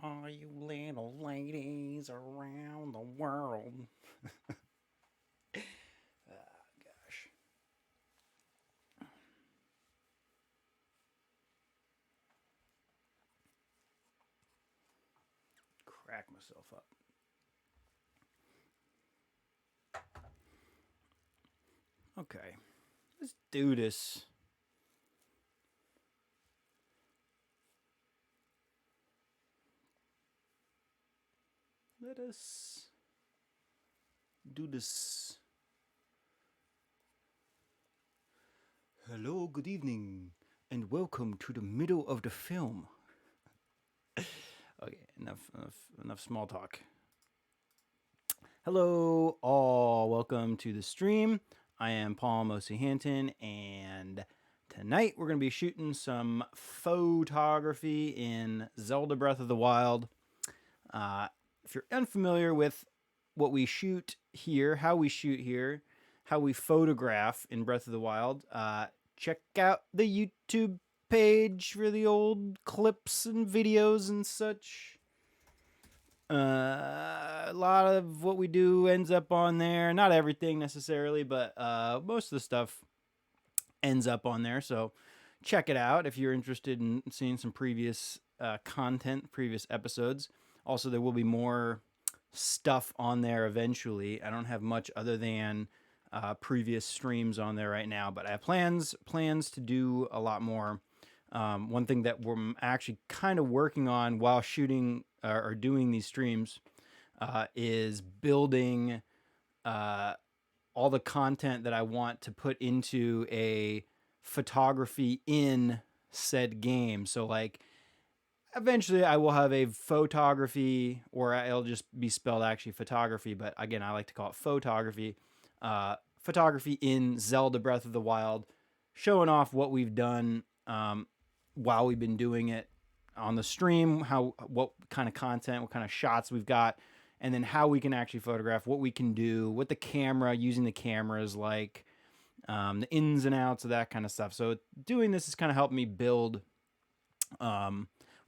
All you little ladies around the world. Gosh. Crack myself up. Okay. Let's do this. Let us do this. Hello, good evening, and welcome to the middle of the film. Okay, enough small talk. Hello, all. Welcome to the stream. I am Paul Mosi-Hanton, and tonight we're going to be shooting some photography in Zelda Breath of the Wild. If you're unfamiliar with what we shoot here, how we shoot here, how we photograph in Breath of the Wild, check out the YouTube page for the old clips and videos and such. A lot of what we do ends up on there. Not everything necessarily, but most of the stuff ends up on there. So check it out if you're interested in seeing some previous content, previous episodes. Also, there will be more stuff on there eventually. I don't have much other than previous streams on there right now, but I have plans to do a lot more. One thing that we're actually kind of working on while shooting or doing these streams is building all the content that I want to put into a photography in said game. So like eventually I will have a photography, or it'll just be spelled actually photography, but again, I like to call it photography. Photography in Zelda Breath of the Wild, showing off what we've done while we've been doing it on the stream, what kind of content, what kind of shots we've got, and then how we can actually photograph, what we can do, what the camera, using the cameras like, the ins and outs of that kind of stuff. So doing this has kind of helped me build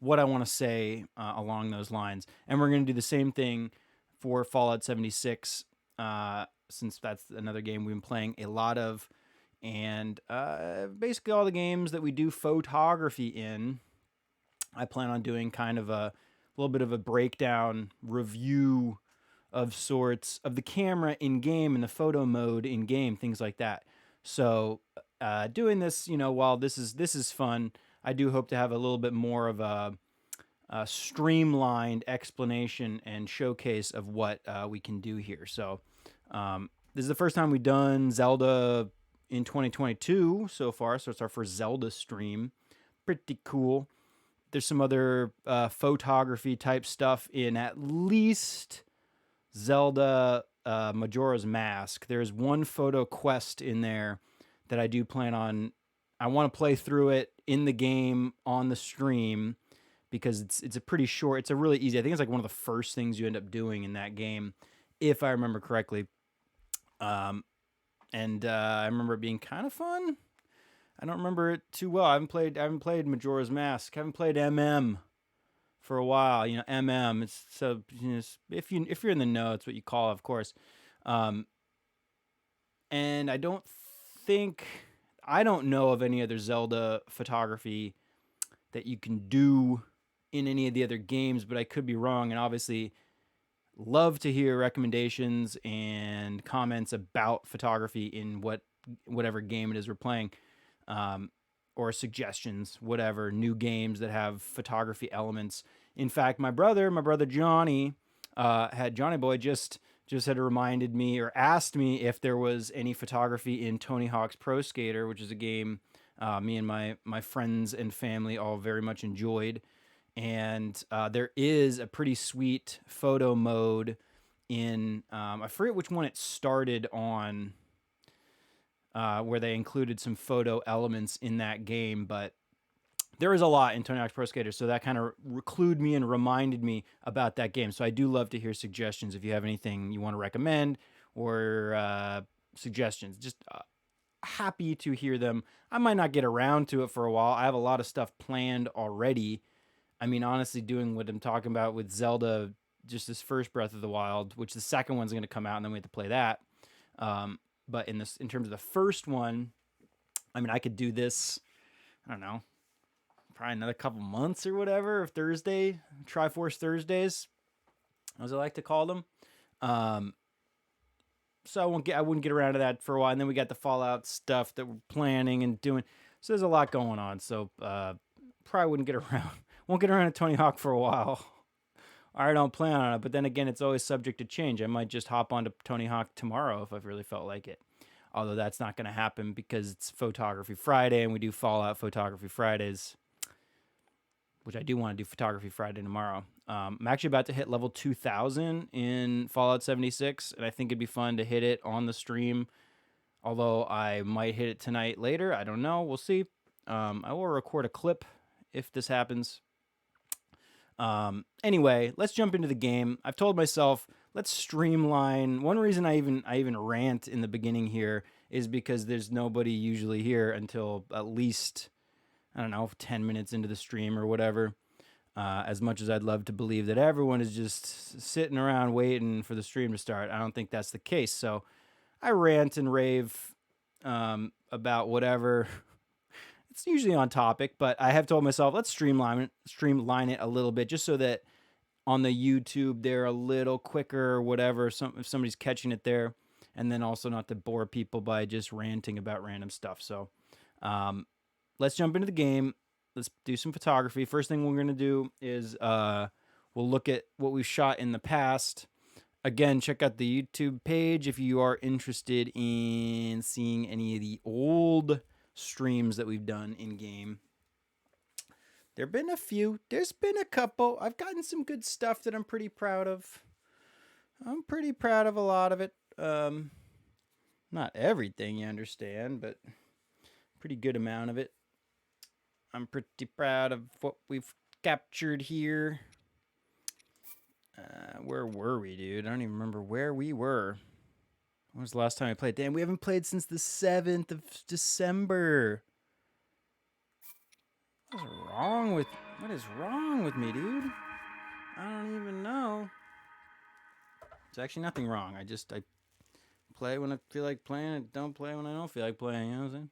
what I want to say along those lines. And we're going to do the same thing for Fallout 76, since that's another game we've been playing a lot of. And basically all the games that we do photography in, I plan on doing kind of a little bit of a breakdown review of sorts of the camera in game and the photo mode in game, things like that. So doing this, while this is fun, I do hope to have a little bit more of a streamlined explanation and showcase of what we can do here. So this is the first time we've done Zelda in 2022 so far, so it's our first Zelda stream. Pretty cool. There's some other photography type stuff in at least Zelda Majora's Mask. There's one photo quest in there that I do plan on. I want to play through it in the game on the stream because it's a pretty short. It's a really easy. I think it's like one of the first things you end up doing in that game, if I remember correctly. And I remember it being kind of fun. I don't remember it too well. I haven't played Majora's Mask. I haven't played MM for a while. MM. It's so if you're in the know, it's what you call it, of course. And I don't know of any other Zelda photography that you can do in any of the other games, but I could be wrong. And obviously, love to hear recommendations and comments about photography in whatever game it is we're playing, or suggestions, whatever new games that have photography elements. In fact, my brother Johnny, had Johnny Boy just had reminded me or asked me if there was any photography in Tony Hawk's Pro Skater, which is a game me and my friends and family all very much enjoyed. And there is a pretty sweet photo mode in, I forget which one it started on, where they included some photo elements in that game, but there is a lot in Tony Hawk's Pro Skater, so that kind of clued me and reminded me about that game. So I do love to hear suggestions if you have anything you want to recommend or suggestions. Just happy to hear them. I might not get around to it for a while. I have a lot of stuff planned already I mean, honestly, doing what I'm talking about with Zelda, just this first Breath of the Wild, which the second one's going to come out, and then we have to play that. Um, but in terms of the first one, I mean, I could do this. I don't know, probably another couple months or whatever. Of Thursday, Triforce Thursdays, as I like to call them. Um, so I wouldn't get around to that for a while. And then we got the Fallout stuff that we're planning and doing. So there's a lot going on. So probably wouldn't get around. Won't get around to Tony Hawk for a while. I don't plan on it. But then again, it's always subject to change. I might just hop onto Tony Hawk tomorrow if I really felt like it. Although that's not going to happen because it's Photography Friday and we do Fallout Photography Fridays, which I do want to do Photography Friday tomorrow. I'm actually about to hit level 2000 in Fallout 76, and I think it'd be fun to hit it on the stream. Although I might hit it tonight later. I don't know. We'll see. I will record a clip if this happens. Anyway, let's jump into the game. I've told myself, let's streamline. One reason I even rant in the beginning here is because there's nobody usually here until at least, I don't know, 10 minutes into the stream or whatever. As much as I'd love to believe that everyone is just sitting around waiting for the stream to start, I don't think that's the case. So I rant and rave about whatever. It's usually on topic, but I have told myself, let's streamline it a little bit just so that on the YouTube they're a little quicker or whatever, if somebody's catching it there, and then also not to bore people by just ranting about random stuff. So let's jump into the game. Let's do some photography. First thing we're going to do is we'll look at what we've shot in the past. Again, check out the YouTube page if you are interested in seeing any of the old streams that we've done in game. There've been a few. There's been a couple. I've gotten some good stuff that I'm pretty proud of. I'm pretty proud of a lot of it. Not everything, you understand, but pretty good amount of it. I'm pretty proud of what we've captured here. Where were we, dude? I don't even remember where we were. When was the last time I played? Damn, we haven't played since the 7th of December. What is wrong with me, dude? I don't even know. There's actually nothing wrong. I play when I feel like playing. I don't play when I don't feel like playing. You know what I'm saying?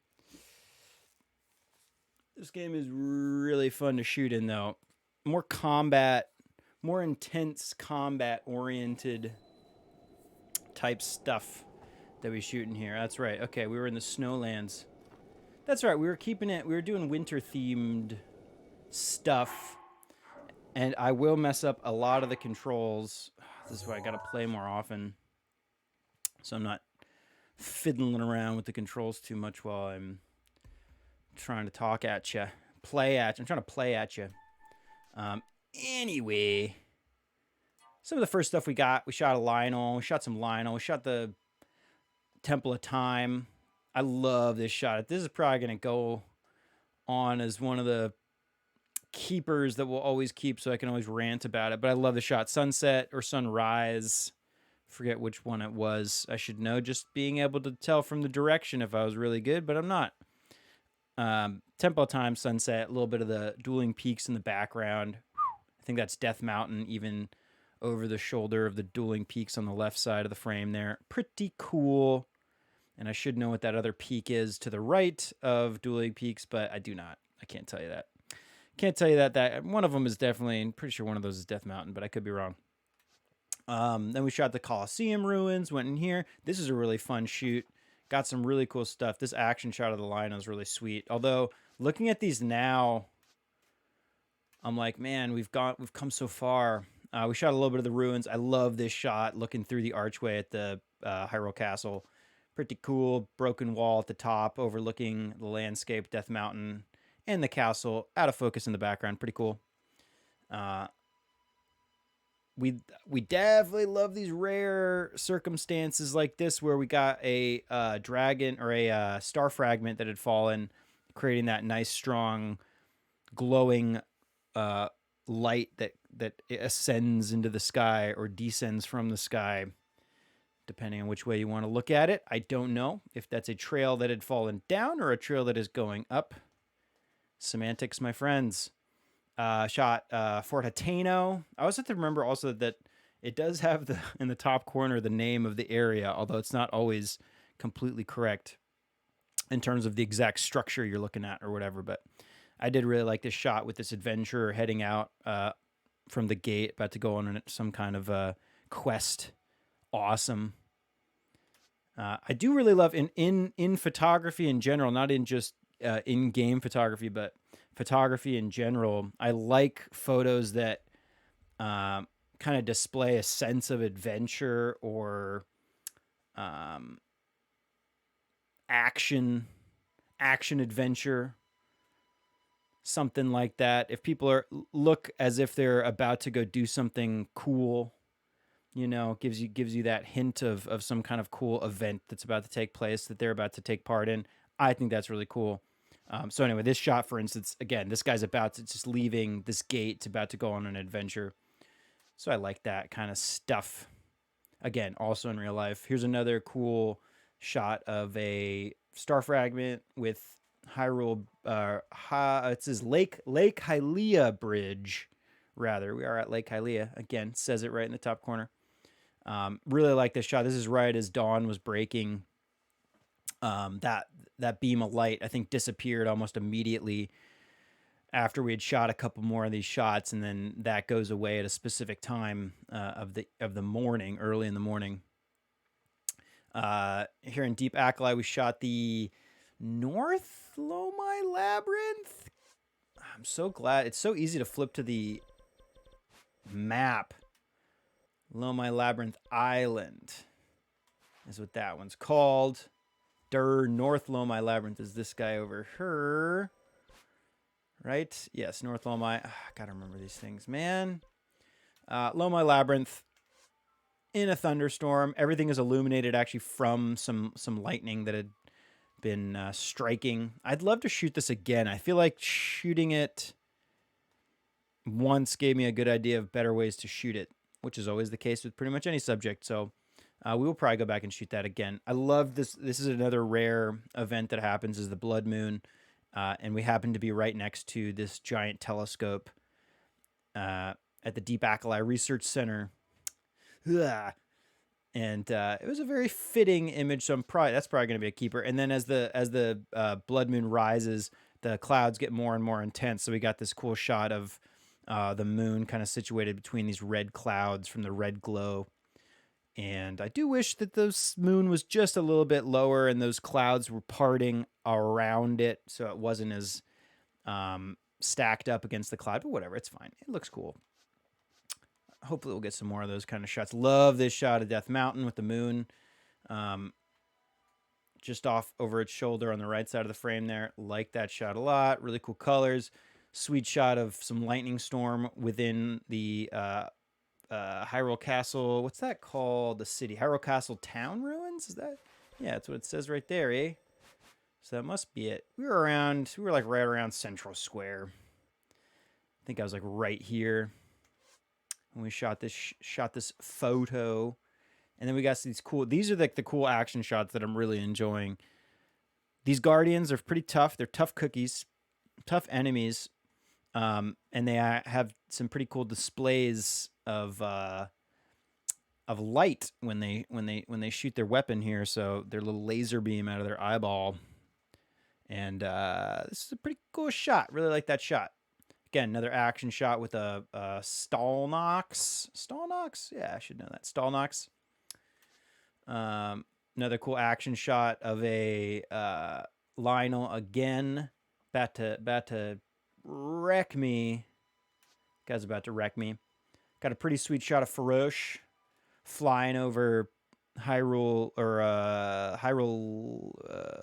This game is really fun to shoot in, though. More intense combat-oriented type stuff that we shoot in here. That's right. Okay, we were in the snowlands. That's right. We were doing winter-themed stuff. And I will mess up a lot of the controls. This is why I got to play more often. So I'm not fiddling around with the controls too much while I'm trying to talk at you. I'm trying to play at you. Anyway, some of the first stuff we shot a Lionel. We shot some Lionel. We shot the Temple of Time. I love this shot. This is probably going to go on as one of the keepers that we'll always keep, so I can always rant about it. But I love the shot. Sunset or sunrise. Forget which one it was. I should know, just being able to tell from the direction if I was really good, but I'm not. Tempo Time, sunset, a little bit of the dueling peaks in the background. I think that's Death Mountain, even over the shoulder of the dueling peaks on the left side of the frame there. Pretty cool. And I should know what that other peak is to the right of dueling peaks, but I do not. I can't tell you that. Can't tell you that one of them is definitely, I'm pretty sure one of those is Death Mountain, but I could be wrong. Then we shot the Colosseum ruins, went in here. This is a really fun shoot. Got some really cool stuff. This action shot of the Lionel is really sweet. Although, looking at these now, I'm like, man, we've come so far. We shot a little bit of the ruins. I love this shot, looking through the archway at the Hyrule Castle. Pretty cool. Broken wall at the top, overlooking the landscape, Death Mountain, and the castle. Out of focus in the background. Pretty cool. We definitely love these rare circumstances like this where we got a dragon or a star fragment that had fallen, creating that nice, strong, glowing light that ascends into the sky or descends from the sky, depending on which way you want to look at it. I don't know if that's a trail that had fallen down or a trail that is going up. Semantics, my friends. Shot Fort Hateno. I always have to remember also that it does have the in the top corner the name of the area, although it's not always completely correct in terms of the exact structure you're looking at or whatever. But I did really like this shot with this adventurer heading out from the gate, about to go on some kind of quest. Awesome. I do really love in photography in general, not in just in-game photography, but photography in general. I like photos that kind of display a sense of adventure or um, action adventure, something like that. If people look as if they're about to go do something cool, gives you that hint of some kind of cool event that's about to take place that they're about to take part in. I think that's really cool. So anyway, this shot, for instance, again, this guy's about to just leaving this gate, about to go on an adventure. So I like that kind of stuff. Again, also in real life. Here's another cool shot of a star fragment with Hyrule. It says Lake Hylia Bridge. Rather, we are at Lake Hylia again. Says it right in the top corner. Really like this shot. This is right as dawn was breaking. That beam of light, I think, disappeared almost immediately after we had shot a couple more of these shots, and then that goes away at a specific time of the morning, early in the morning. Here in Deep Akali, we shot the North Lomai Labyrinth. I'm so glad. It's so easy to flip to the map. Lomai Labyrinth Island is what that one's called. North Lomai Labyrinth is this guy over here. Right? Yes, North Lomai. Gotta remember these things, man. Lomai Labyrinth. In a thunderstorm, everything is illuminated actually from some lightning that had been striking. I'd love to shoot this again. I feel like shooting it once gave me a good idea of better ways to shoot it, which is always the case with pretty much any subject. So we will probably go back and shoot that again. I love this. This is another rare event that happens, is the blood moon. And we happen to be right next to this giant telescope at the Deep Akali Research Center. And it was a very fitting image, so that's probably going to be a keeper. And then as the blood moon rises, the clouds get more and more intense. So we got this cool shot of the moon kind of situated between these red clouds from the red glow. And I do wish that the moon was just a little bit lower and those clouds were parting around it, so it wasn't as stacked up against the cloud. But whatever, it's fine. It looks cool. Hopefully we'll get some more of those kind of shots. Love this shot of Death Mountain with the moon just off over its shoulder on the right side of the frame there. Like that shot a lot. Really cool colors. Sweet shot of some lightning storm within the Hyrule Castle. What's that called? The city. Hyrule Castle Town Ruins? Is that? Yeah, that's what it says right there, eh? So that must be it. We were like right around Central Square. I think I was like right here when we shot this photo. And then we got these cool, these are like the cool action shots that I'm really enjoying. These guardians are pretty tough. They're tough cookies, tough enemies. And they have some pretty cool displays of light when they shoot their weapon here. So their little laser beam out of their eyeball. And this is a pretty cool shot. Really like that shot. Again, another action shot with a Stalnox. Stalnox? Yeah, I should know that. Stalnox. Another cool action shot of a Lionel again. About to wreck me. Guy's about to wreck me. Got a pretty sweet shot of Faroche flying over Hyrule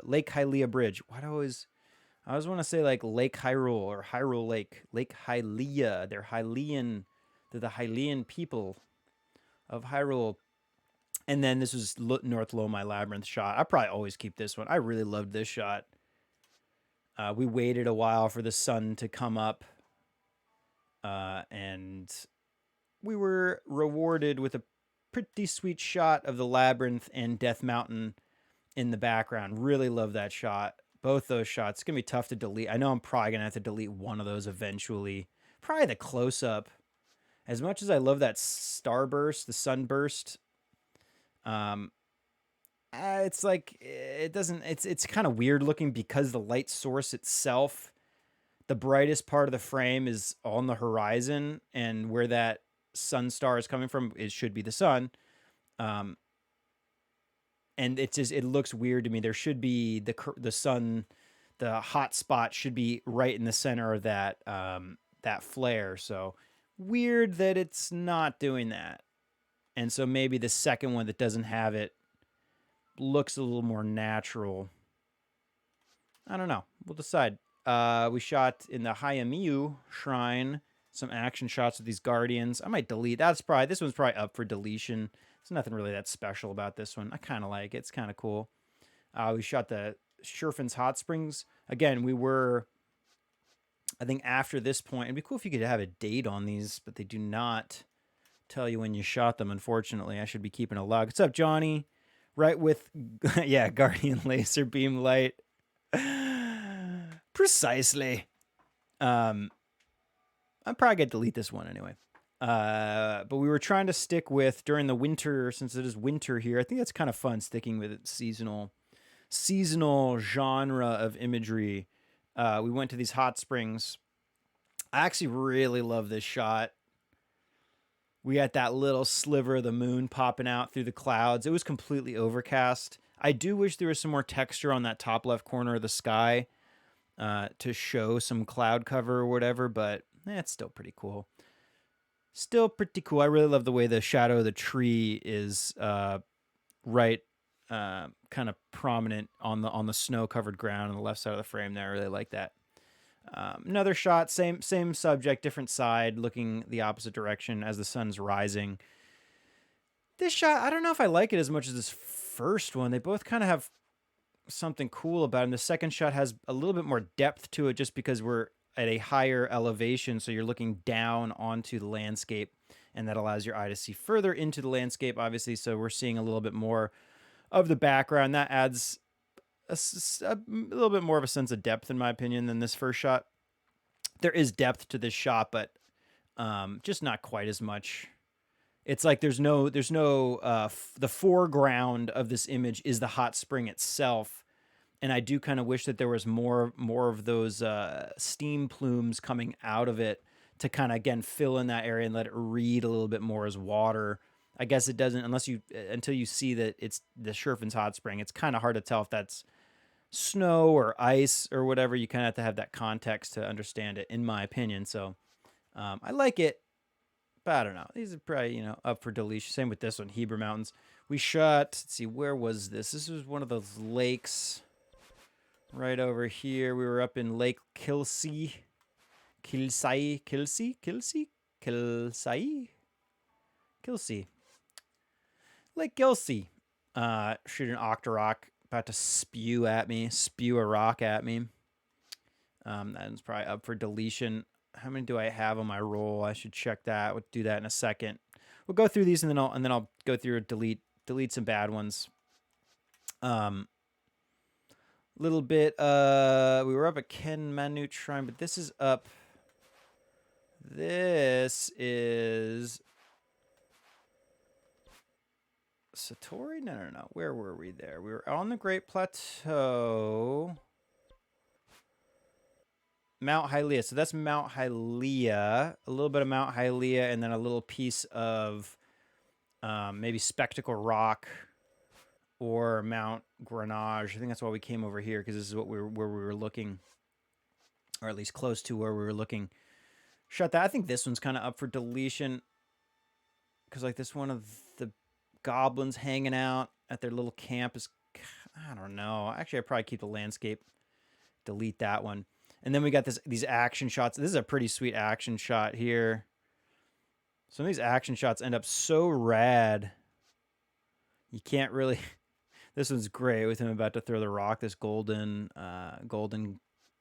Lake Hylia Bridge. I always want to say like Lake Hyrule or Hyrule Lake. Lake Hylia. They're the Hylian people of Hyrule. And then this was North Lomai Labyrinth shot. I probably always keep this one. I really loved this shot. We waited a while for the sun to come up. And we were rewarded with a pretty sweet shot of the labyrinth and Death Mountain in the background. Really love that shot. Both those shots. It's going to be tough to delete. I know I'm probably going to have to delete one of those eventually, Probably the close up. As much as I love that starburst, the sunburst, um, it's like it doesn't. It's kind of weird looking because the light source itself, the brightest part of the frame is on the horizon, and where that sun star is coming from, it should be the sun. Um, and it looks weird to me. There should be the sun, the hot spot should be right in the center of that flare. So weird that it's not doing that. And so maybe the second one that doesn't have it looks a little more natural. I don't know. We'll decide. We shot in the Hayamiu shrine some action shots with these guardians. I might delete. This one's probably up for deletion. There's nothing really that special about this one. I kind of like it. It's kind of cool. We shot the Sherfin's Hot Springs. Again, we were, I think after this point, it'd be cool if you could have a date on these, but they do not tell you when you shot them, unfortunately. I should be keeping a log. What's up, Johnny? Right with, yeah, Guardian Laser Beam Light. Precisely. I'm probably going to delete this one anyway. But we were trying to stick with, during the winter, since it is winter here, I think that's kind of fun, sticking with it, seasonal genre of imagery. We went to these hot springs. I actually really love this shot. We got that little sliver of the moon popping out through the clouds. It was completely overcast. I do wish there was some more texture on that top left corner of the sky to show some cloud cover or whatever, but it's still pretty cool. Still pretty cool. I really love the way the shadow of the tree is right kind of prominent on the snow-covered ground on the left side of the frame there. I really like that. Another shot, same subject, different side, looking the opposite direction as the sun's rising. This shot, I don't know if I like it as much as this first one. They both kind of have something cool about them. The second shot has a little bit more depth to it just because we're at a higher elevation, so you're looking down onto the landscape, and that allows your eye to see further into the landscape, obviously, so we're seeing a little bit more of the background. That adds a little bit more of a sense of depth, in my opinion, than this first shot. There is depth to this shot, but just not quite as much. It's like there's no the foreground of this image is the hot spring itself, and I do kind of wish that there was more of those steam plumes coming out of it to kind of, again, fill in that area and let it read a little bit more as water. I guess it doesn't, until you see that it's the Sherfin's Hot Spring. It's kind of hard to tell if that's snow or ice or whatever. You kind of have to have that context to understand it, in my opinion. So I like it, but I don't know. These are probably, up for deletion. Same with this one, Heber Mountains. We shot, let's see, where was this? This was one of those lakes right over here. We were up in Lake Kilsey. Kilsey. Lake Gilsey. Shooting Octorok, about to spew a rock at me. That is probably up for deletion. How many do I have on my roll? I should check that. We'll do that in a second. We'll go through these and then I'll go through and delete some bad ones. Little bit. We were up at Ken Manute Shrine, but this is up. This is Satori? No. Where were we there? We were on the Great Plateau. Mount Hylia. So that's Mount Hylia. A little bit of Mount Hylia, and then a little piece of maybe Spectacle Rock or Mount Grenage. I think that's why we came over here, because this is where we were looking, or at least close to where we were looking. Shut that. I think this one's kind of up for deletion, because like this one of the goblins hanging out at their little camp is, I don't know. Actually, I'd probably keep the landscape. Delete that one. And then we got these action shots. This is a pretty sweet action shot here. Some of these action shots end up so rad. You can't really... This one's great with him about to throw the rock. This golden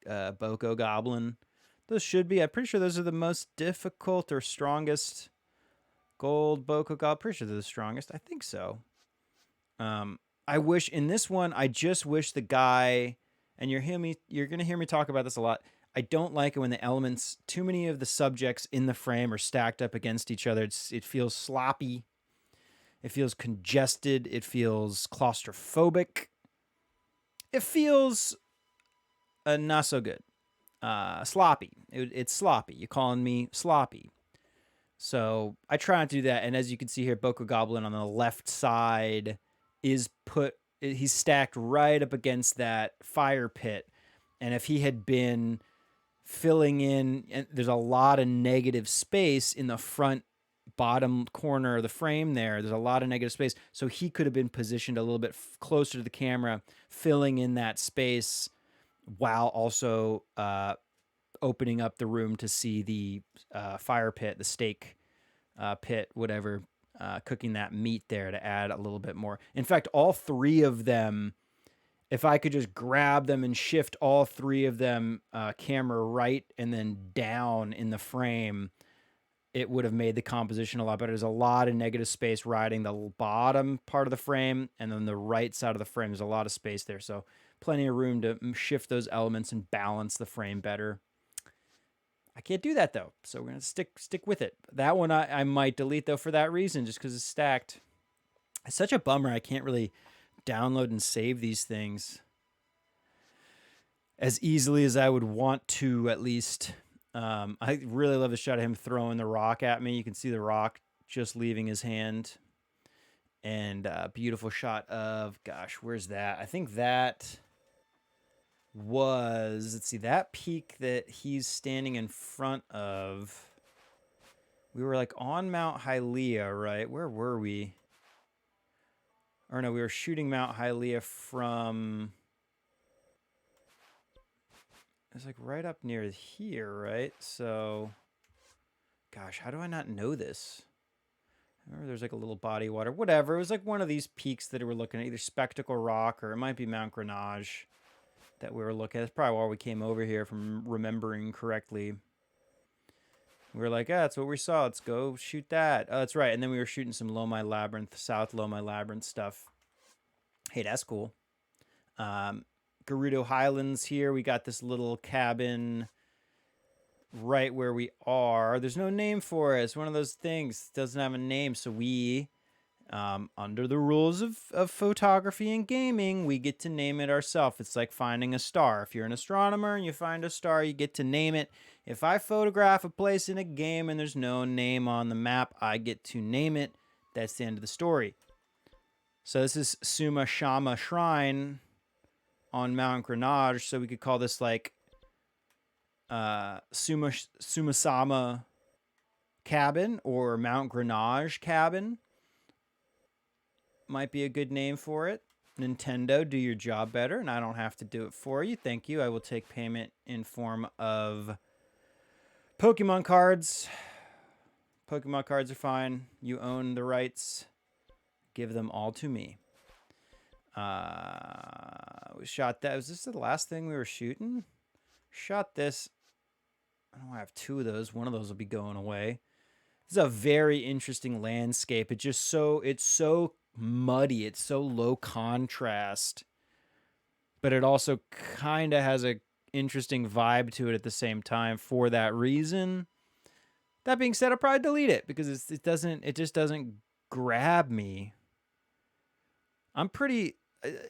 Boko goblin. Those should be... I'm pretty sure those are the most difficult or strongest gold Boko goblin. Pretty sure they're the strongest. I think so. I wish... In this one, I just wish the guy... And you're going to hear me talk about this a lot. I don't like it when the elements, too many of the subjects in the frame are stacked up against each other. It feels sloppy. It feels congested. It feels claustrophobic. It feels not so good. Sloppy. It's sloppy. You're calling me sloppy. So I try not to do that. And as you can see here, Boko Goblin on the left side is he's stacked right up against that fire pit. And if he had been filling in, and there's a lot of negative space in the front bottom corner of the frame there's a lot of negative space. So he could have been positioned a little bit closer to the camera, filling in that space while also opening up the room to see the fire pit, the steak pit, whatever, cooking that meat there to add a little bit more. In fact, all three of them, if I could just grab them and shift all three of them camera right and then down in the frame, it would have made the composition a lot better. There's a lot of negative space riding the bottom part of the frame, and then the right side of the frame, there's a lot of space there. So plenty of room to shift those elements and balance the frame better. I can't do that though, so we're gonna stick with it. That one I might delete though for that reason, just because it's stacked. It's such a bummer I can't really download and save these things as easily as I would want to, at least. I really love the shot of him throwing the rock at me. You can see the rock just leaving his hand. And beautiful shot of, gosh, where's that? I think that was, let's see, that peak that he's standing in front of. We were like on Mount Hylia, right? Where were we? Or no, we were shooting Mount Hylia from... It's like right up near here, right? So, gosh, how do I not know this? I remember there's like a little body of water, whatever. It was like one of these peaks that we were looking at, either Spectacle Rock or it might be Mount Grenache that we were looking at. That's probably why we came over here, from remembering correctly. We were like, that's what we saw. Let's go shoot that. Oh, that's right. And then we were shooting some Lomai Labyrinth, South Lomai Labyrinth stuff. Hey, that's cool. Gerudo Highlands here. We got this little cabin right where we are. There's no name for it. It's one of those things. It doesn't have a name. So we, under the rules of photography and gaming, we get to name it ourselves. It's like finding a star. If you're an astronomer and you find a star, you get to name it. If I photograph a place in a game and there's no name on the map, I get to name it. That's the end of the story. So this is Suma Shama Shrine on Mount Grenache, so we could call this like Sumasama Cabin or Mount Grenache Cabin. Might be a good name for it. Nintendo, do your job better, and I don't have to do it for you. Thank you. I will take payment in form of Pokemon cards. Pokemon cards are fine. You own the rights. Give them all to me. We shot that. Was this the last thing we were shooting? Shot this. I don't have two of those. One of those will be going away. This is a very interesting landscape. It's so muddy. It's so low contrast, but it also kind of has a interesting vibe to it at the same time for that reason. That being said, I'll probably delete it because it just doesn't grab me. I'm pretty...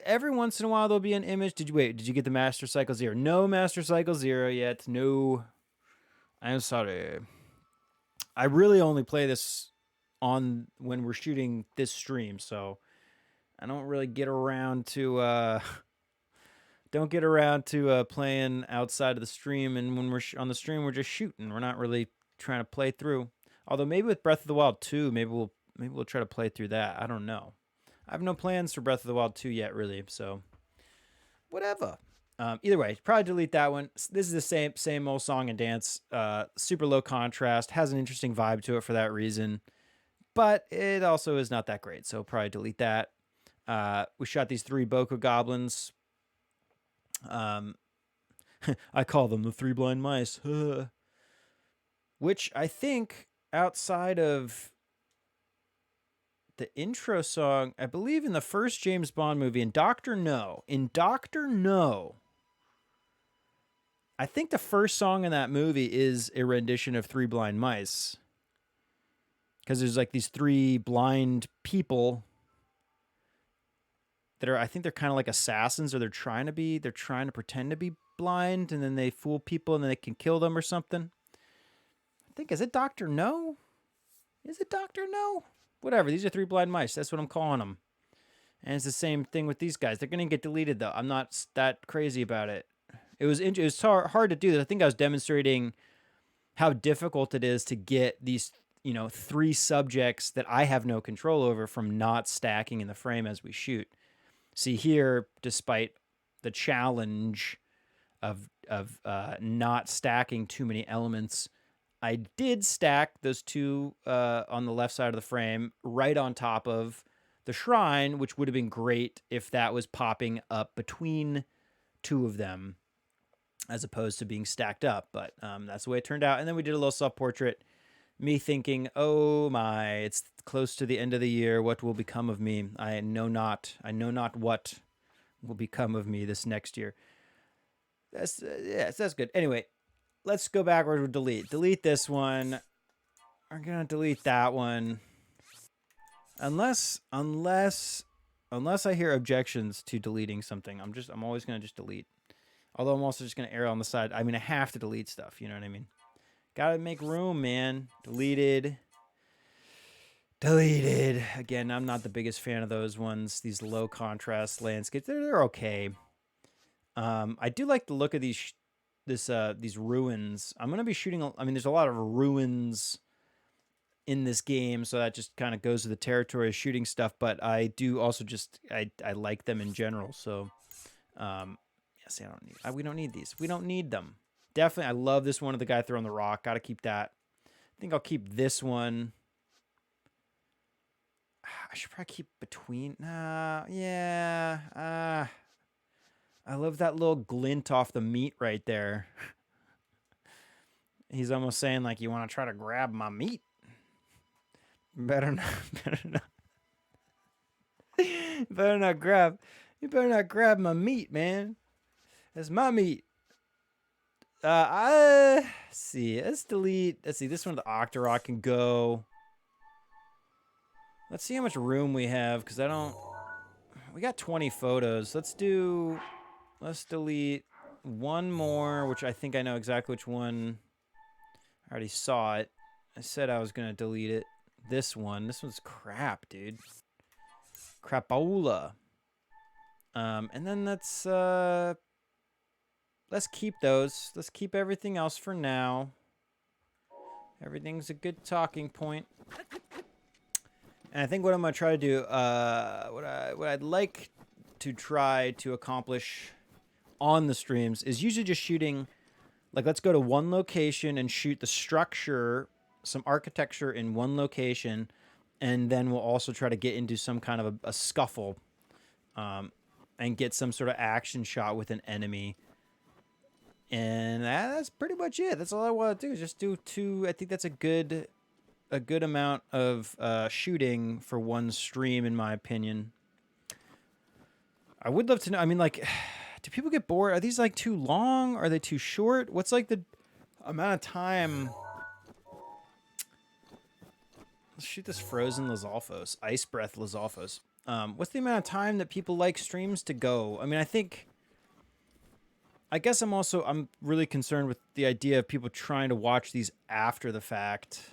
Every once in a while there'll be an image. Did you get the Master Cycle Zero? No Master Cycle Zero yet. No. I'm sorry. I really only play this on when we're shooting this stream, so I don't really get around to playing outside of the stream. And when we're on the stream, we're just shooting. We're not really trying to play through. Although maybe with Breath of the Wild 2, maybe we'll try to play through that. I don't know. I have no plans for Breath of the Wild 2 yet, really, so whatever. Either way, probably delete that one. This is the same old song and dance. Super low contrast, has an interesting vibe to it for that reason, but it also is not that great, so probably delete that. We shot these 3 Boko goblins. I call them the 3 blind mice, which I think outside of the intro song, I believe in the first James Bond movie, in Dr. No, I think the first song in that movie is a rendition of Three Blind Mice. Because there's like these three blind people that are, I think they're kind of like assassins, or they're trying to pretend to be blind, and then they fool people and then they can kill them or something. I think, is it Dr. No? Is it Dr. No? Whatever, these are three blind mice. That's what I'm calling them. And it's the same thing with these guys. They're going to get deleted, though. I'm not that crazy about it. It was hard to do that. I think I was demonstrating how difficult it is to get these, three subjects that I have no control over from not stacking in the frame as we shoot. See here, despite the challenge of not stacking too many elements, I did stack those two on the left side of the frame right on top of the shrine, which would have been great if that was popping up between two of them as opposed to being stacked up. But that's the way it turned out. And then we did a little self-portrait, me thinking, oh my, it's close to the end of the year. What will become of me? I know not what will become of me this next year. That's good. Anyway, let's go backward with delete. Delete this one. We're gonna delete that one. Unless I hear objections to deleting something, I'm always gonna just delete. Although I'm also just gonna err on the side. I mean, I have to delete stuff. You know what I mean? Gotta make room, man. Deleted. Again, I'm not the biggest fan of those ones. These low contrast landscapes, they're okay. I do like the look of these ruins. I'm gonna be shooting. I mean, there's a lot of ruins in this game, so that just kind of goes to the territory of shooting stuff. But I do also I like them in general. So, see, we don't need these. We don't need them. Definitely, I love this one of the guy throwing the rock. Got to keep that. I think I'll keep this one. I should probably keep between. Yeah. I love that little glint off the meat right there. He's almost saying, like, you want to try to grab my meat? Better not. You better not grab my meat, man. That's my meat. See. Let's delete. Let's see. This one, the Octorok can go. Let's see how much room we have, because we got 20 photos. Let's delete one more, which I think I know exactly which one. I already saw it. I said I was going to delete it. This one's crap, dude. Crapola. And then let's keep those. Let's keep everything else for now. Everything's a good talking point. And I think what I'm going to try to do, what I'd like to try to accomplish on the streams is usually just shooting, like, let's go to one location and shoot the structure, some architecture in one location, and then we'll also try to get into some kind of a scuffle, and get some sort of action shot with an enemy. And that's pretty much it. That's all I want to do, is just do two. I think that's a good amount of shooting for one stream, in my opinion. I would love to know. I mean, like, do people get bored? Are these, like, too long? Are they too short? What's, like, the amount of time? Let's shoot this frozen Lizalfos, ice breath Lizalfos. What's the amount of time that people like streams to go? I mean, I guess I'm really concerned with the idea of people trying to watch these after the fact.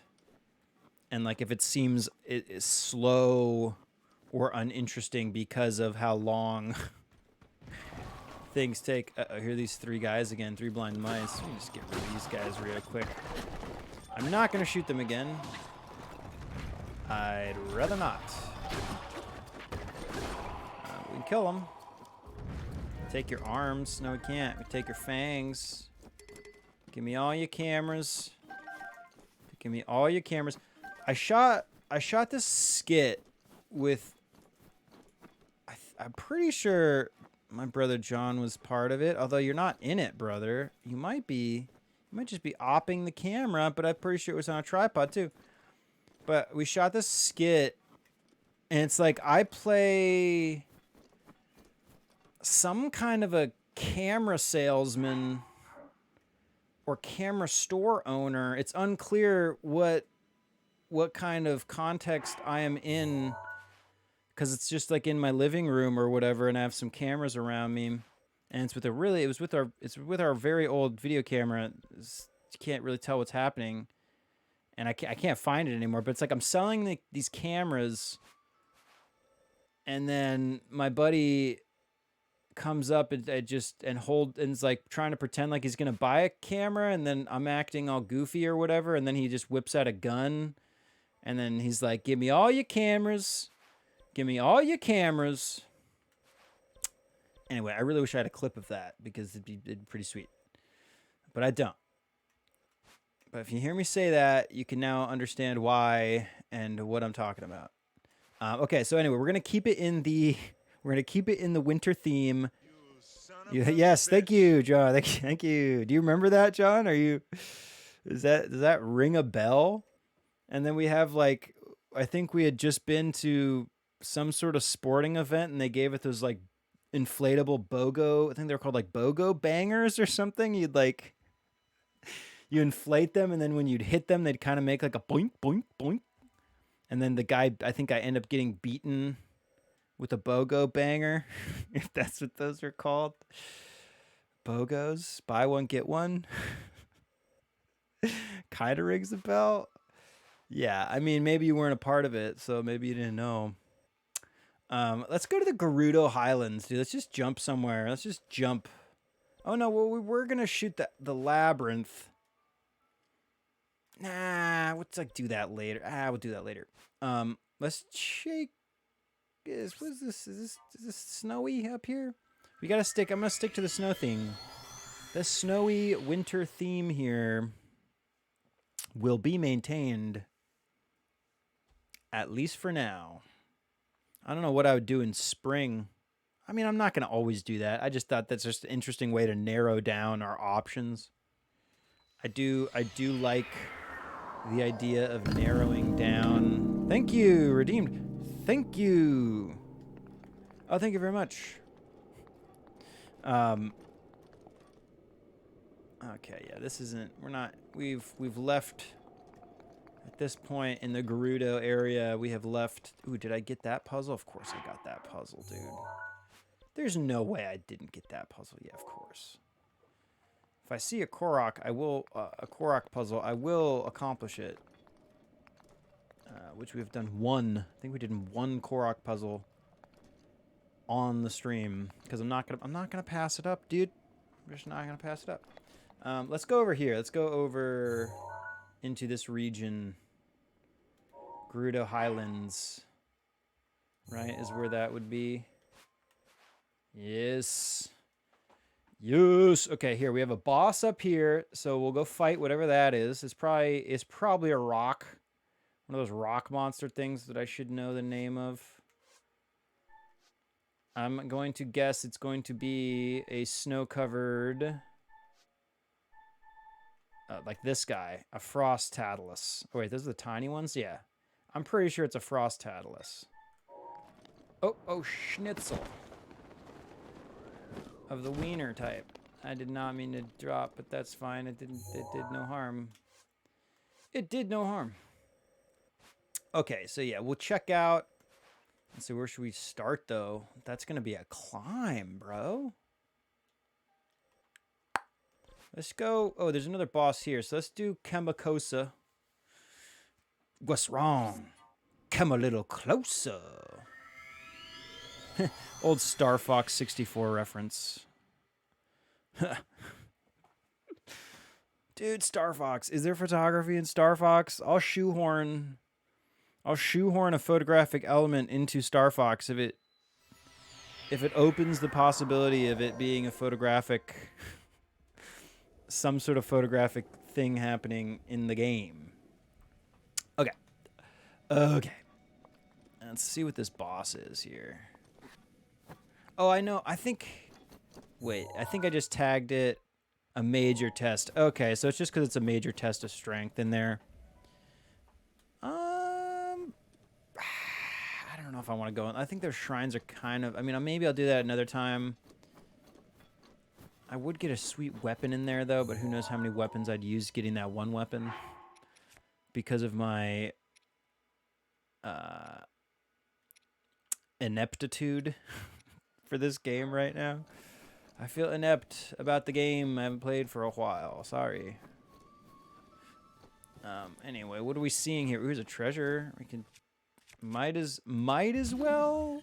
And, like, if it seems it is slow or uninteresting because of how long things take. Here are these three guys again, three blind mice. Let me just get rid of these guys real quick. I'm not going to shoot them again. I'd rather not. We can kill them. Take your arms. No, we can't. We take your fangs. Give me all your cameras. Give me all your cameras. I shot this skit with, I'm pretty sure my brother John was part of it, although you're not in it, brother. You might just be opping the camera, but I'm pretty sure it was on a tripod too. But we shot this skit, and it's like I play some kind of a camera salesman or camera store owner. It's unclear what kind of context I am in, because it's just like in my living room or whatever, and I have some cameras around me, and it's with our very old video camera. You can't really tell what's happening, and I can't find it anymore. But it's like I'm selling these cameras, and then my buddy comes up and is like trying to pretend like he's gonna buy a camera, and then I'm acting all goofy or whatever, and then he just whips out a gun, and then he's like, "Give me all your cameras, give me all your cameras." Anyway, I really wish I had a clip of that, because it'd be pretty sweet, but I don't. But if you hear me say that, you can now understand why and what I'm talking about. Okay, so anyway, we're gonna keep it in the winter theme. Yes, thank you, John. Thank you. Do you remember that, John? Does that ring a bell? And then we have, like, I think we had just been to some sort of sporting event, and they gave it those like inflatable BOGO. I think they're called like BOGO bangers or something. You inflate them, and then when you'd hit them, they'd kind of make like a boink, boink, boink. And then I think I end up getting beaten with a BOGO banger, if that's what those are called. BOGOs, buy one, get one. Kind of rings a bell. Yeah, I mean, maybe you weren't a part of it, so maybe you didn't know. Let's go to the Gerudo Highlands, dude. Let's just jump somewhere. Let's just jump. Oh, no, well, we're going to shoot the labyrinth. Nah, let's like do that later. We'll do that later. Let's shake. What is this? Is this snowy up here? I'm gonna stick to the snow theme. The snowy winter theme here will be maintained, at least for now. I don't know what I would do in spring. I mean, I'm not gonna always do that. I just thought that's just an interesting way to narrow down our options. I do like the idea of narrowing down. Thank you, redeemed. Thank you. Oh, thank you very much. Okay, yeah, this isn't. We've left at this point in the Gerudo area. We have left. Ooh, did I get that puzzle? Of course I got that puzzle, dude. There's no way I didn't get that puzzle. Yeah, of course. If I see a Korok, I will a Korok puzzle. I will accomplish it. Which we've done one. I think we did one Korok puzzle on the stream, because I'm not gonna pass it up, dude. I'm just not gonna pass it up. Let's go over here. Let's go over into this region. Gerudo Highlands, right, is where that would be. Yes. Yes. Okay, here we have a boss up here, so we'll go fight whatever that is. It's probably a rock. One of those rock monster things that I should know the name of. I'm going to guess it's going to be a snow-covered, like this guy, a frost Tadalus. Oh wait, those are the tiny ones? Yeah. I'm pretty sure it's a frost Tadalus. Oh, schnitzel. Of the wiener type. I did not mean to drop, but that's fine. It did no harm. It did no harm. Okay, so yeah, we'll check out. Let's see, where should we start, though? That's going to be a climb, bro. Let's go. Oh, there's another boss here. So let's do Kemakosa. What's wrong? Come a little closer. Old Star Fox 64 reference. Dude, Star Fox. Is there photography in Star Fox? I'll shoehorn a photographic element into Star Fox if it opens the possibility of it being some sort of photographic thing happening in the game. Okay. Let's see what this boss is here. Oh, I know. I think I just tagged it a major test. Okay, so it's just because it's a major test of strength in there. I don't know if I want to go. I think their shrines are kind of. I mean, maybe I'll do that another time. I would get a sweet weapon in there, though, but who knows how many weapons I'd use getting that one weapon. Because of my ineptitude for this game right now. I feel inept about the game I haven't played for a while. Sorry. Anyway, what are we seeing here? Ooh, here's a treasure. We can... Might as well.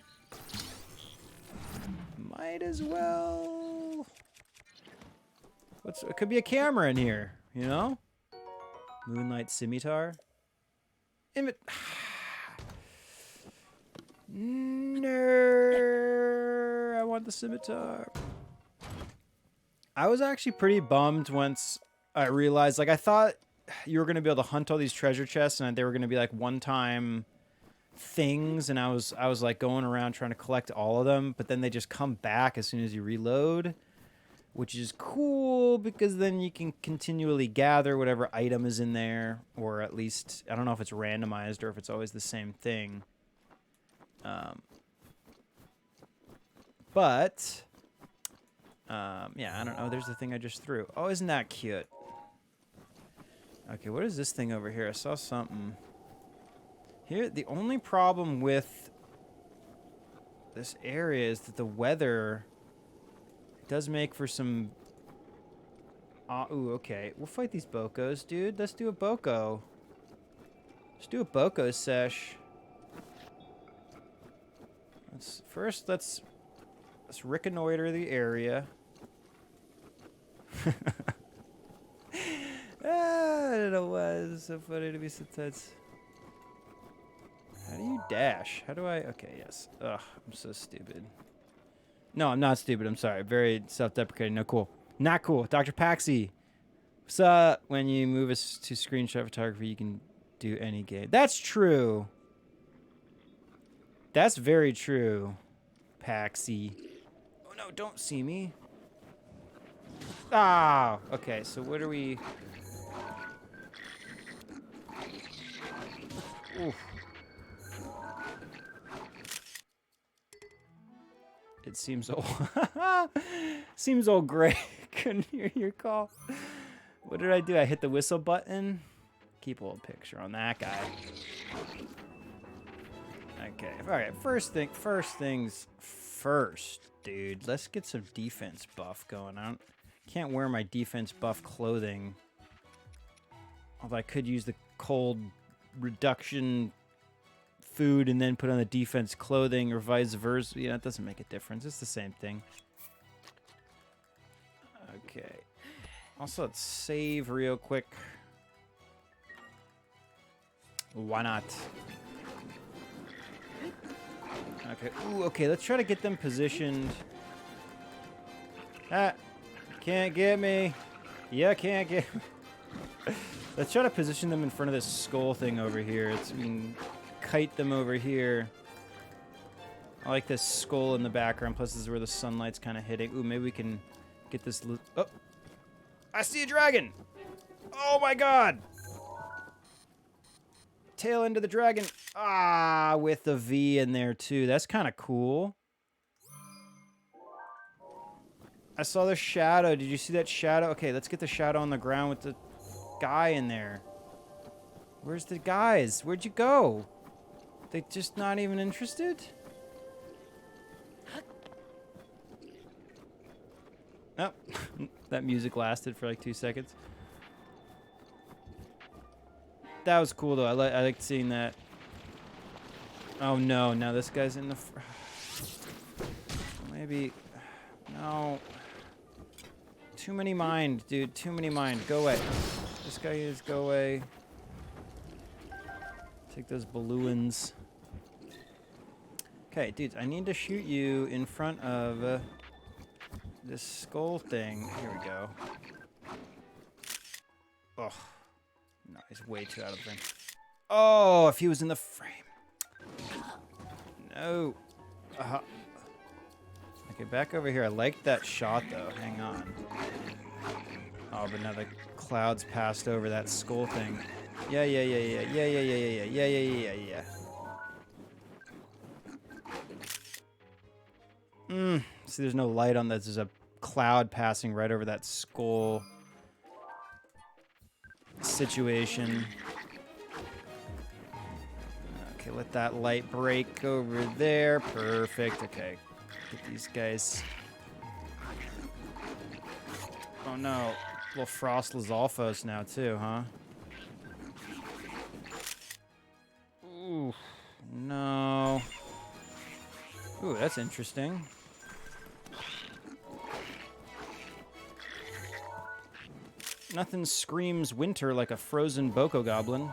Might as well. It could be a camera in here, you know? Moonlight scimitar. No, I want the scimitar. I was actually pretty bummed once I realized, like, I thought you were going to be able to hunt all these treasure chests and they were going to be like one-time things, and I was like going around trying to collect all of them, but then they just come back as soon as you reload, which is cool because then you can continually gather whatever item is in there, or at least, I don't know if it's randomized or if it's always the same thing. Yeah, I don't know. There's the thing I just threw. Oh, isn't that cute? Okay, what is this thing over here? I saw something. Here, the only problem with this area is that the weather does make for some... ooh, okay. We'll fight these Bokos, dude. Let's do a Boko. Let's do a Boko sesh. Let's reconnoiter the area. I don't know why it's so funny to be sometimes. How do you dash? How do I... Okay, yes. Ugh, I'm so stupid. No, I'm not stupid. I'm sorry. Very self-deprecating. No, cool. Not cool. Dr. Paxi. What's up? When you move us to screenshot photography, you can do any game. That's true. That's very true, Paxi. Oh, no, don't see me. Ah, okay, so what are we... Oof. It seems old. Seems old gray. Couldn't hear your call. What did I do? I hit the whistle button. Keep a little picture on that guy. Okay. All right. First things first, dude. Let's get some defense buff going on. Can't wear my defense buff clothing. Although I could use the cold reduction food and then put on the defense clothing, or vice versa. You know, it doesn't make a difference. It's the same thing. Okay. Also, let's save real quick. Why not? Okay. Ooh, okay. Let's try to get them positioned. Ah, can't get me. Yeah, can't get me. Let's try to position them in front of this skull thing over here. We can kite them over here. I like this skull in the background. Plus, this is where the sunlight's kind of hitting. Ooh, maybe we can get this... Oh! I see a dragon! Oh my god! Tail end of the dragon. Ah, with the V in there, too. That's kind of cool. I saw the shadow. Did you see that shadow? Okay, let's get the shadow on the ground with the guy in there. Where's the guys? Where'd you go? They just not even interested? Oh, that music lasted for like 2 seconds. That was cool though. I liked seeing that. Oh no! Now this guy's in the. Maybe. No. Too many mind, dude. Too many mind. Go away. This guy is go away. Take those balloons. Okay, dudes. I need to shoot you in front of this skull thing. Here we go. Oh. No, he's way too out of the frame. Oh, if he was in the frame. No. Okay, back over here. I like that shot, though. Hang on. Oh, but now the clouds passed over that skull thing. Yeah. See, there's no light on that. There's a cloud passing right over that skull situation. Okay, let that light break over there. Perfect. Okay, get these guys. Oh no, little Frost Lizalfos now too, huh? Ooh, no. Ooh, that's interesting. Nothing screams winter like a frozen Boko Goblin.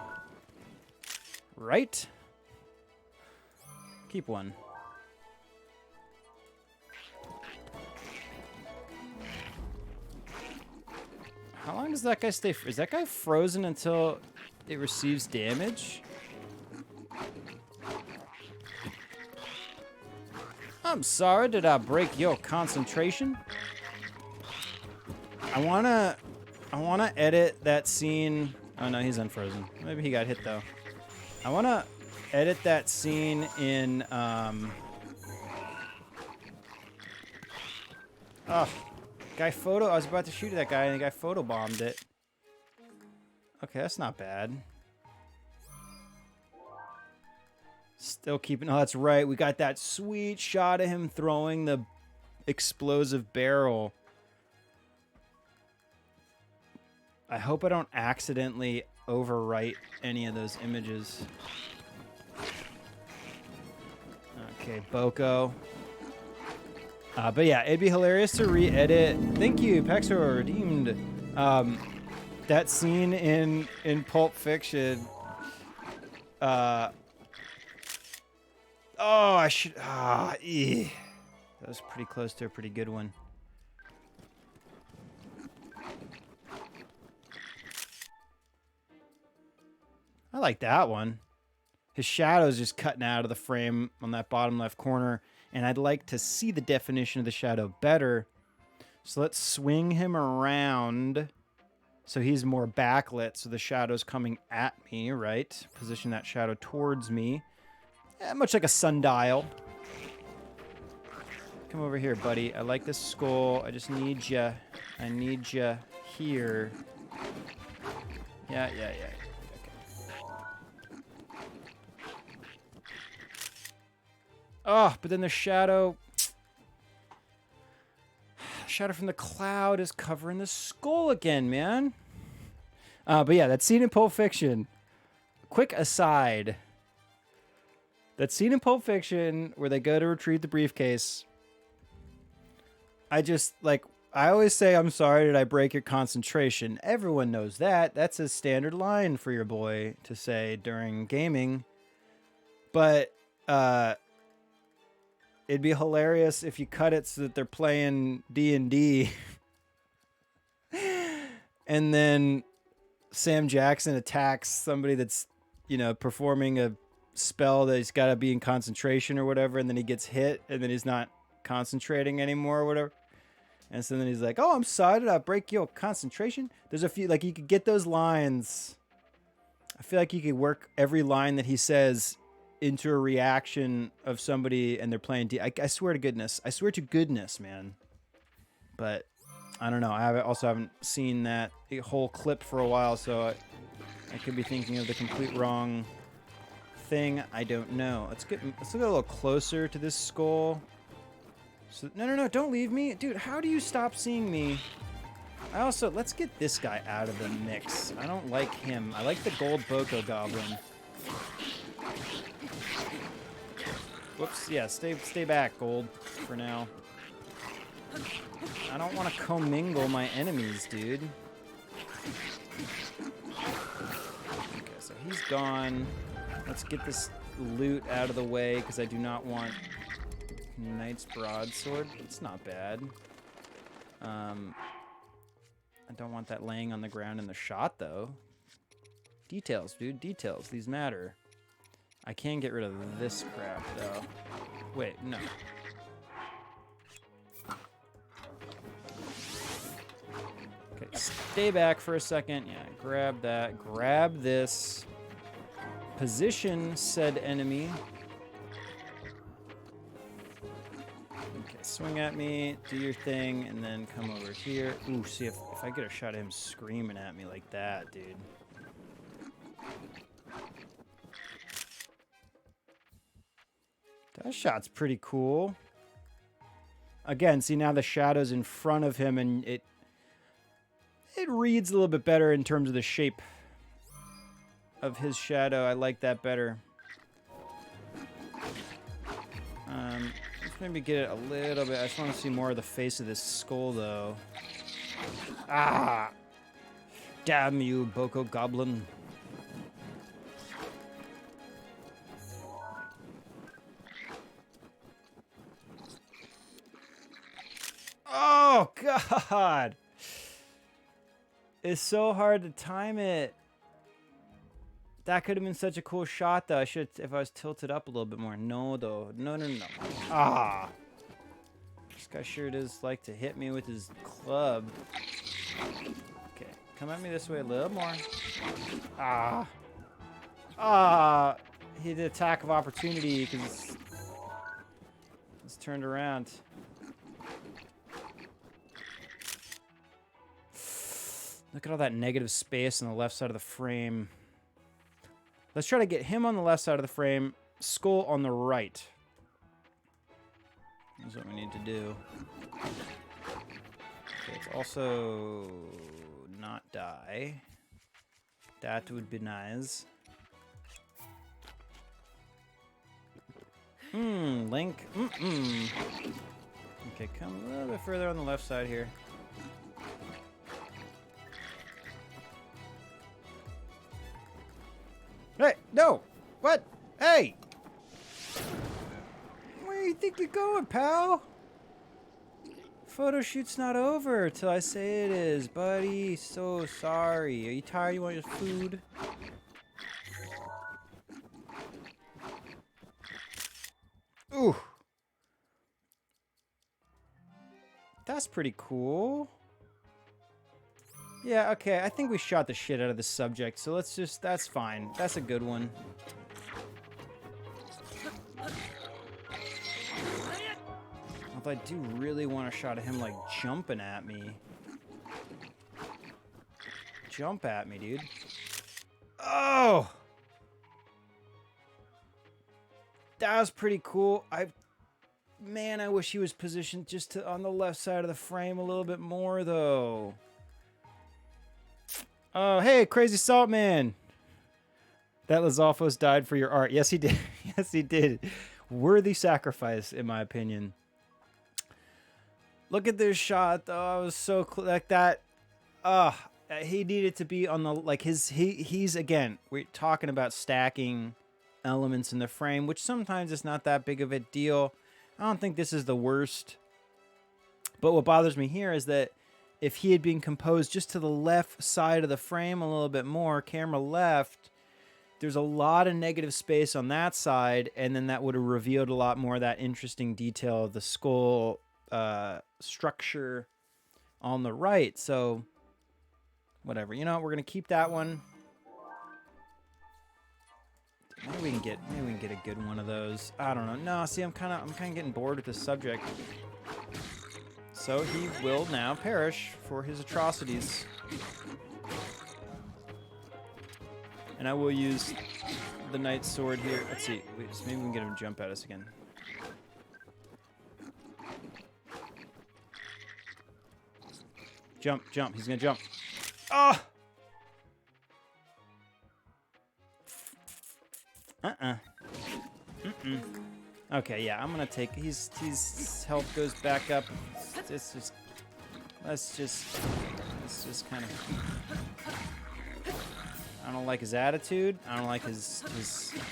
Right? Keep one. How long does that guy stay? Is that guy frozen until it receives damage? I'm sorry, did I break your concentration? I wanna edit that scene. Oh no, he's unfrozen. Maybe he got hit though. I wanna edit that scene in oh, guy photo. I was about to shoot that guy and the guy photobombed it. Okay, that's not bad. Still keeping. Oh, that's right. We got that sweet shot of him throwing the explosive barrel. I hope I don't accidentally overwrite any of those images. Okay, Boko. But yeah, it'd be hilarious to re-edit. Thank you, Pexor redeemed. That scene in Pulp Fiction. Oh, I should. That was pretty close to a pretty good one. I like that one. His shadow's just cutting out of the frame on that bottom left corner, and I'd like to see the definition of the shadow better. So let's swing him around so he's more backlit, so the shadow's coming at me, right? Position that shadow towards me. Much like a sundial. Come over here, buddy. I like this skull. I just need you. I need you here. Yeah. Okay. Oh, but then the shadow from the cloud is covering the skull again, man. But yeah, that scene in Pulp Fiction. Quick aside. That scene in Pulp Fiction where they go to retrieve the briefcase. I always say, I'm sorry, did I break your concentration? Everyone knows that. That's a standard line for your boy to say during gaming. But, it'd be hilarious if you cut it so that they're playing D&D. And then Sam Jackson attacks somebody that's, performing a spell that he's got to be in concentration or whatever, and then he gets hit, and then he's not concentrating anymore or whatever. And so then he's like, oh, I'm sorry, did I break your concentration? There's a few, like, you could get those lines. I feel like you could work every line that he says into a reaction of somebody and they're playing I swear to goodness. I swear to goodness, man. But I don't know. I haven't seen that whole clip for a while, so I could be thinking of the complete wrong thing. I don't know. Let's get a little closer to this skull. So no, don't leave me. Dude, how do you stop seeing me? Let's get this guy out of the mix. I don't like him. I like the gold Boko Goblin. Whoops, yeah, stay back, Gold, for now. I don't want to commingle my enemies, dude. Okay, so he's gone. Let's get this loot out of the way, because I do not want Knight's Broadsword. It's not bad. I don't want that laying on the ground in the shot, though. Details, dude, details. These matter. I can get rid of this crap, though. Wait, no. Okay, stay back for a second. Yeah, grab that. Grab this. Position said enemy. Okay, swing at me, do your thing, and then come over here. Ooh, see if I get a shot of him screaming at me like that, dude. That shot's pretty cool. Again, see now the shadow's in front of him, and it reads a little bit better in terms of the shape of his shadow. I like that better. Let's maybe get it a little bit. I just want to see more of the face of this skull, though. Ah! Damn you, Boko Goblin. Oh, God! It's so hard to time it. That could have been such a cool shot, though. I should, if I was tilted up a little bit more. No, though. No, no, no. Ah. This guy sure does like to hit me with his club. Okay. Come at me this way a little more. Ah. Ah. He did attack of opportunity because it's turned around. Look at all that negative space on the left side of the frame. Let's try to get him on the left side of the frame, skull on the right. That's what we need to do. Okay, let's also not die. That would be nice. Link. Okay, come a little bit further on the left side here. Hey, no! What? Hey! Where do you think you're going, pal? Photo shoot's not over till I say it is, buddy. So sorry. Are you tired? You want your food? Ooh. That's pretty cool. Yeah, okay, I think we shot the shit out of the subject, so let's just, that's fine. That's a good one. Although I do really want a shot of him, like, jumping at me. Jump at me, dude. Oh! That was pretty cool. Man, I wish he was positioned just on the left side of the frame a little bit more, though. Oh, hey, Crazy Salt Man. That Lizalfos died for your art. Yes, he did. Yes, he did. Worthy sacrifice, in my opinion. Look at this shot, though. I was so like that. He needed to be on the, like, he's again, we're talking about stacking elements in the frame, which sometimes it's not that big of a deal. I don't think this is the worst. But what bothers me here is that if he had been composed just to the left side of the frame a little bit more, camera left, there's a lot of negative space on that side, and then that would have revealed a lot more of that interesting detail of the skull structure on the right. So, whatever. You know what? We're going to keep that one. Maybe we can get a good one of those. I don't know. No, see, I'm kind of getting bored with this subject. So he will now perish for his atrocities. And I will use the knight's sword here. Let's see. Wait, maybe we can get him to jump at us again. Jump, jump. He's going to jump. Ah! Okay, yeah, I'm gonna take. His health goes back up. Let's just kind of. I don't like his attitude. I don't like I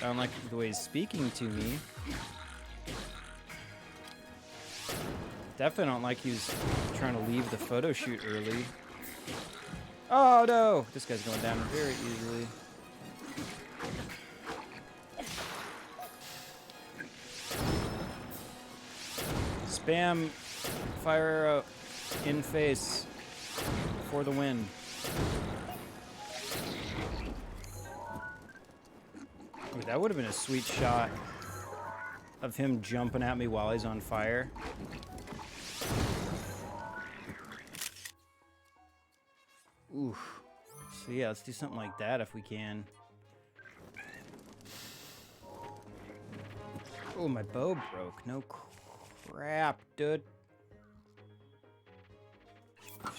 don't like the way he's speaking to me. Definitely don't like he's trying to leave the photo shoot early. Oh no! This guy's going down very easily. Spam fire arrow in face for the win. Ooh, that would have been a sweet shot of him jumping at me while he's on fire. Oof. So yeah, let's do something like that if we can. Oh, my bow broke. No crap, dude.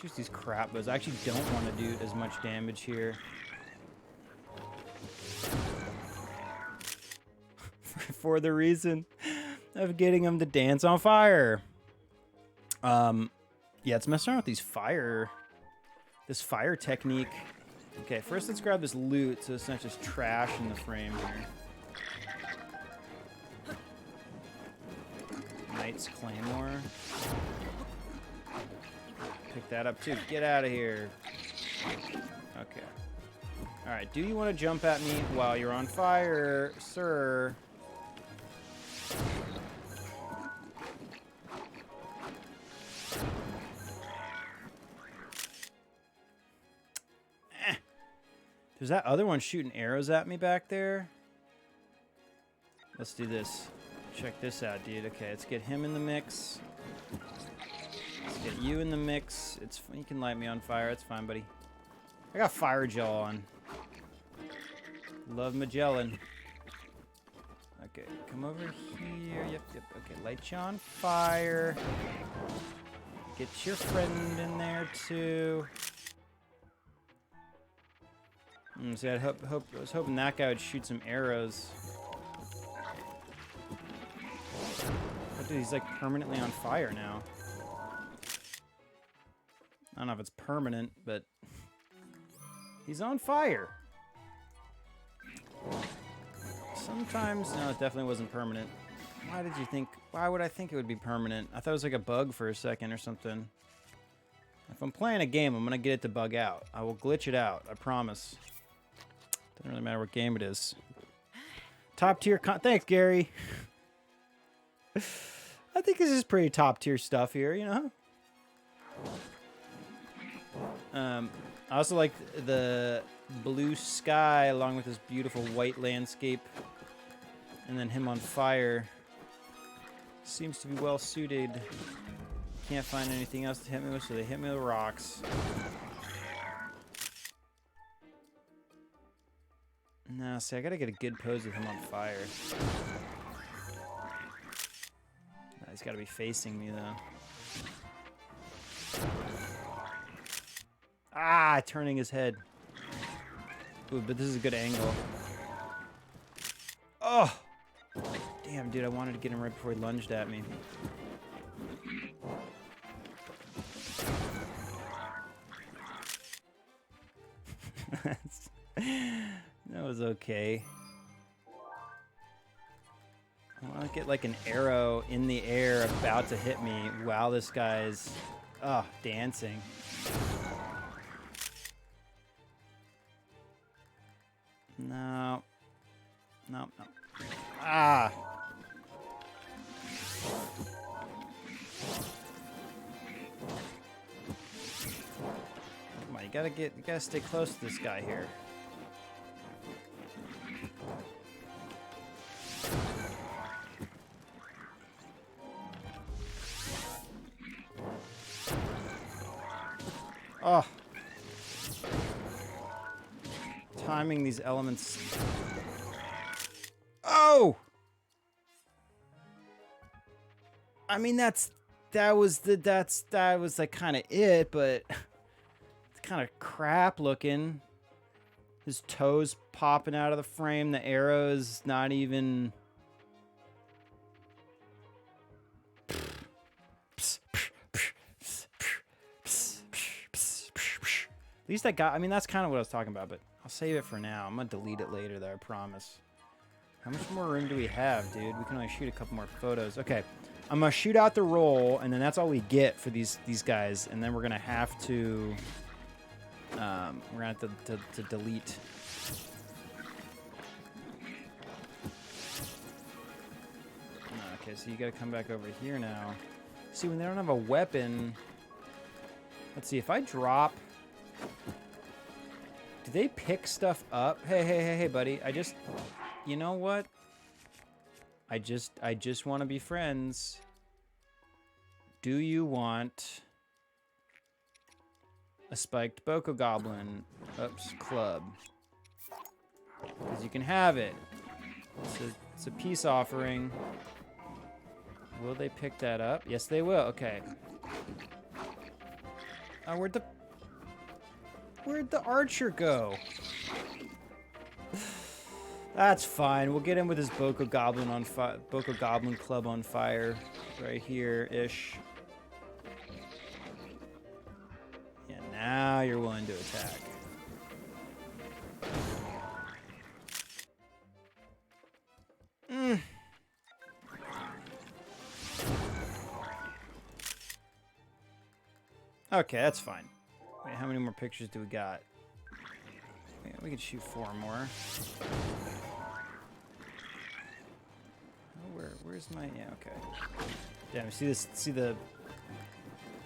Shoot these crap bows. I actually don't want to do as much damage here. For the reason of getting them to dance on fire. Yeah, it's messing around with these this fire technique. Okay, first let's grab this loot so it's not just trash in the frame here. Knight's Claymore. Pick that up too. Get out of here. Okay. Alright, do you want to jump at me while you're on fire, sir? There's that other one shooting arrows at me back there. Let's do this. Check this out, dude. Okay, let's get him in the mix. Let's get you in the mix. You can light me on fire. It's fine, buddy. I got fire gel on. Love Magellan. Okay, come over here. Yep. Okay, light you on fire. Get your friend in there too. See, I was hoping that guy would shoot some arrows. But dude, he's like permanently on fire now. I don't know if it's permanent, but he's on fire. Sometimes, no, it definitely wasn't permanent. Why would I think it would be permanent? I thought it was like a bug for a second or something. If I'm playing a game, I'm gonna get it to bug out. I will glitch it out, I promise. Doesn't really matter what game it is. Top tier thanks, Gary. I think this is pretty top tier stuff here, you know? I also like the blue sky along with this beautiful white landscape. And then him on fire. Seems to be well suited. Can't find anything else to hit me with, so they hit me with rocks. No, see, I gotta get a good pose with him on fire. No, he's gotta be facing me, though. Ah, turning his head. Ooh, but this is a good angle. Oh! Damn, dude, I wanted to get him right before he lunged at me. That was okay. I want to get like an arrow in the air about to hit me while this guy's dancing. No. Ah! Come on, you gotta stay close to this guy here. Oh. Timing these elements. Oh! I mean, that was like kind of it, but it's kind of crap looking. His toes popping out of the frame. The arrow's not even. At least I got. I mean, that's kind of what I was talking about, but I'll save it for now. I'm gonna delete it later, though. I promise. How much more room do we have, dude? We can only shoot a couple more photos. Okay. I'm gonna shoot out the roll, and then that's all we get for these guys, and then we're gonna have to to delete. Okay, so you gotta come back over here now. See, when they don't have a weapon, let's see, if I drop, do they pick stuff up? Hey, buddy, you know what? I just want to be friends. Do you want a spiked Boko Goblin. Oops, club. Because you can have it. It's a peace offering. Will they pick that up? Yes, they will. Okay. Where'd the archer go? That's fine. We'll get him with his Boko Goblin Club on fire, right here-ish. Yeah, now you're willing to attack. Okay, that's fine. Wait, how many more pictures do we got? Yeah, we can shoot 4 more. Oh, where's my... Yeah, okay. Damn, see this... See the...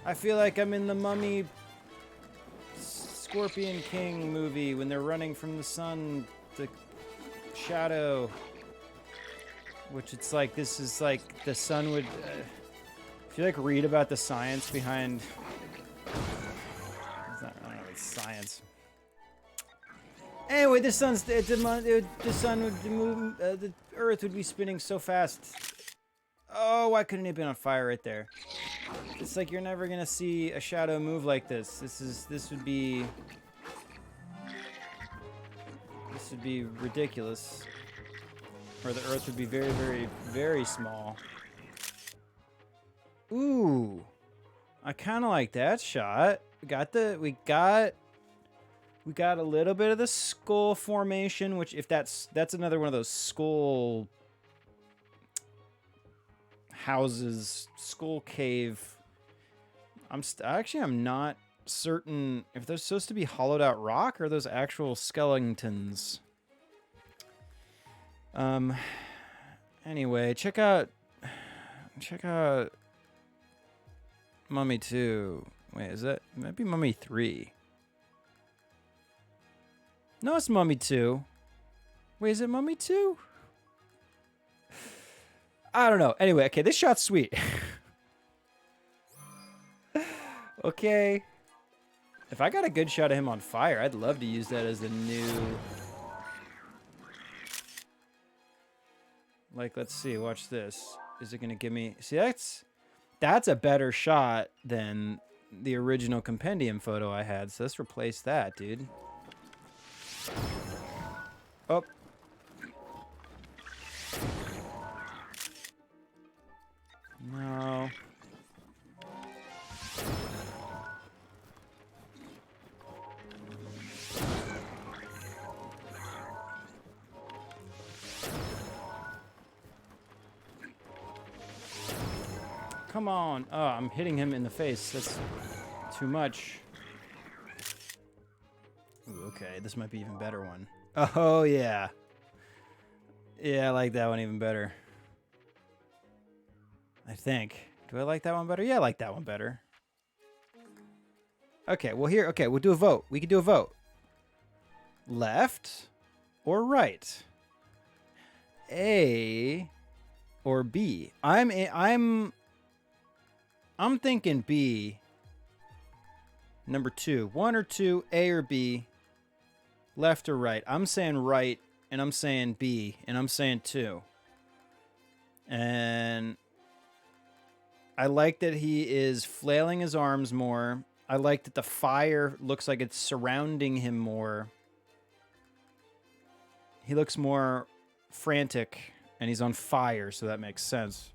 I feel like I'm in the Mummy Scorpion King movie when they're running from the sun, the shadow. Which it's like, this is like, the sun would... if you like read about the science behind... I don't know, it's science. Anyway, the sun would move, the Earth would be spinning so fast. Oh, why couldn't it have been on fire right there? It's like you're never gonna see a shadow move like this. This would be ridiculous. Or the Earth would be very, very, very small. Ooh, I kind of like that shot. We got a little bit of the skull formation, which if that's another one of those skull houses, skull cave. I'm not certain if they're supposed to be hollowed out rock or those actual skeletons. Anyway, check out Mummy 2. Wait, is that... Might be Mummy 3. No, it's Mummy 2. Wait, is it Mummy 2? I don't know. Anyway, okay, this shot's sweet. Okay. If I got a good shot of him on fire, I'd love to use that as the new... Like, let's see. Watch this. Is it going to give me... See, that's a better shot than the original compendium photo I had. So let's replace that, dude. Oh. No. Come on. Oh, I'm hitting him in the face. That's too much. Ooh, okay, this might be even better one. Oh, yeah. Yeah, I like that one even better. I think. Do I like that one better? Yeah, I like that one better. Okay, well here, okay, we'll do a vote. We can do a vote. Left or right? A or B? I'm thinking B. Number 2. 1 or 2, A or B. Left or right? I'm saying right, and I'm saying B, and I'm saying 2. And I like that he is flailing his arms more. I like that the fire looks like it's surrounding him more. He looks more frantic, and he's on fire, so that makes sense.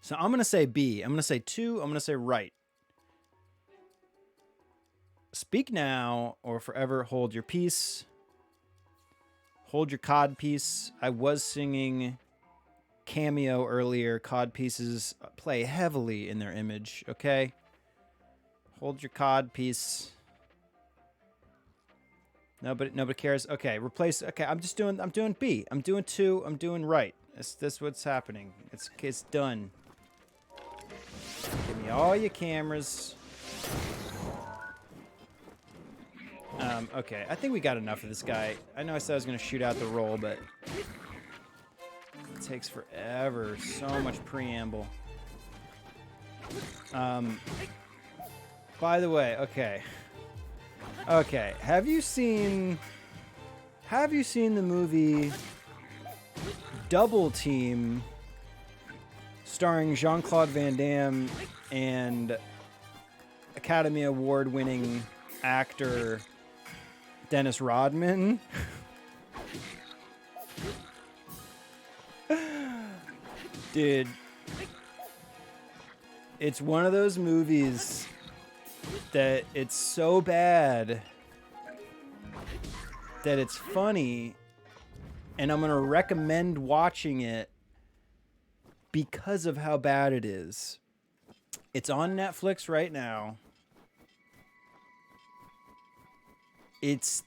So I'm going to say B. I'm going to say 2. I'm going to say right. Speak now or forever hold your peace. Hold your cod piece. I was singing Cameo earlier. Cod pieces play heavily in their image, okay? Hold your cod piece. Nobody cares. Okay, replace. Okay, I'm doing B. I'm doing 2. I'm doing right. That's what's happening. It's done. Give me all your cameras. Okay, I think we got enough of this guy. I know I said I was going to shoot out the roll, but it takes forever. So much preamble. By the way, okay. Okay, have you seen the movie Double Team starring Jean-Claude Van Damme and Academy Award winning actor Dennis Rodman? Dude, it's one of those movies that it's so bad that it's funny, and I'm going to recommend watching it because of how bad it is. It's on Netflix right now. It's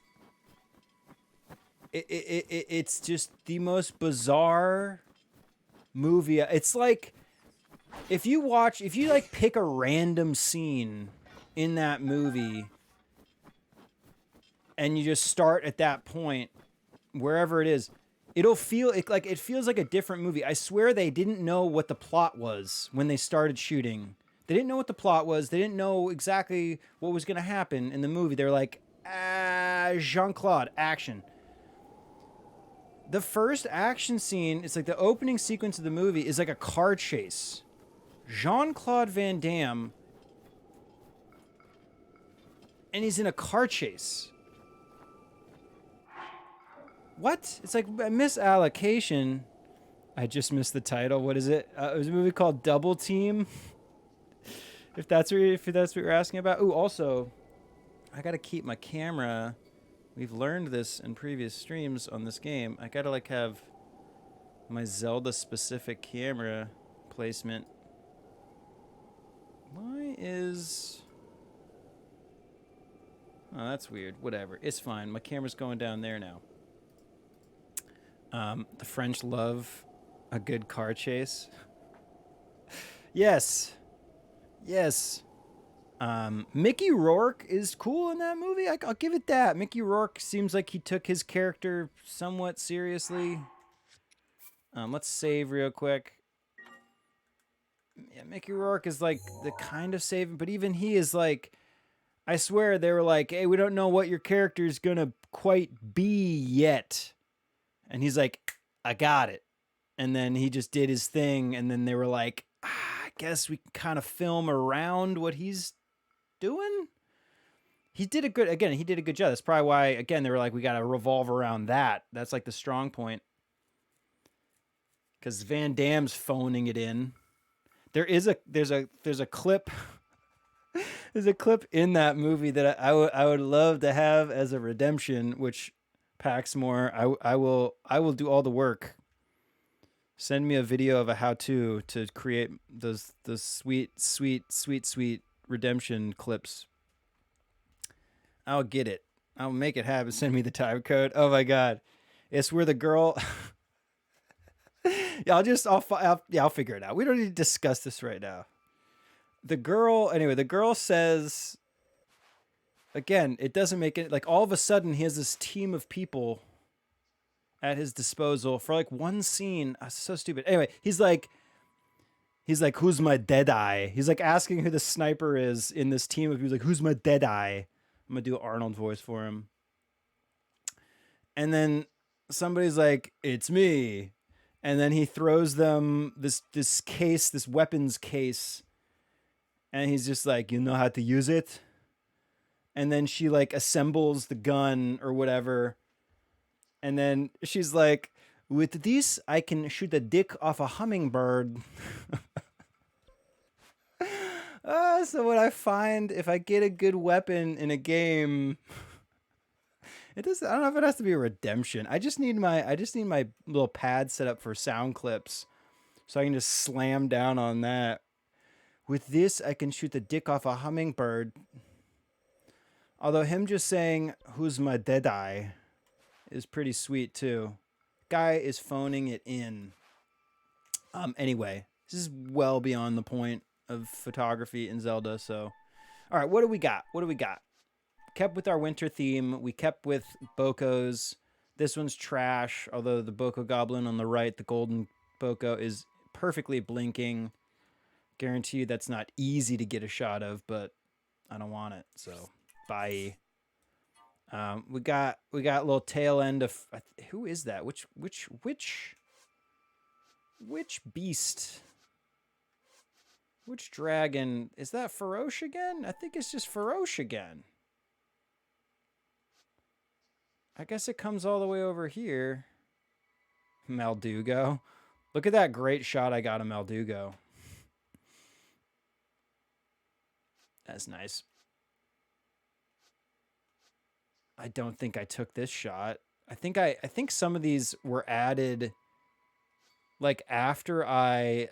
just the most bizarre movie. It's like if you like pick a random scene in that movie and you just start at that point, wherever it is, it feels like a different movie. I swear they didn't know what the plot was when they started shooting. They didn't know what the plot was. They didn't know exactly what was going to happen in the movie. They're like, Jean-Claude, action. The first action scene, it's like the opening sequence of the movie is like a car chase. Jean-Claude Van Damme, and he's in a car chase. What? It's like a misallocation. I just missed the title. What is it? It was a movie called Double Team. If that's what you're asking about. Ooh, also, I gotta keep my camera. We've learned this in previous streams on this game. I gotta like have my Zelda specific camera placement. Why is... Oh, that's weird. Whatever. It's fine. My camera's going down there now. The French love a good car chase. Yes. Yes. Mickey Rourke is cool in that movie. I'll give it that. Mickey Rourke seems like he took his character somewhat seriously. Let's save real quick. Yeah, Mickey Rourke is like the kind of saving, but even he is like, I swear they were like, hey, we don't know what your character is going to quite be yet. And he's like, I got it. And then he just did his thing. And then they were like, I guess we can kind of film around what he's doing. He did a good job. That's probably why, again, they were like, we got to revolve around that. That's like the strong point. Because Van Damme's phoning it in. There's a clip. There's a clip in that movie that I would love to have as a redemption, which Paxmore, I will do all the work. Send me a video of a how-to create those sweet redemption clips. I'll get it. I'll make it happen. Send me the time code. Oh my god, it's where the girl. Yeah, I'll figure it out. We don't need to discuss this right now. The girl says, again, it doesn't make it, like all of a sudden he has this team of people at his disposal for like one scene. So stupid. Anyway, he's like, who's my dead eye? He's like asking who the sniper is in this team of people. He's like, who's my dead eye? I'm gonna do an Arnold voice for him. And then somebody's like, it's me. And then he throws them this case, this weapons case. And he's just like, you know how to use it? And then she like assembles the gun or whatever. And then she's like, with this, I can shoot a dick off a hummingbird. So what I find, if I get a good weapon in a game, I don't know if it has to be a redemption. I just need my little pad set up for sound clips, so I can just slam down on that. With this, I can shoot the dick off a hummingbird. Although him just saying, who's my dead eye, is pretty sweet too. Guy is phoning it in. Anyway, this is well beyond the point of photography in Zelda. So, all right, what do we got? Kept with our winter theme. We kept with Bokos. This one's trash, although the Boko Goblin on the right, the golden Boko, is perfectly blinking. Guarantee you that's not easy to get a shot of, but I don't want it. So, bye. We got a little tail end of who is that? Which beast? Which dragon is that? Feroce again? I think it's just Feroce again. I guess it comes all the way over here. Maldugo. Look at that great shot I got of Maldugo. That's nice. I don't think I took this shot. I think some of these were added like after I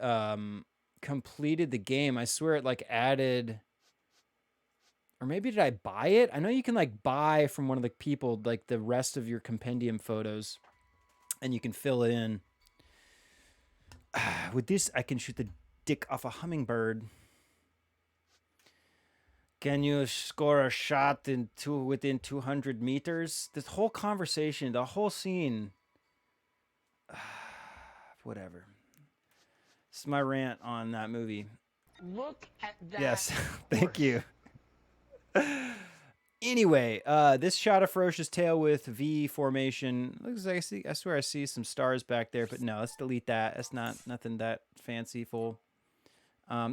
completed the game. I swear it like added, or maybe did I buy it? I know you can like buy from one of the people like the rest of your compendium photos and you can fill it in. With this, I can shoot the dick off a hummingbird. Can you score a shot within 200 meters? This whole conversation, the whole scene. Whatever. This is my rant on that movie. Look at that. Yes, thank you. Anyway, this shot of Ferocious Tail with V formation. Looks like I swear I see some stars back there, but no, let's delete that. That's nothing that fanciful.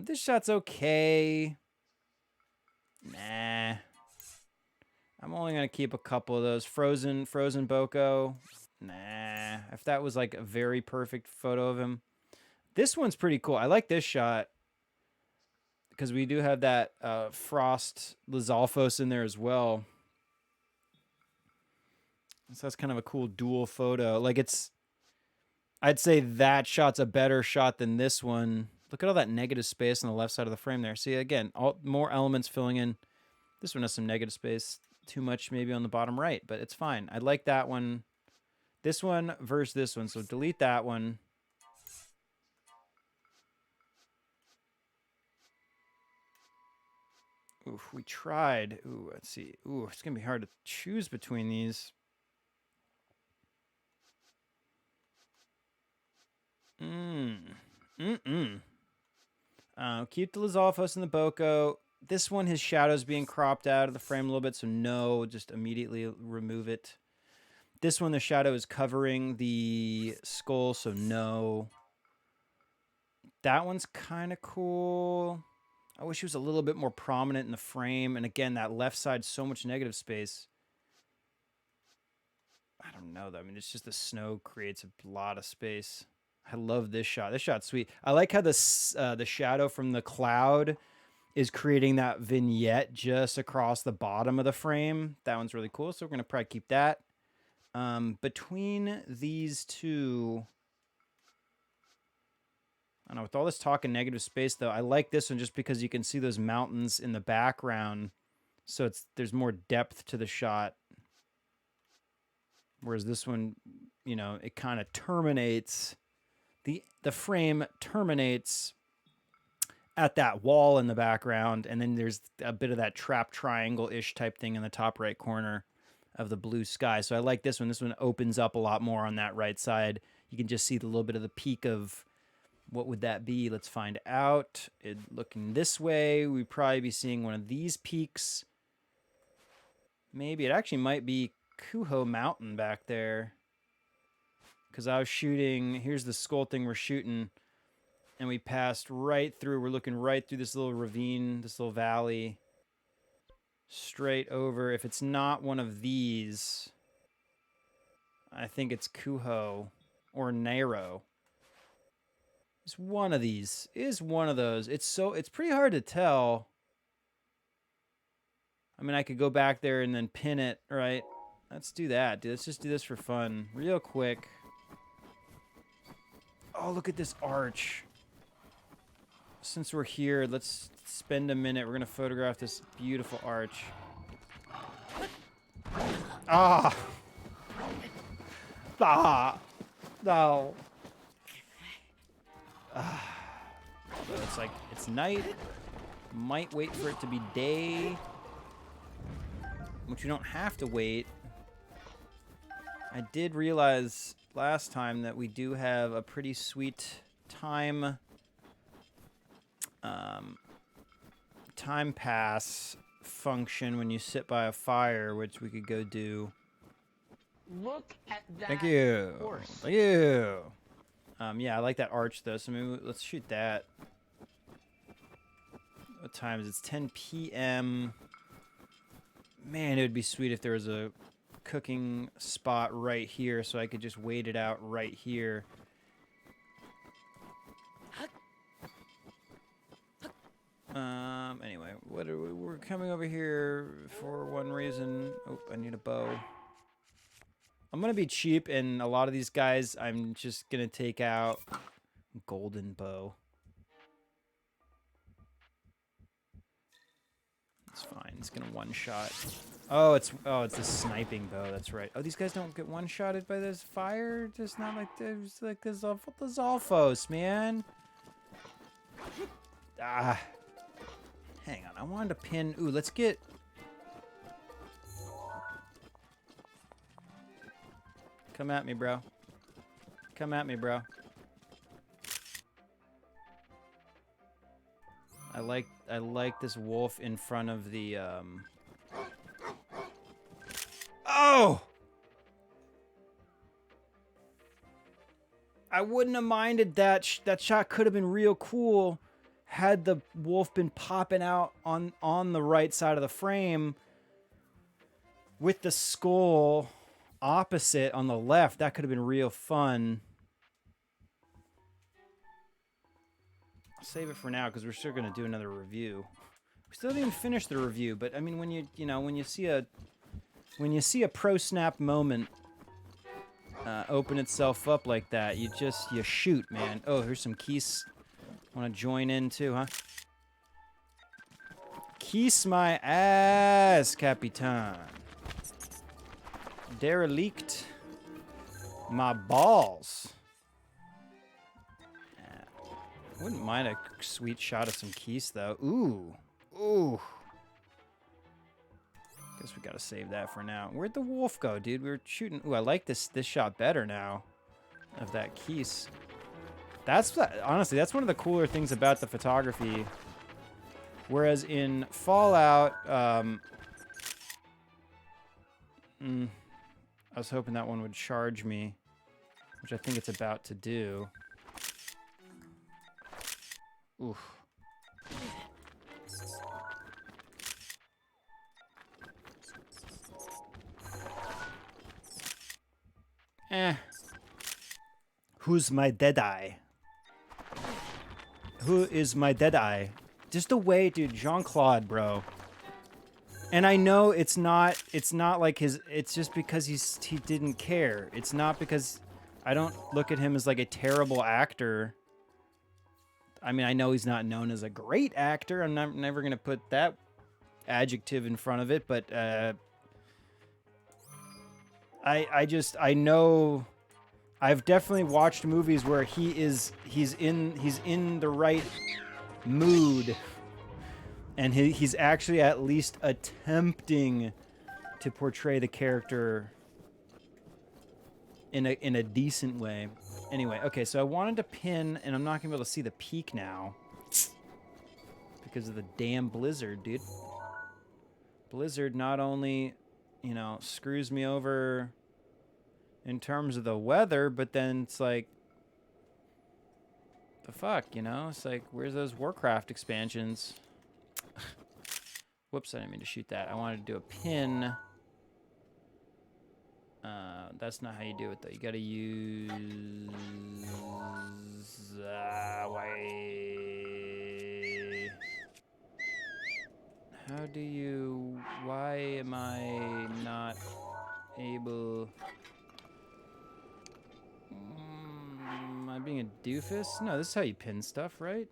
This shot's okay. Nah. I'm only gonna keep a couple of those. Frozen Boko. Nah. If that was like a very perfect photo of him. This one's pretty cool. I like this shot. Because we do have that Frost Lizalfos in there as well. So that's kind of a cool dual photo. Like I'd say that shot's a better shot than this one. Look at all that negative space on the left side of the frame there. See, again, more elements filling in. This one has some negative space. Too much maybe on the bottom right, but it's fine. I like that one. This one versus this one. So delete that one. Oof, we tried. Ooh, let's see. Ooh, it's going to be hard to choose between these. Keep the Lizalfos and the Boko. This one, his shadow's being cropped out of the frame a little bit, so no, just immediately remove it. This one, the shadow is covering the skull, so no. That one's kind of cool. I wish he was a little bit more prominent in the frame. And again, that left side, so much negative space. I don't know, though. I mean, it's just the snow creates a lot of space. I love this shot. This shot's sweet. I like how the shadow from the cloud is creating that vignette just across the bottom of the frame. That one's really cool, so we're going to probably keep that. Between these two... I don't know, with all this talk in negative space, though, I like this one just because you can see those mountains in the background. So there's more depth to the shot. Whereas this one, you know, it kind of terminates. The frame terminates at that wall in the background. And then there's a bit of that trap triangle-ish type thing in the top right corner of the blue sky. So I like this one. This one opens up a lot more on that right side. You can just see the little bit of the peak of... What would that be? Let's find out. Looking this way, we'd probably be seeing one of these peaks. Maybe it actually might be Kuho Mountain back there. Because I was shooting, here's the skull thing we're shooting. And we passed right through, we're looking right through this little ravine, this little valley. Straight over. If it's not one of these, I think it's Kuho or Nero. It's one of these. Is one of those. It's pretty hard to tell. I mean, I could go back there and then pin it, right? Let's do that, dude. Let's just do this for fun. Real quick. Oh, look at this arch. Since we're here, let's spend a minute. We're going to photograph this beautiful arch. Ah! Ah! No. So it's like, it's night. Might wait for it to be day. Which you don't have to wait. I did realize last time that we do have a pretty sweet time pass function when you sit by a fire, which we could go do. Look at that Thank you. horse. Thank you. Yeah, I like that arch though. So maybe let's shoot that. What time is it? It's 10 p.m. Man, it would be sweet if there was a cooking spot right here, so I could just wait it out right here. Anyway, we're coming over here for one reason. Oh, I need a bow. I'm gonna be cheap, and a lot of these guys, I'm just gonna take out golden bow. It's fine. It's gonna one-shot. Oh, it's a sniping bow. That's right. Oh, these guys don't get one-shotted by this fire. Just not like there's like the Zolfos, man. Ah. Hang on, I wanted to pin... Ooh, let's get... Come at me, bro. Come at me, bro. I like this wolf in front of the, Oh! I wouldn't have minded that. That shot could have been real cool had the wolf been popping out on the right side of the frame with the skull opposite on the left. That could have been real fun. I'll save it for now because we're still going to do another review. We still didn't finish the review, but I mean, when you see a pro snap moment open itself up like that, you shoot, man. Oh, here's some keys. Want to join in too, huh? Kiss my ass, Capitan. Derelict my balls. Wouldn't mind a sweet shot of some keys, though. Ooh. Ooh. Guess we gotta save that for now. Where'd the wolf go, dude? We were shooting... Ooh, I like this shot better now. Of that keys. Honestly, that's one of the cooler things about the photography. Whereas in Fallout, I was hoping that one would charge me, which I think it's about to do. Oof. Who's my deadeye? Who is my deadeye? Just the way, dude, Jean-Claude, bro. And I know it's not like it's just because he didn't care. It's not because I don't look at him as like a terrible actor. I mean, I know he's not known as a great actor. I'm never going to put that adjective in front of it, but I know I've definitely watched movies where he's in the right mood, and he's actually at least attempting to portray the character in a decent way. Anyway, okay, so I wanted to pin, and I'm not gonna be able to see the peak now because of the damn blizzard, dude. Blizzard not only, screws me over in terms of the weather, but then it's like, the fuck, It's like, where's those Warcraft expansions? Whoops, I didn't mean to shoot that. I wanted to do a pin. That's not how you do it, though. You gotta use... why... How do you... Why am I not able... Am I being a doofus? No, this is how you pin stuff, right?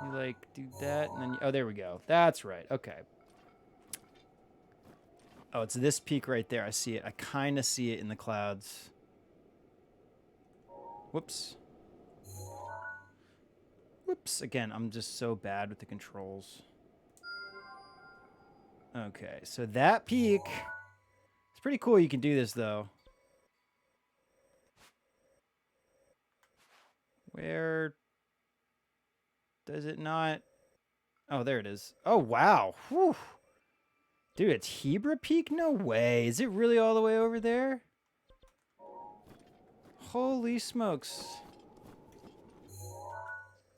You, like, do that, and then... oh, there we go. That's right. Okay. Oh, it's this peak right there. I see it. I kind of see it in the clouds. Whoops. Whoops. Again, I'm just so bad with the controls. Okay, so that peak... It's pretty cool you can do this, though. Where... does it not... Oh, there it is. Oh, wow. Whew. Dude, it's Hebra Peak? No way. Is it really all the way over there? Holy smokes.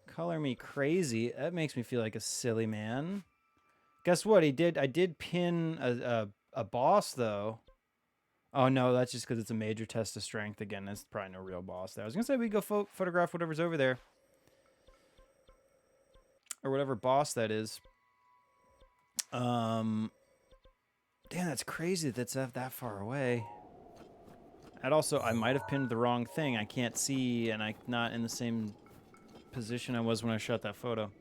Color me crazy. That makes me feel like a silly man. Guess what? I did pin a boss, though. Oh, no, that's just because it's a major test of strength. Again, there's probably no real boss there. I was going to say we go photograph whatever's over there. Or whatever boss that is. Damn, that's crazy that's that far away. And also, I might have pinned the wrong thing. I can't see, and I'm not in the same position I was when I shot that photo.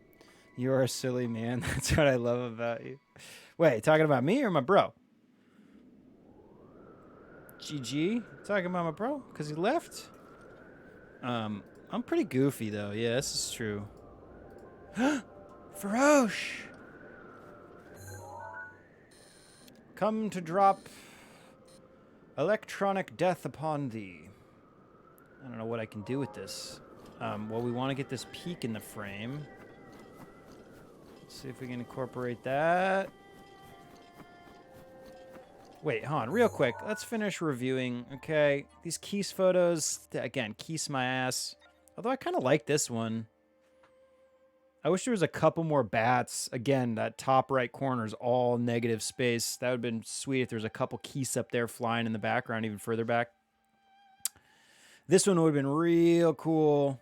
You're a silly man. That's what I love about you. Wait, talking about me or my bro? GG? Talking about my bro? Because he left? I'm pretty goofy, though. Yeah, this is true. Faroche! Come to drop electronic death upon thee. I don't know what I can do with this. Well, we want to get this peak in the frame. Let's see if we can incorporate that. Wait, hold on, real quick. Let's finish reviewing, okay? These Keese photos, again, Keese my ass. Although I kind of like this one. I wish there was a couple more bats. Again, that top right corner is all negative space. That would have been sweet if there was a couple Keese up there flying in the background, even further back. This one would have been real cool.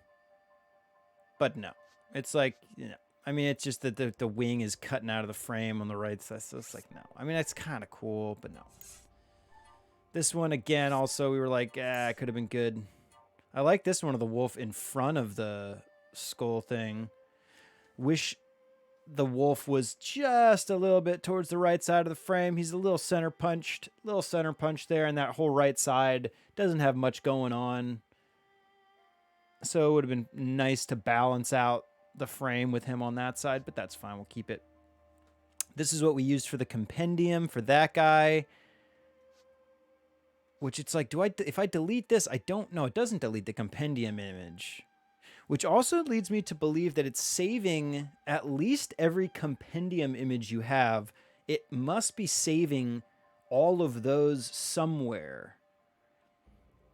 But no. It's like, you know, I mean, it's just that the wing is cutting out of the frame on the right side. So it's like, no. I mean, it's kind of cool, but no. This one, again, also, we were like, it could have been good. I like this one of the wolf in front of the skull thing. Wish the wolf was just a little bit towards the right side of the frame. He's a little center punched there, and that whole right side doesn't have much going on. So it would have been nice to balance out the frame with him on that side, but that's fine. We'll keep it. This is what we used for the compendium for that guy. Which it's like, if I delete this, I don't know. It doesn't delete the compendium image. Which also leads me to believe that it's saving at least every compendium image you have. It must be saving all of those somewhere.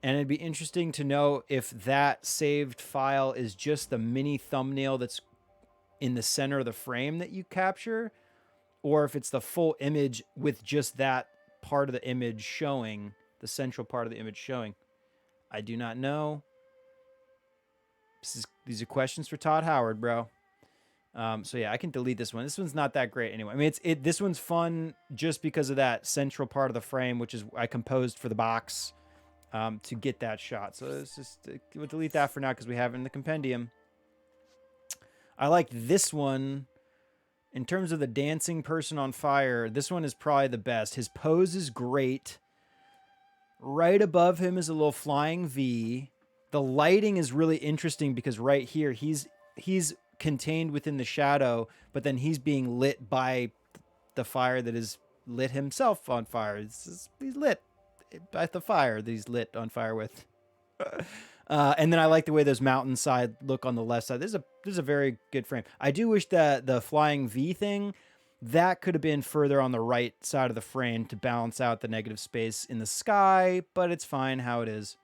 And it'd be interesting to know if that saved file is just the mini thumbnail that's in the center of the frame that you capture, or if it's the full image with just that part of the image showing, the central part of the image showing. I do not know. These are questions for Todd Howard, bro. So yeah, I can delete this one. This one's not that great anyway. I mean, this one's fun just because of that central part of the frame, which is I composed for the box to get that shot. So let's just we'll delete that for now because we have it in the compendium. I like this one. In terms of the dancing person on fire, this one is probably the best. His pose is great. Right above him is a little flying V. The lighting is really interesting because right here, he's contained within the shadow, but then he's being lit by the fire that is lit himself on fire. He's lit by the fire that he's lit on fire with. And then I like the way those mountainside look on the left side. This is a very good frame. I do wish that the flying V thing, that could have been further on the right side of the frame to balance out the negative space in the sky, but it's fine how it is.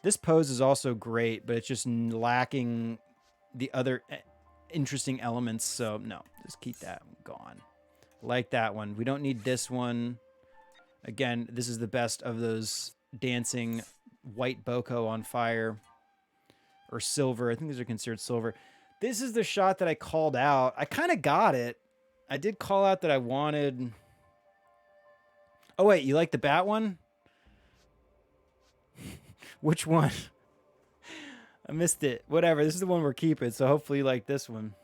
This pose is also great, but it's just lacking the other interesting elements. So no, just keep that gone. Like that one. We don't need this one. Again, this is the best of those dancing white Boko on fire or silver. I think these are considered silver. This is the shot that I called out. I kind of got it. I did call out that I wanted... Oh, wait, you like the bat one? Which one? I missed it. Whatever. This is the one we're keeping, so hopefully you like this one.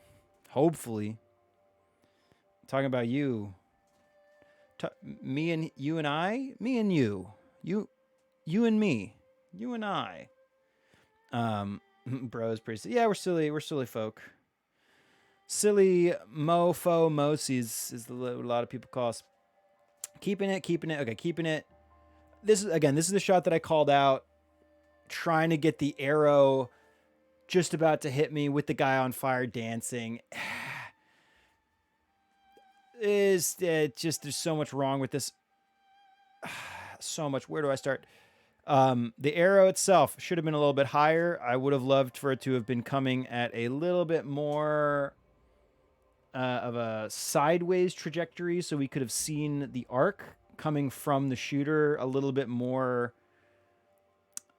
Hopefully. I'm talking about you. Me and you and I? Me and you. You and me. You and I. Bros, pretty... Yeah, we're silly. We're silly folk. Silly mofo mosies is what a lot of people call us. Keeping it. Okay, keeping it. This is the shot that I called out. Trying to get the arrow just about to hit me with the guy on fire dancing. is just there's so much wrong with this. So much. Where do I start? The arrow itself should have been a little bit higher. I would have loved for it to have been coming at a little bit more of a sideways trajectory, so we could have seen the arc coming from the shooter a little bit more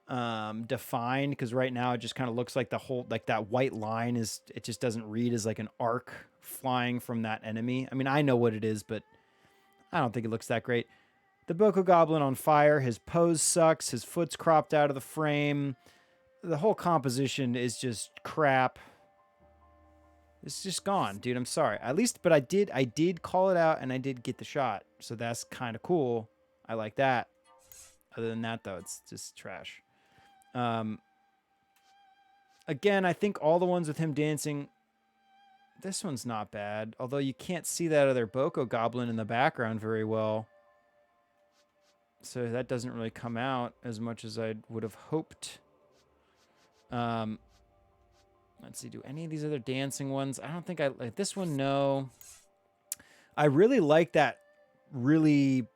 defined, because right now it just kind of looks like the whole, like that white line is, it just doesn't read as like an arc flying from that enemy. I mean, I know what it is, but I don't think it looks that great. The Boko Goblin on fire, his pose sucks, his foot's cropped out of the frame. The whole composition is just crap. It's just gone, dude. I'm sorry. At least, but I did call it out and I did get the shot. So that's kind of cool. I like that. Other than that, though, it's just trash. Again, I think all the ones with him dancing, this one's not bad. Although you can't see that other Boko Goblin in the background very well. So that doesn't really come out as much as I would have hoped. Let's see, do any of these other dancing ones? I don't think I like this one, no. I really like that really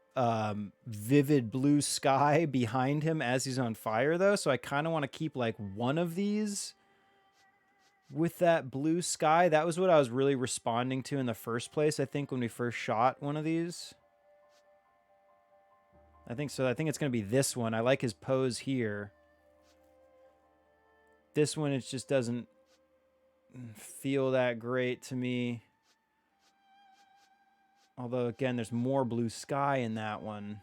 vivid blue sky behind him as he's on fire, though. So I kind of want to keep like one of these with that blue sky. That was what I was really responding to in the first place, I think, when we first shot one of these. I think so. I think it's going to be this one. I like his pose here. This one, it just doesn't feel that great to me. Although, again, there's more blue sky in that one.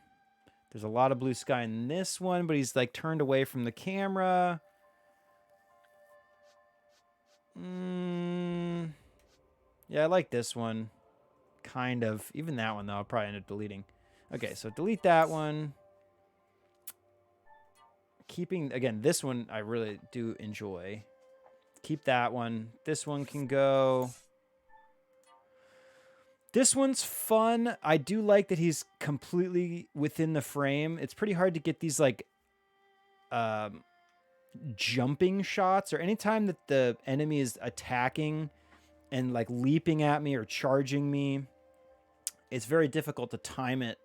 There's a lot of blue sky in this one, but he's like turned away from the camera. Yeah, I like this one. Kind of. Even that one, though, I'll probably end up deleting. Okay, so delete that one. Keeping, again, this one I really do enjoy. Keep that one. This one can go. This one's fun. I do like that he's completely within the frame. It's pretty hard to get these like jumping shots, or anytime that the enemy is attacking and like leaping at me or charging me. It's very difficult to time it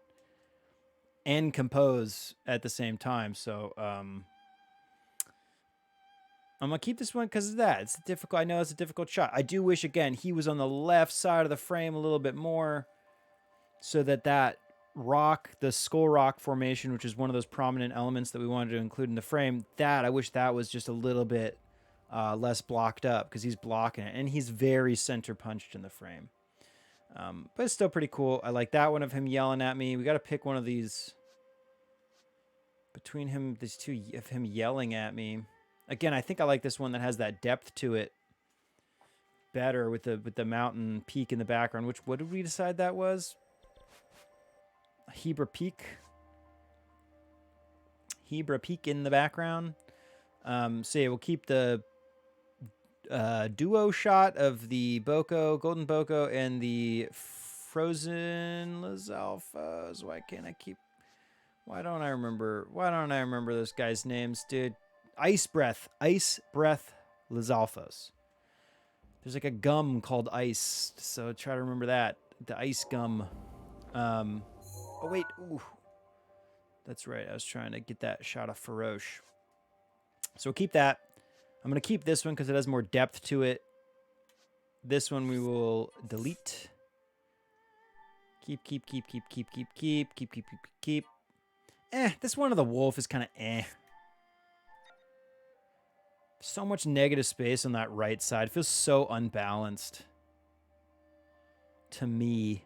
and compose at the same time. So I'm gonna keep this one because of that. It's difficult. I know it's a difficult shot. I do wish, again, he was on the left side of the frame a little bit more, so that that rock, the skull rock formation, which is one of those prominent elements that we wanted to include in the frame, that I wish that was just a little bit less blocked up, because he's blocking it and he's very center punched in the frame. But it's still pretty cool. I like that one of him yelling at me. We got to pick one of these between him, these two of him yelling at me. Again, I think I like this one that has that depth to it better, with the mountain peak in the background. Which, what did we decide that was? Hebra Peak. Hebra Peak in the background. So yeah, we'll keep the duo shot of the Boko, Golden Boko, and the Frozen Lizalfos. Why can't I keep? Why don't I remember those guys' names, dude? Ice Breath Lizalfos. There's like a gum called ice, so try to remember that. The ice gum. Oh wait, ooh, that's right. I was trying to get that shot of Faroche. So we'll keep that. I'm gonna keep this one because it has more depth to it. This one we will delete. Keep. This one of the wolf is kind of So much negative space on that right side. It feels so unbalanced to me.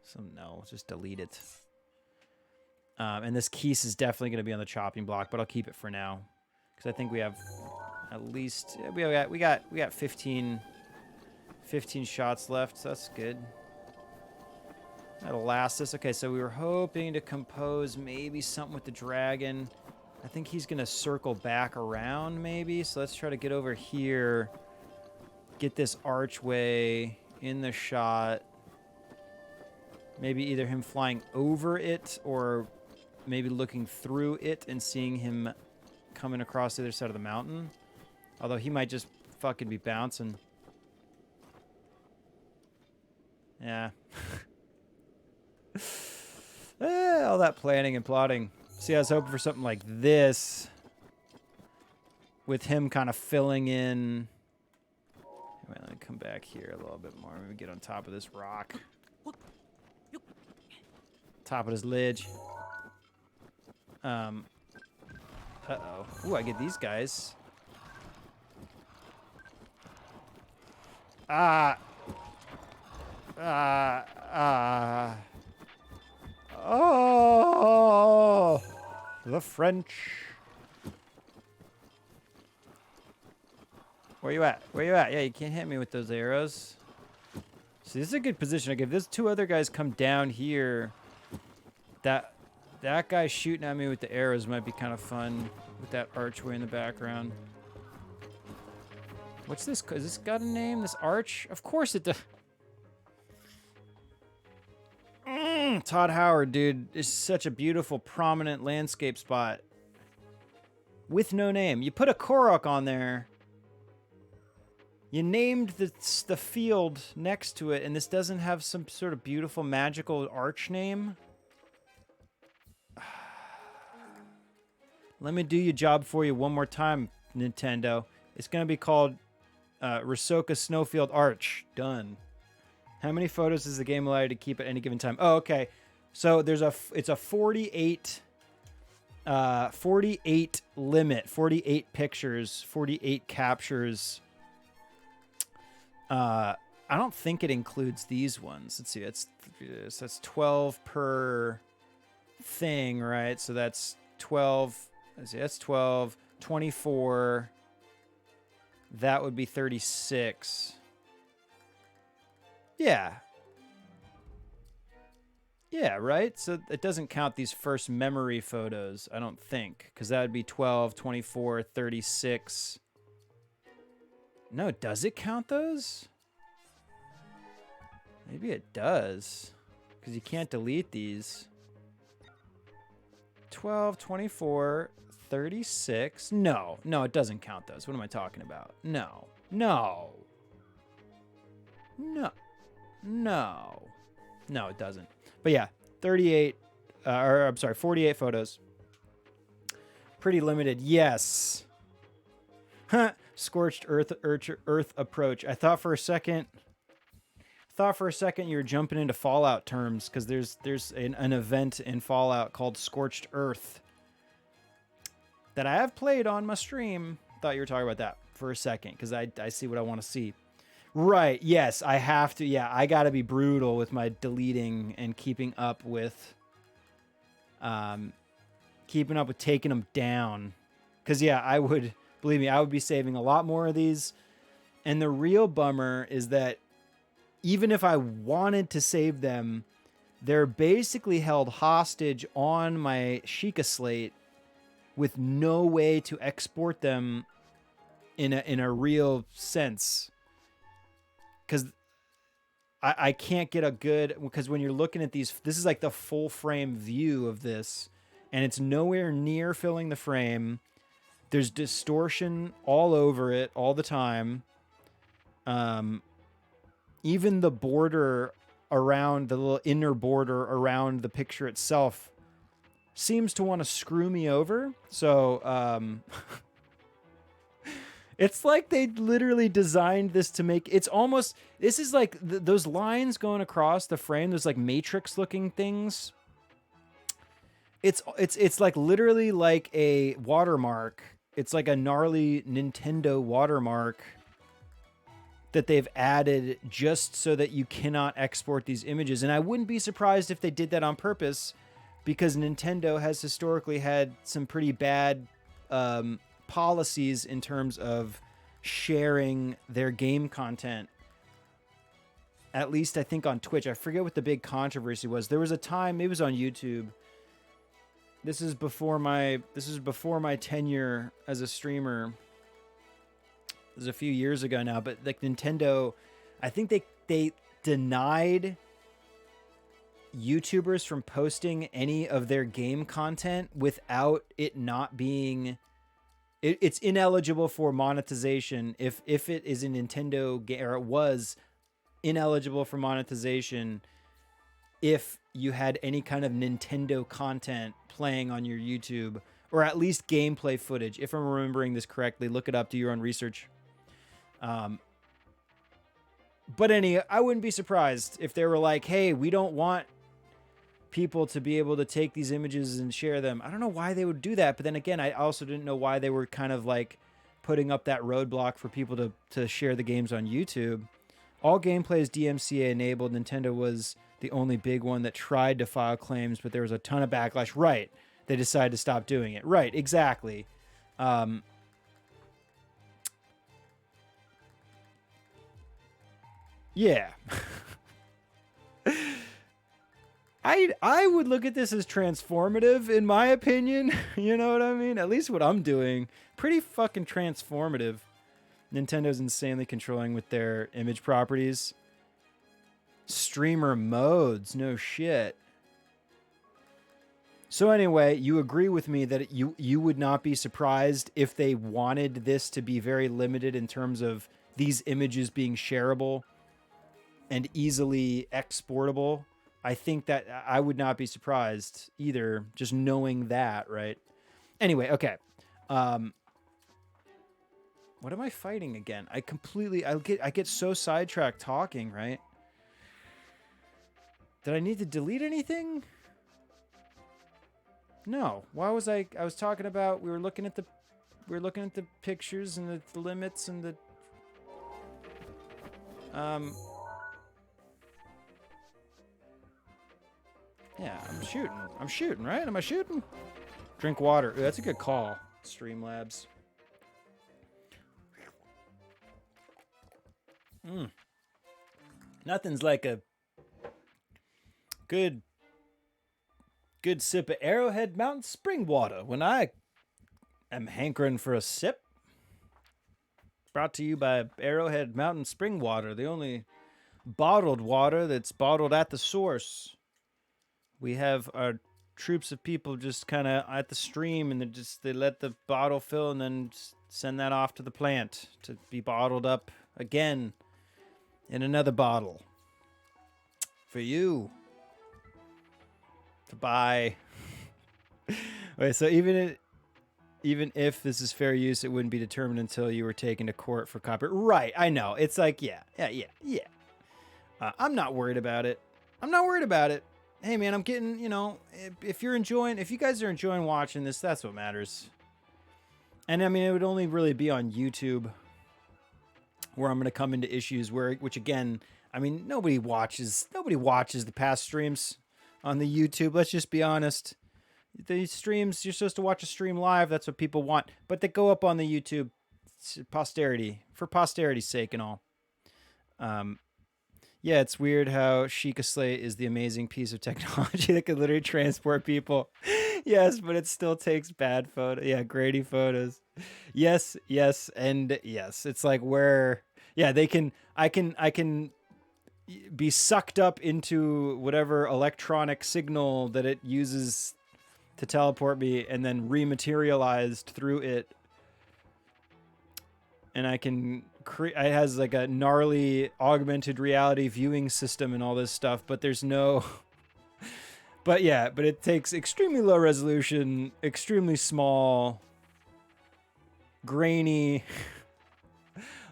So no, just delete it. And this Keese is definitely going to be on the chopping block, but I'll keep it for now because I think we have at least we got 15 shots left. So that's good. That'll last us. Okay, so we were hoping to compose maybe something with the dragon. I think he's going to circle back around maybe. So let's try to get over here. Get this archway in the shot. Maybe either him flying over it or maybe looking through it and seeing him coming across the other side of the mountain. Although he might just fucking be bouncing. Yeah. All that planning and plotting. See, I was hoping for something like this, with him kind of filling in. Wait, let me come back here a little bit more. Let me get on top of this rock. Top of this ledge. Uh-oh. Ooh, I get these guys. Oh, the French. Where you at? Where you at? Yeah, you can't hit me with those arrows. See, this is a good position. Like, if those two other guys come down here, that guy shooting at me with the arrows might be kind of fun with that archway in the background. What's this? Has this got a name? This arch? Of course it does. Todd Howard, dude, is such a beautiful, prominent landscape spot with no name. You put a Korok on there. You named the field next to it, and this doesn't have some sort of beautiful, magical arch name. Let me do your job for you one more time, Nintendo. It's going to be called Risoka Snowfield Arch. Done. How many photos does the game allow you to keep at any given time? Oh, okay. So it's a 48 limit, 48 pictures, 48 captures. I don't think it includes these ones. Let's see. That's 12 per thing, right? So that's 12. Let's see. That's 12, 24. That would be 36. Yeah. Yeah, right? So it doesn't count these first memory photos, I don't think, because that would be 12, 24, 36. No, does it count those? Maybe it does, because you can't delete these. 12, 24, 36. No, it doesn't count those. What am I talking about? No. No, it doesn't. But yeah, 48, 48 photos. Pretty limited. Yes. Scorched earth approach. I thought for a second you were jumping into Fallout terms, because there's an event in Fallout called Scorched Earth that I have played on my stream. Thought you were talking about that for a second, because I see what I want to see. Right, yes, I have to. Yeah, I got to be brutal with my deleting and keeping up with taking them down. Because, yeah, believe me, I would be saving a lot more of these. And the real bummer is that even if I wanted to save them, they're basically held hostage on my Sheikah slate with no way to export them in a real sense. Because I can't get a good... Because when you're looking at these... This is like the full frame view of this. And it's nowhere near filling the frame. There's distortion all over it all the time. Even the border around... The little inner border around the picture itself seems to want to screw me over. So... It's like they literally designed this to make... It's almost... This is like those lines going across the frame. Those like matrix looking things. It's like literally like a watermark. It's like a gnarly Nintendo watermark that they've added just so that you cannot export these images. And I wouldn't be surprised if they did that on purpose, because Nintendo has historically had some pretty bad... policies in terms of sharing their game content. At least I think on Twitch. I forget what the big controversy was. There was a time, it was on YouTube. This is before my tenure as a streamer. This is a few years ago now, but like Nintendo, I think they denied YouTubers from posting any of their game content without it not being... It's ineligible for monetization if it is a Nintendo game, or it was ineligible for monetization if you had any kind of Nintendo content playing on your YouTube, or at least gameplay footage. If I'm remembering this correctly, look it up, do your own research. But I wouldn't be surprised if they were like, hey, we don't want people to be able to take these images and share them. I don't know why they would do that, but then again, I also didn't know why they were kind of like putting up that roadblock for people to share the games on YouTube. All gameplay is DMCA enabled. Nintendo was the only big one that tried to file claims, but there was a ton of backlash. Right. They decided to stop doing it. Right, exactly. Yeah. I would look at this as transformative, in my opinion. You know what I mean? At least what I'm doing. Pretty fucking transformative. Nintendo's insanely controlling with their image properties. Streamer modes, no shit. So anyway, you agree with me that you would not be surprised if they wanted this to be very limited in terms of these images being shareable and easily exportable. I think that I would not be surprised either, just knowing that, right? Anyway, okay. What am I fighting again? I get so sidetracked talking, right? Did I need to delete anything? No. Why was I was talking about we were looking at the pictures and the limits and the yeah, I'm shooting, right? Am I shooting? Drink water. Ooh, that's a good call, Streamlabs. Nothing's like a good sip of Arrowhead Mountain spring water when I am hankering for a sip. Brought to you by Arrowhead Mountain spring water, the only bottled water that's bottled at the source. We have our troops of people just kind of at the stream, and they let the bottle fill and then send that off to the plant to be bottled up again in another bottle for you to buy. Wait, so even if this is fair use, it wouldn't be determined until you were taken to court for copyright. Right, I know. It's like, yeah. I'm not worried about it. Hey, man, I'm getting, if you guys are enjoying watching this, that's what matters. And, I mean, it would only really be on YouTube where I'm going to come into issues which, again, I mean, nobody watches the past streams on the YouTube. Let's just be honest. The streams, you're supposed to watch a stream live. That's what people want. But they go up on the YouTube for posterity's sake and all. Yeah, it's weird how Sheikah Slate is the amazing piece of technology that could literally transport people. Yes, but it still takes bad photos. Yeah, grainy photos. Yes, and yes. It's like I can be sucked up into whatever electronic signal that it uses to teleport me and then rematerialized through it. And I can it has like a gnarly augmented reality viewing system and all this stuff, but there's no but it takes extremely low resolution, extremely small, grainy,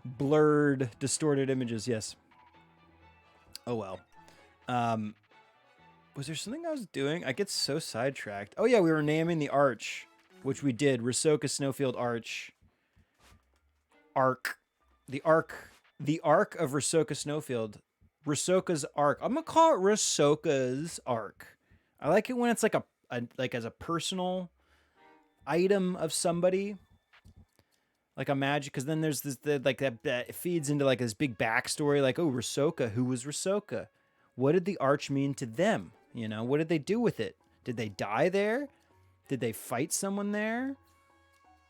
blurred, distorted images. Yes. Oh well. Was there something I was doing? I get so sidetracked. Oh yeah, we were naming the arch, which we did. Rusoka Snowfield Arch. The arc of Rusoka Snowfield. Rusoka's arc. I'm gonna call it Rusoka's arc. I like it when it's like as a personal item of somebody, like a magic. Because then there's this that it feeds into like this big backstory. Like, oh, Rusoka. Who was Rusoka? What did the arch mean to them? What did they do with it? Did they die there? Did they fight someone there?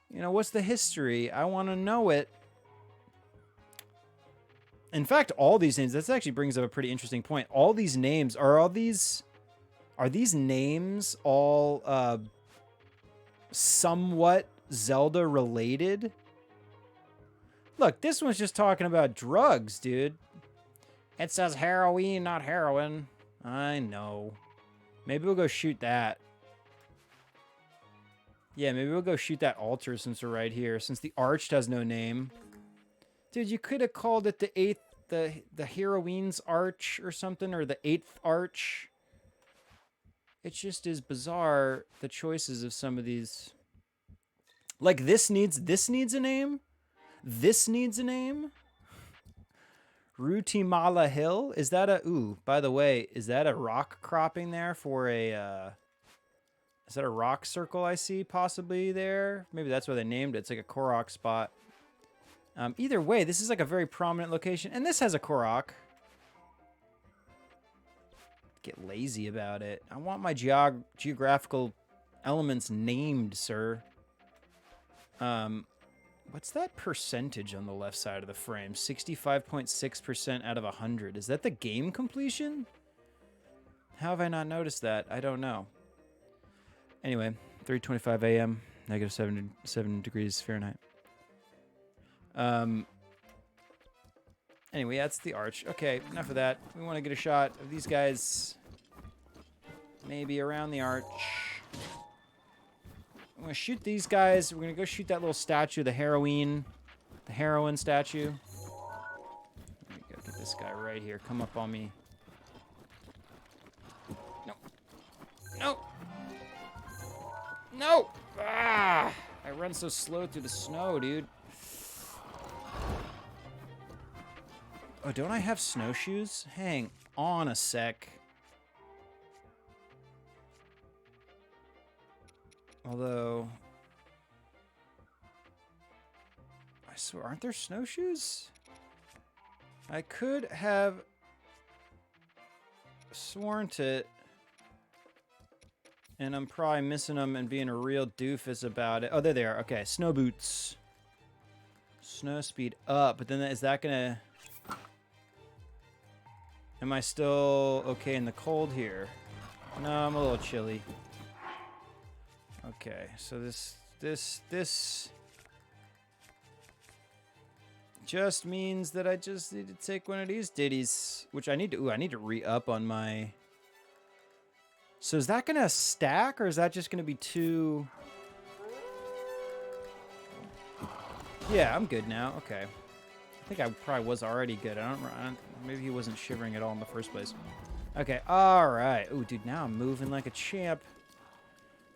What's the history? I want to know it. In fact, all these names, this actually brings up a pretty interesting point. All these names, are these names all somewhat Zelda related? Look, this one's just talking about drugs, dude. It says heroin, not heroin. I know. Maybe we'll go shoot that. Yeah, maybe we'll go shoot that altar since we're right here. Since the arch has no name. Dude, you could have called it the eighth, the heroine's arch or something, or the eighth arch. It just is bizarre, the choices of some of these. Like, this needs a name? This needs a name? Rutimala Hill? Is that a... Ooh, by the way, is that a rock cropping there for a... Is that a rock circle I see possibly there? Maybe that's why they named it. It's like a Korok spot. Either way, this is like a very prominent location. And this has a Korok. Get lazy about it. I want my geographical elements named, sir. What's that percentage on the left side of the frame? 65.6% out of 100. Is that the game completion? How have I not noticed that? I don't know. Anyway, 3:25 a.m., negative 7 degrees Fahrenheit. Anyway, that's the arch. Okay, enough of that. We want to get a shot of these guys maybe around the arch. I'm going to shoot these guys. We're going to go shoot that little statue, the heroine statue. Let me go get this guy right here. Come up on me. No. No. No. Ah! I run so slow through the snow, dude. Oh, don't I have snowshoes? Hang on a sec. Although, I swear, aren't there snowshoes? I could have sworn to it, and I'm probably missing them and being a real doofus about it. Oh, there they are. Okay, snow boots. Snow speed up, but then is that gonna... Am I still okay in the cold here? No, I'm a little chilly. Okay, so this just means that I just need to take one of these ditties, which I need to. Ooh, I need to re-up on my. So is that gonna stack, or is that just gonna be two? Yeah, I'm good now. Okay, I think I probably was already good. I don't. Maybe he wasn't shivering at all in the first place. Okay, all right. Ooh, dude, now I'm moving like a champ.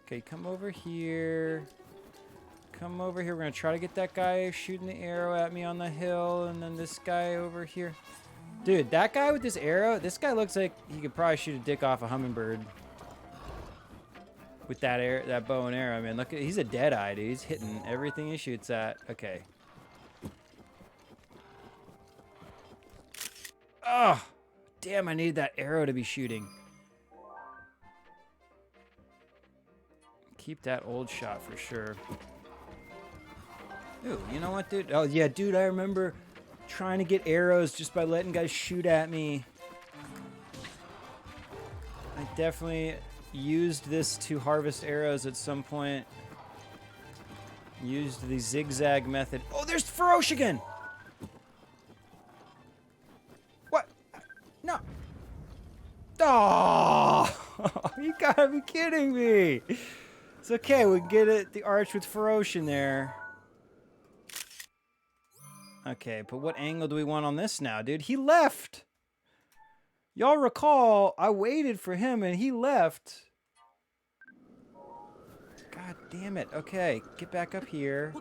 Okay, come over here. Come over here. We're going to try to get that guy shooting the arrow at me on the hill. And then this guy over here. Dude, that guy with this arrow, this guy looks like he could probably shoot a dick off a hummingbird. With that bow and arrow. I mean, look, he's a dead-eye, dude. He's hitting everything he shoots at. Okay. Oh, damn, I need that arrow to be shooting. Keep that old shot for sure. Ooh, you know what, dude? Oh, yeah, dude, I remember trying to get arrows just by letting guys shoot at me. I definitely used this to harvest arrows at some point. Used the zigzag method. Oh, there's Feroce again! What? No. Oh, you gotta be kidding me. It's okay, we get it. The arch with Feroce in there. Okay, but what angle do we want on this now, dude? He left. Y'all recall, I waited for him and he left. God damn it. Okay, get back up here.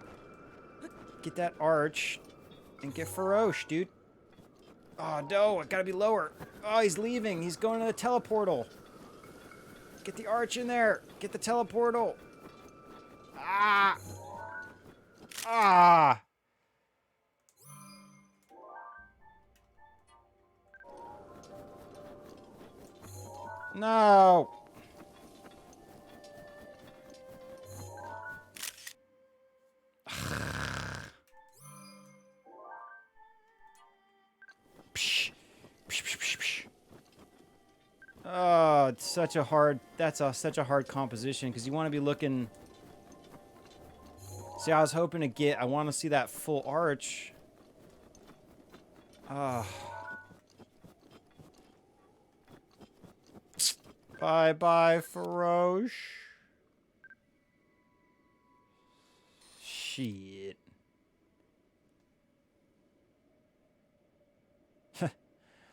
Get that arch. And get Feroce, dude. Oh, no, I gotta be lower. Oh, he's leaving. He's going to the teleportal. Get the arch in there. Get the teleportal. Ah. Ah. No. Oh, it's such a hard. Such a hard composition because you want to be looking. See, I was hoping to get. I want to see that full arch. Ah. Bye-bye, Faroche. Shit.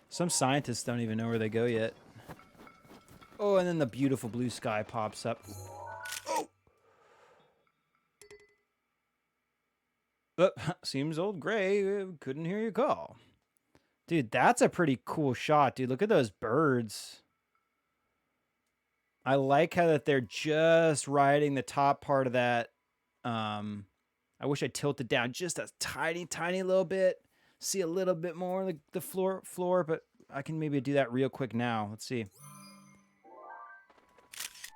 Some scientists don't even know where they go yet. Oh, and then the beautiful blue sky pops up. Oh. Seems old Gray couldn't hear you call. Dude, that's a pretty cool shot, dude. Look at those birds. I like how that they're just riding the top part of that. I wish I tilted down just a tiny, tiny little bit. See a little bit more like the floor, but I can maybe do that real quick now. Let's see.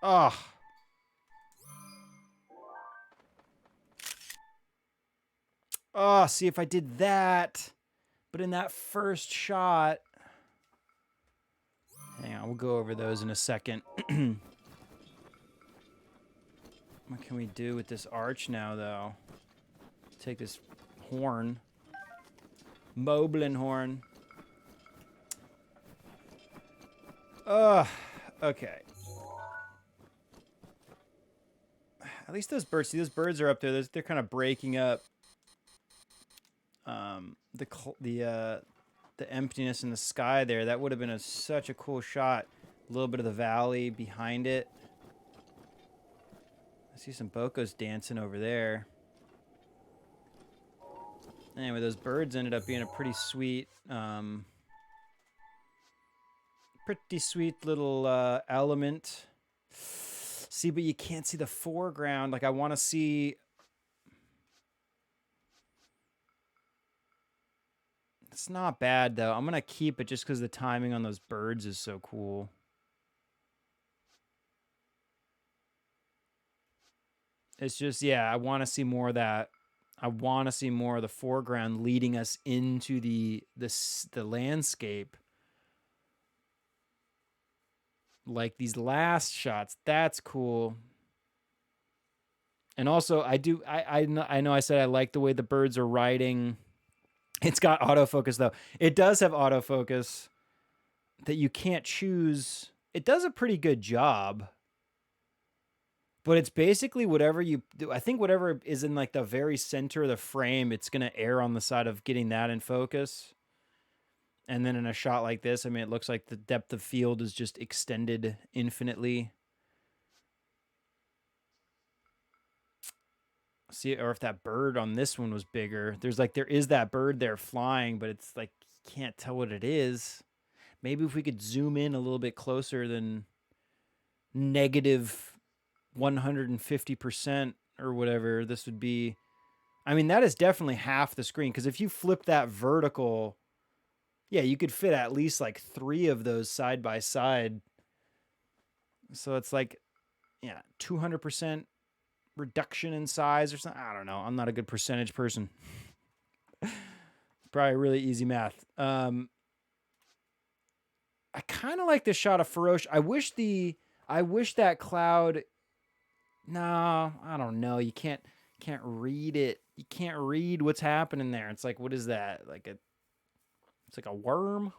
Oh. Oh, see if I did that. But in that first shot. Hang on, we'll go over those in a second. What can we do with this arch now, though? Take this horn. Moblin horn. Ugh. Okay. At least those birds. See, those birds are up there. They're kind of breaking up the emptiness in the sky there. That would have been such a cool shot. A little bit of the valley behind it. I see some Bokos dancing over there. Anyway, those birds ended up being a pretty sweet little element. See, but you can't see the foreground. Like, I want to see. It's not bad, though. I'm going to keep it just because the timing on those birds is so cool. It's just, yeah, I want to see more of that. I want to see more of the foreground leading us into the landscape. Like these last shots, that's cool. And also, I know I said I like the way the birds are riding. It's got autofocus, though. It does have autofocus that you can't choose. It does a pretty good job. But it's basically whatever you do. I think whatever is in like the very center of the frame, it's going to err on the side of getting that in focus. And then in a shot like this, I mean, it looks like the depth of field is just extended infinitely. See, or if that bird on this one was bigger. There is that bird there flying, but it's like you can't tell what it is. Maybe if we could zoom in a little bit closer than negative 150% or whatever, this would be. I mean, that is definitely half the screen, because if you flip that vertical, yeah, you could fit at least like 3 of those side by side. So it's like, yeah, 200% reduction in size or something. I don't know. I'm not a good percentage person. Probably really easy math. I kind of like this shot of Faroche. I wish that cloud. No, I don't know. You can't read it. You can't read what's happening there. It's like, what is that? It's like a worm.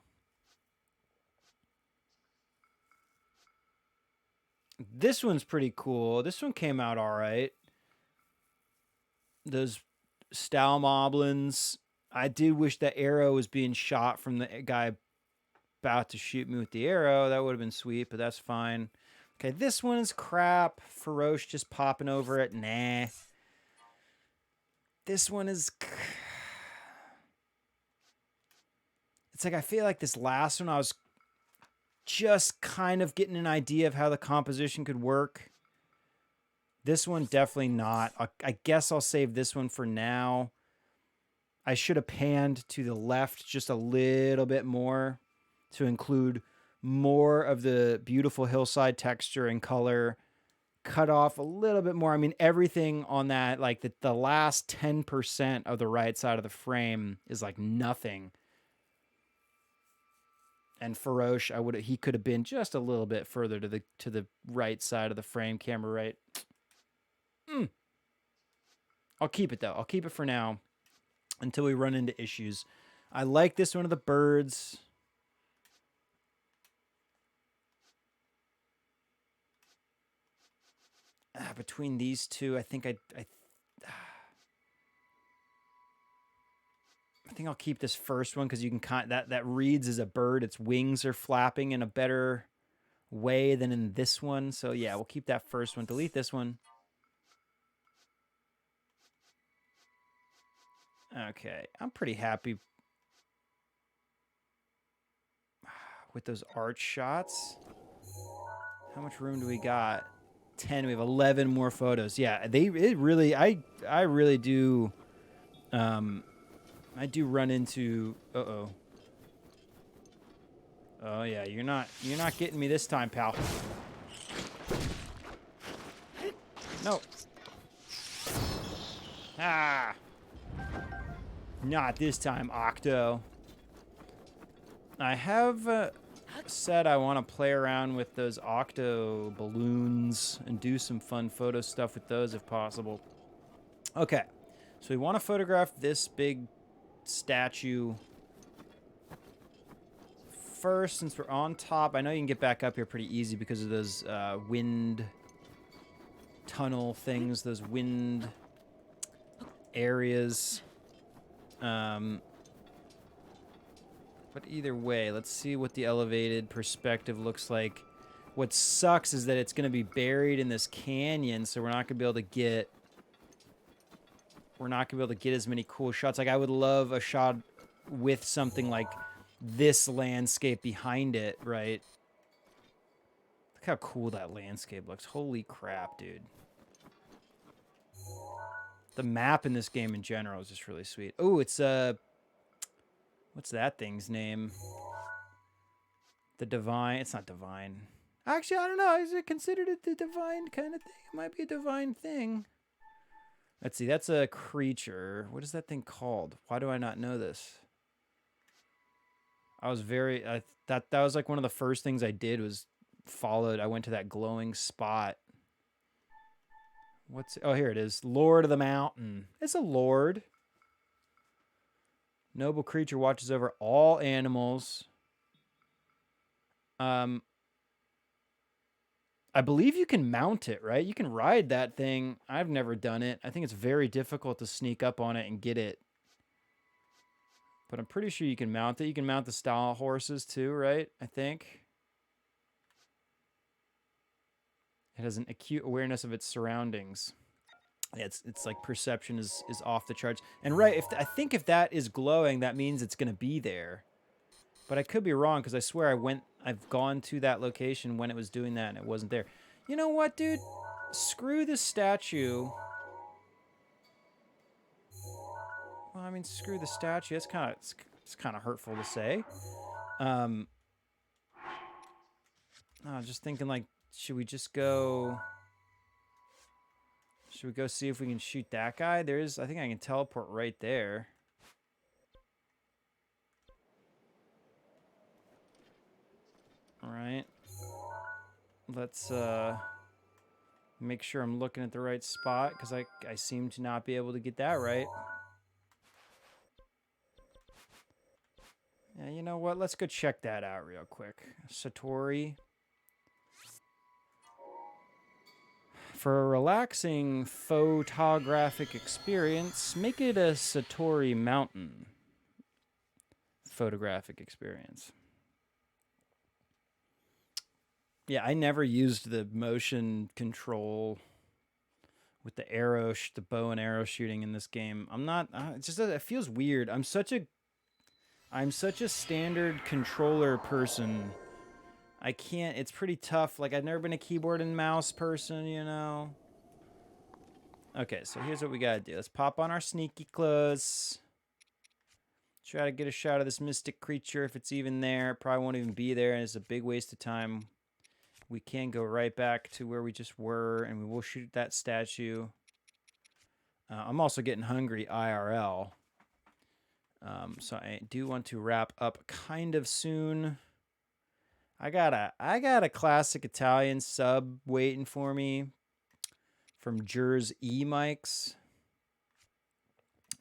This one's pretty cool. This one came out all right. Those Stalmoblins. I did wish that arrow was being shot from the guy about to shoot me with the arrow. That would have been sweet, but that's fine. Okay, this one is crap. Faroche just popping over it. Nah. This one is. It's like I feel like this last one I was just kind of getting an idea of how the composition could work. This one definitely not. I guess I'll save this one for now. I should have panned to the left just a little bit more to include more of the beautiful hillside texture and color. Cut off a little bit more. I mean, everything on that, like the last 10% of the right side of the frame is like nothing. And Faroche, he could have been just a little bit further to the right side of the frame, camera right. I'll keep it though. I'll keep it for now until we run into issues. I like this one of the birds. between these two, I think I think I'll keep this first one because you can that reads as a bird. Its wings are flapping in a better way than in this one. So yeah, we'll keep that first one. Delete this one. Okay, I'm pretty happy with those arch shots. How much room do we got? 10. We have 11 more photos. Yeah, I really do I do run into oh yeah, you're not getting me this time, pal. No. Ah. Not this time, Octo. I have said I want to play around with those Octo balloons and do some fun photo stuff with those if possible. Okay, so we want to photograph this big statue first since we're on top. I know you can get back up here pretty easy because of those wind tunnel things, those wind areas. But either way, let's see what the elevated perspective looks like. What sucks is that it's going to be buried in this canyon, so we're not going to be able to get as many cool shots. Like I would love a shot with something like this landscape behind it, right? Look how cool that landscape looks. Holy crap, dude. The map in this game in general is just really sweet. Oh, it's what's that thing's name? The Divine. It's not Divine. Actually, I don't know. Is it considered the divine kind of thing? It might be a divine thing. Let's see. That's a creature. What is that thing called? Why do I not know this? I was that was like one of the first things I did was followed. I went to that glowing spot. Oh, here it is. Lord of the Mountain. It's a lord. Noble creature watches over all animals. I believe you can mount it, right? You can ride that thing. I've never done it. I think it's very difficult to sneak up on it and get it. But I'm pretty sure you can mount it. You can mount the style horses too, right? I think. It has an acute awareness of its surroundings. Yeah, it's like perception is off the charts. And right, I think if that is glowing, that means it's going to be there. But I could be wrong because I swear I've gone to that location when it was doing that and it wasn't there. You know what, dude? Screw this statue. Well, I mean, screw the statue. It's kind of hurtful to say. I was just thinking, like, should we go see if we can shoot that guy? I think I can teleport right there. All right. Let's make sure I'm looking at the right spot because I seem to not be able to get that right. Yeah, you know what? Let's go check that out real quick. Satori. For a relaxing photographic experience, make it a Satori Mountain photographic experience. Yeah, I never used the motion control with the the bow and arrow shooting in this game. I'm not. It feels weird. I'm such a standard controller person. I can't. It's pretty tough. Like I've never been a keyboard and mouse person, you know. Okay, so here's what we gotta do. Let's pop on our sneaky clothes. Try to get a shot of this mystic creature if it's even there. It probably won't even be there, and it's a big waste of time. We can go right back to where we just were, and we will shoot that statue. I'm also getting hungry IRL. So I do want to wrap up kind of soon. I got a classic Italian sub waiting for me from Jers E-Mics.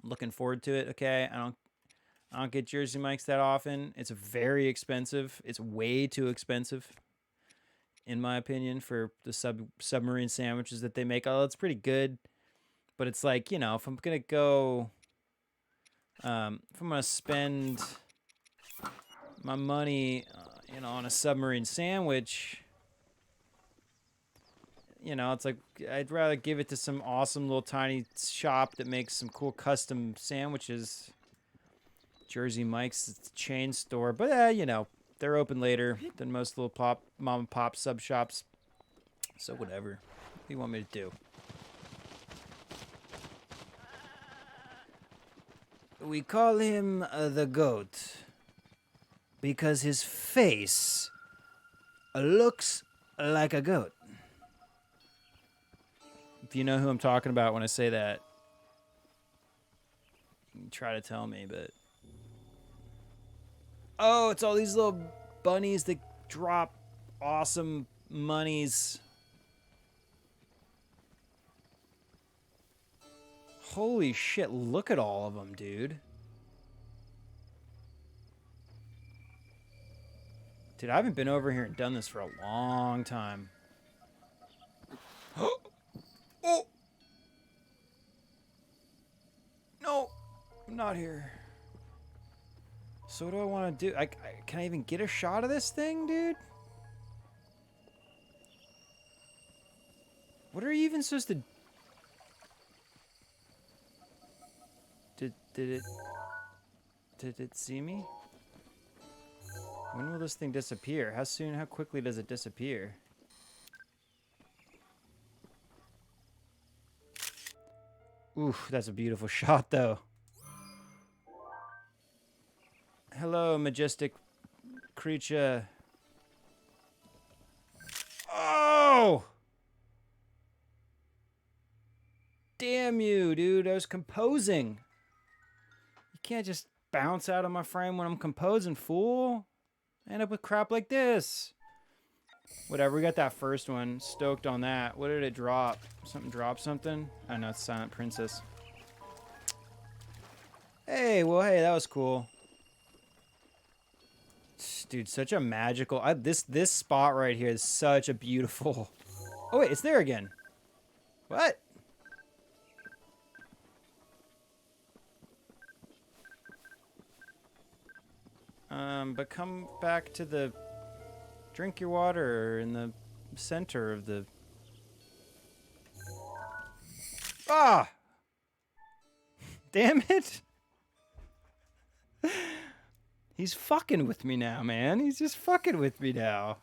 Looking forward to it. Okay, I don't get Jersey mics that often. It's very expensive. It's way too expensive. in my opinion, for the submarine sandwiches that they make. Oh, it's pretty good, but it's like, you know, if I'm gonna go, if I'm gonna spend my money, you know, on a submarine sandwich, you know, it's like I'd rather give it to some awesome little tiny shop that makes some cool custom sandwiches. Jersey Mike's chain store, but you know, they're open later than most little mom and pop sub shops. So whatever. What do you want me to do? We call him the goat because his face looks like a goat. If you know who I'm talking about when I say that, you can try to tell me, but... Oh, it's all these little bunnies that drop awesome monies. Holy shit, look at all of them, dude. Dude, I haven't been over here and done this for a long time. Oh! No! I'm not here. So what do I want to do? Can I even get a shot of this thing, dude? What are you even supposed to... Did it see me? When will this thing disappear? How quickly does it disappear? Oof, that's a beautiful shot, though. Hello, majestic creature. Oh! Damn you, dude. I was composing. You can't just bounce out of my frame when I'm composing, fool. I end up with crap like this. Whatever, we got that first one. Stoked on that. What did it drop? Something drop something? Oh, no, it's Silent Princess. Hey, well, hey, that was cool. Dude, such a magical... this spot right here is such a beautiful... Oh, wait, it's there again. What? But come back to the... Drink your water in the center of the... Ah! Damn it! He's fucking with me now, man. He's just fucking with me now.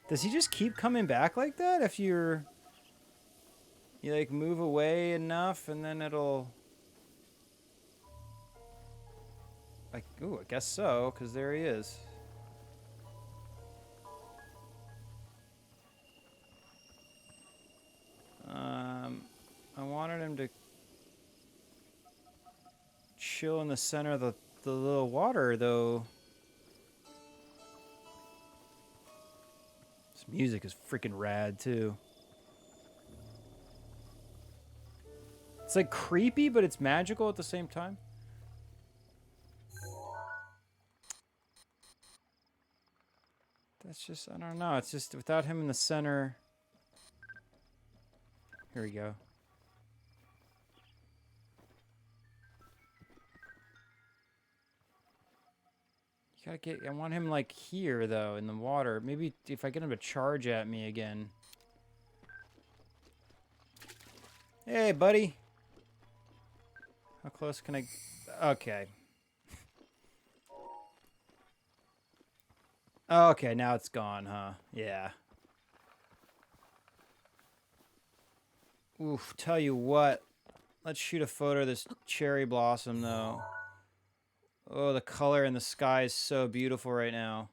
Does he just keep coming back like that? If you like move away enough and then it'll... Like, ooh, I guess so, because there he is. I wanted him to chill in the center of the little water, though. This music is freaking rad, too. It's like creepy, but it's magical at the same time. That's just, I don't know. It's just without him in the center. Here we go. You gotta get, I want him like here though, in the water. Maybe if I get him to charge at me again. Hey, buddy. How close can I, okay. Okay, now it's gone, huh? Yeah. Oof, tell you what. Let's shoot a photo of this cherry blossom, though. Oh, the color in the sky is so beautiful right now.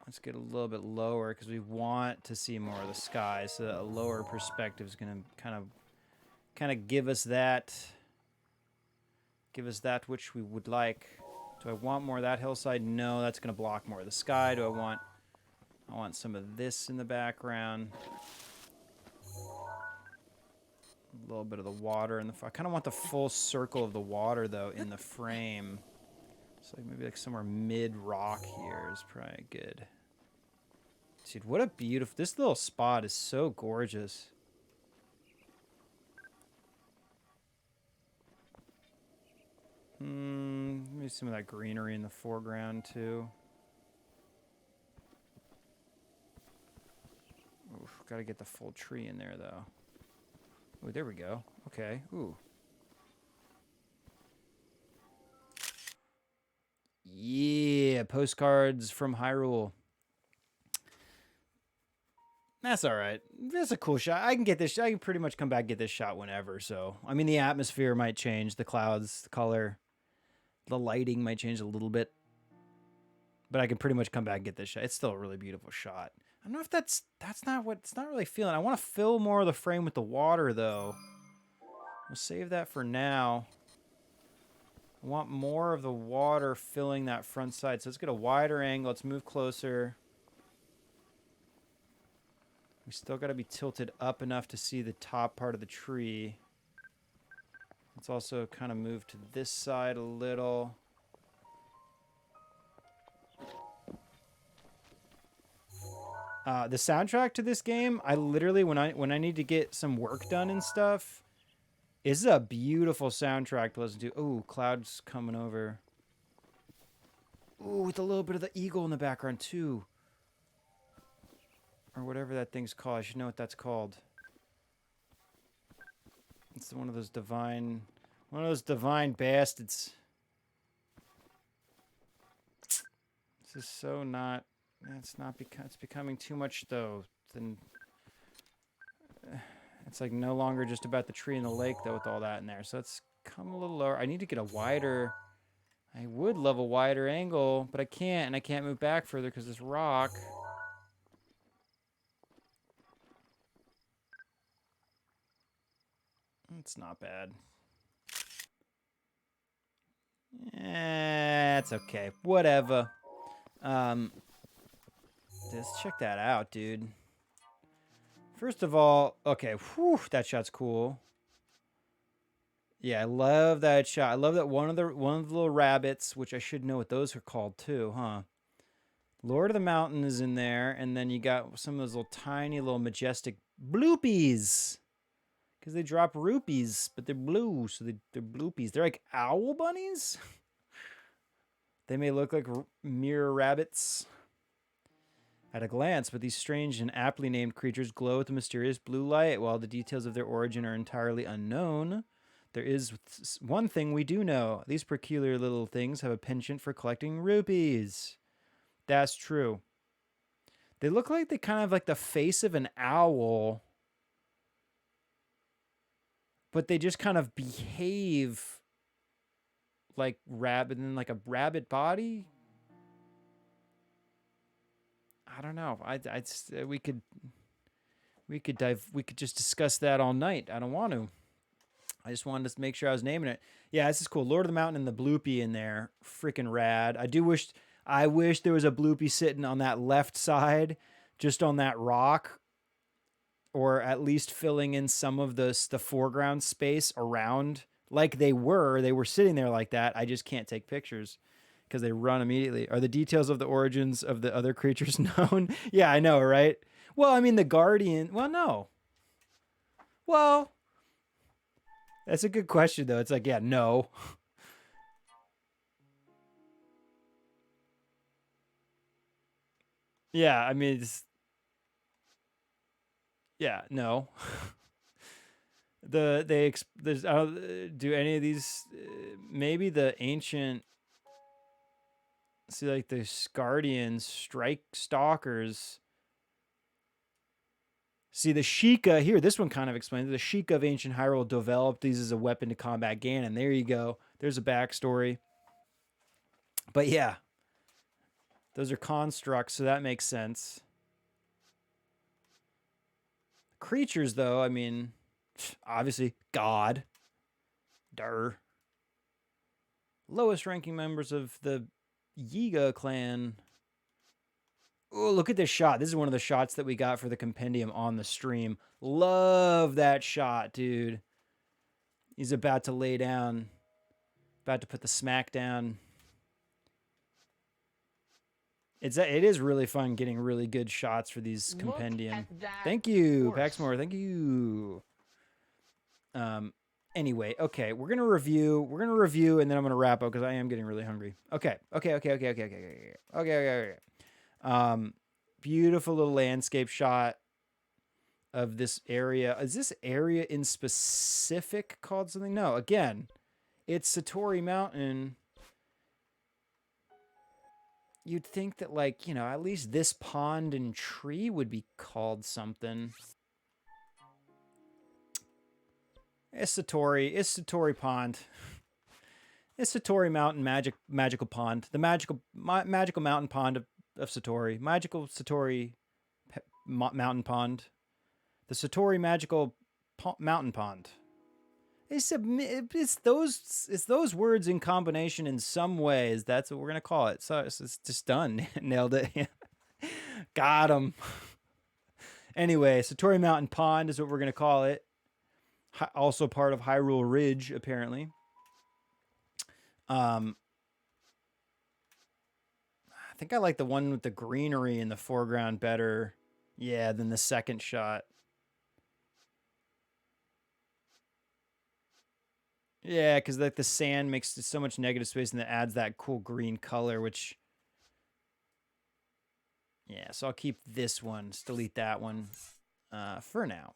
Let's get a little bit lower, because we want to see more of the sky, so that a lower perspective is going to kind of give us that which we would like. Do I want more of that hillside? No, that's going to block more of the sky. Do I want some of this in the background. A little bit of the water in the... I kind of want the full circle of the water, though, in the frame. So maybe like somewhere mid-rock here is probably good. Dude, what a beautiful... This little spot is so gorgeous. Maybe some of that greenery in the foreground, too. Oof, gotta get the full tree in there, though. Oh, there we go. Okay. Ooh. Yeah, postcards from Hyrule. That's all right. That's a cool shot. I can get this. I can pretty much come back and get this shot whenever. So, I mean, the atmosphere might change, the clouds, the color, the lighting might change a little bit, but I can pretty much come back and get this shot. It's still a really beautiful shot. I don't know if that's not what it's not really feeling. I want to fill more of the frame with the water, though. We'll save that for now. I want more of the water filling that front side. So let's get a wider angle. Let's move closer. We still got to be tilted up enough to see the top part of the tree. Let's also kind of move to this side a little. The soundtrack to this game, I literally, when I need to get some work done and stuff, is a beautiful soundtrack to listen to. Ooh, clouds coming over. Ooh, with a little bit of the eagle in the background too. Or whatever that thing's called. I should know what that's called. It's one of those divine bastards. This is so not. It's not. It's becoming too much though. Then it's like no longer just about the tree and the lake though, with all that in there. So let's come a little lower. I need to get a wider. I would love a wider angle, but I can't, and I can't move back further because this rock. It's not bad. It's okay. Whatever. Let's check that out, dude. First of all, okay, whew, that shot's cool. Yeah, I love that shot. I love that one of the little rabbits, which I should know what those are called too, huh? Lord of the Mountain is in there, and then you got some of those little tiny, little majestic bloopies. Because they drop rupees, but they're blue, so they're bloopies. They're like owl bunnies? They may look like mirror rabbits at a glance, but these strange and aptly named creatures glow with a mysterious blue light. While the details of their origin are entirely unknown, there is one thing we do know. These peculiar little things have a penchant for collecting rupees. That's true. They look like they kind of like the face of an owl, but they just kind of behave like rabbit and like a rabbit body. I don't know. We could just discuss that all night. I don't want to. I just wanted to make sure I was naming it. Yeah, this is cool. Lord of the Mountain and the bloopy in there. Freaking rad. I wish there was a bloopy sitting on that left side, just on that rock, or at least filling in some of the foreground space around, like they were sitting there like that. I just can't take pictures because they run immediately. Are the details of the origins of the other creatures known? Yeah, I know, right? Well, I mean, the Guardian. Well, no. Well, that's a good question, though. It's like, yeah, no. Yeah, I mean, yeah, no. There's do any of these maybe the ancient, see, like the Guardians, strike stalkers. See, the Sheikah here, this one kind of explains it. The Sheikah of ancient Hyrule developed these as a weapon to combat Ganon. There you go. There's a backstory. But yeah, those are constructs, so that makes sense. Creatures, though, I mean, obviously, God. Durr. Lowest ranking members of the Yiga clan. Oh, look at this shot. This is one of the shots that we got for the compendium on the stream. Love that shot, dude. He's about to lay down. About to put the smack down. it is really fun getting really good shots for these Look compendium. at that Thank you, horse. Paxmore. Thank you. Anyway, okay, we're gonna review. We're gonna review, and then I'm gonna wrap up because I am getting really hungry. Okay. Beautiful little landscape shot of this area. Is this area in specific called something? No. Again, it's Satori Mountain. You'd think that, like, you know, at least this pond and tree would be called something. It's Satori Pond. It's Satori Mountain magical pond. The magical mountain pond of Satori. Magical Satori mountain pond. The Satori magical mountain pond. It's those words in combination in some ways. That's what we're gonna call it. So it's just done. Nailed it. Got him. Anyway, Satori Mountain Pond is what we're gonna call it. Also part of Hyrule Ridge, apparently. I think I like the one with the greenery in the foreground better, yeah, than the second shot. Yeah, because like the sand makes so much negative space and that adds that cool green color, which, yeah, so I'll keep this one, just delete that one for now.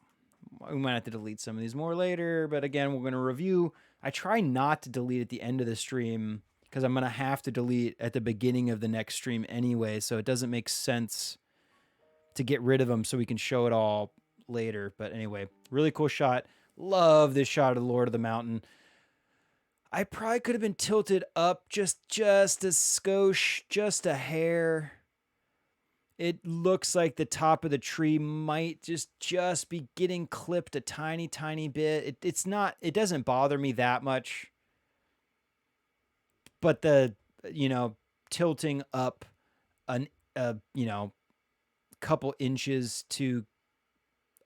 We might have to delete some of these more later, but again, we're going to review. I try not to delete at the end of the stream because I'm going to have to delete at the beginning of the next stream anyway, so it doesn't make sense to get rid of them so we can show it all later. But anyway, really cool shot. Love this shot of the Lord of the Mountain. I probably could have been tilted up just a skosh, just a hair. It looks like the top of the tree might just be getting clipped a tiny bit. It's not, it doesn't bother me that much. But the, you know, tilting up you know, couple inches to